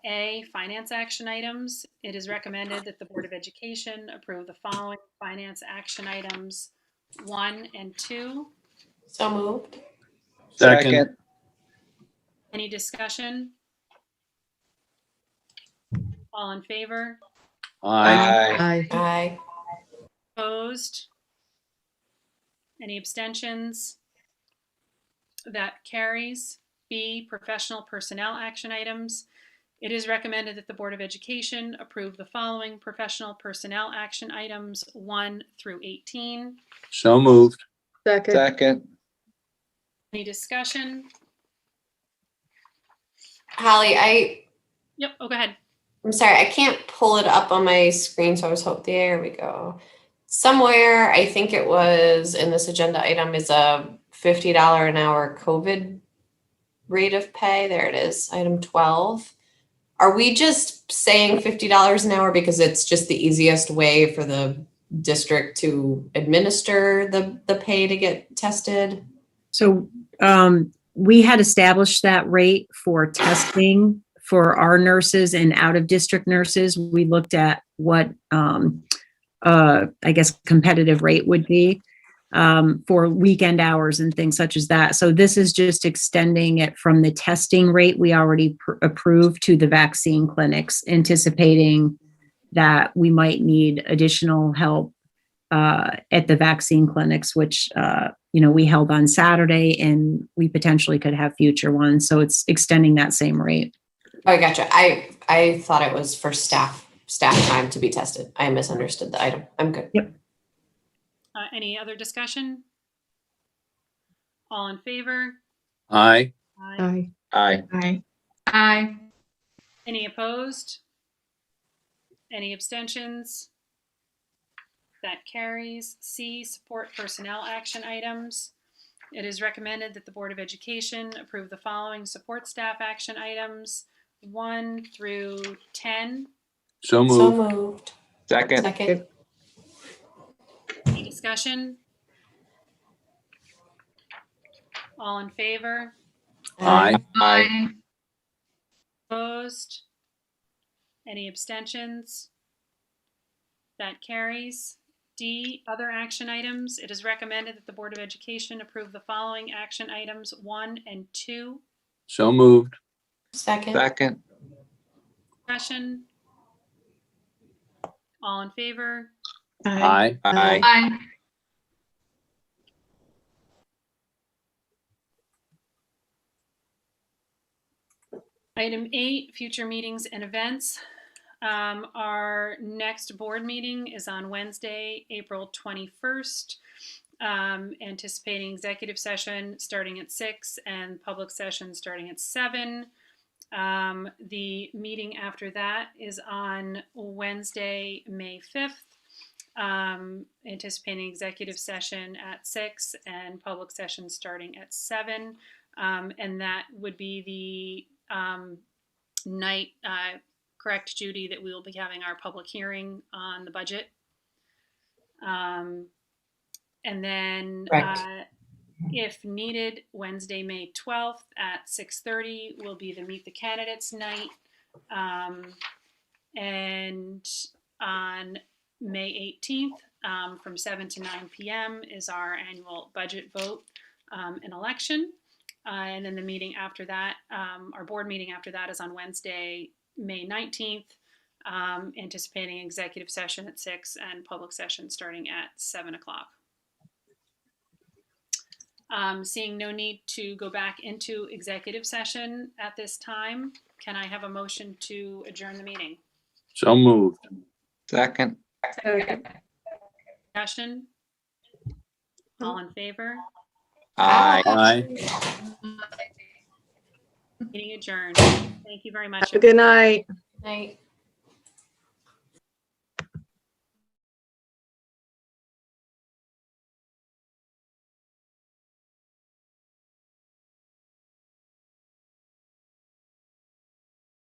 A, finance action items. It is recommended that the Board of Education approve the following finance action items 1 and 2. So moved. Second. Any discussion? All in favor? Aye. Aye. Aye. Opposed? Any abstentions? That carries. B, professional personnel action items. It is recommended that the Board of Education approve the following professional personnel action items 1 through 18. So moved. Second. Any discussion? Holly, Yep, oh, go ahead. I'm sorry, I can't pull it up on my screen, so I was hoping, there we go. Somewhere, I think it was in this agenda item is a $50 an hour COVID rate of pay. There it is, item 12. Are we just saying $50 an hour because it's just the easiest way for the district to administer the pay to get tested? So we had established that rate for testing for our nurses and out-of-district nurses. We looked at what I guess competitive rate would be for weekend hours and things such as that. So this is just extending it from the testing rate we already approved to the vaccine clinics, anticipating that we might need additional help at the vaccine clinics, which we held on Saturday, and we potentially could have future ones. So it's extending that same rate. Oh, I gotcha. I thought it was for staff time to be tested. I misunderstood the item. I'm good. Yep. Any other discussion? All in favor? Aye. Aye. Aye. Aye. Aye. Any opposed? Any abstentions? That carries. C, support personnel action items. It is recommended that the Board of Education approve the following support staff action items 1 through 10. So So moved. moved. Second. Second. Any discussion? All in favor? Aye. Aye. Opposed? Any abstentions? That carries. D, other action items. It is recommended that the Board of Education approve the following action items 1 and 2. So moved. Second. Second. Discussion? All in favor? Aye. Aye. Aye. Item 8, future meetings and events. Our next board meeting is on Wednesday, April 21st. Anticipating executive session starting at 6 and public session starting at 7. The meeting after that is on Wednesday, May 5th. Anticipating executive session at 6 and public session starting at 7. And that would be the night, correct, Judy, that we will be having our public hearing on the budget. And then if needed, Wednesday, May 12th at 6:30 will be the Meet the Candidates night. And on May 18th, from 7 to 9 p.m. is our annual budget vote and election. And then the meeting after that, our board meeting after that is on Wednesday, May 19th anticipating executive session at 6 and public session starting at 7 o'clock. Seeing no need to go back into executive session at this time, can I have a motion to adjourn the meeting? So moved. Second. Discussion? All in favor? Aye. Aye. Meeting adjourned. Thank you very much. Have a good night. Night.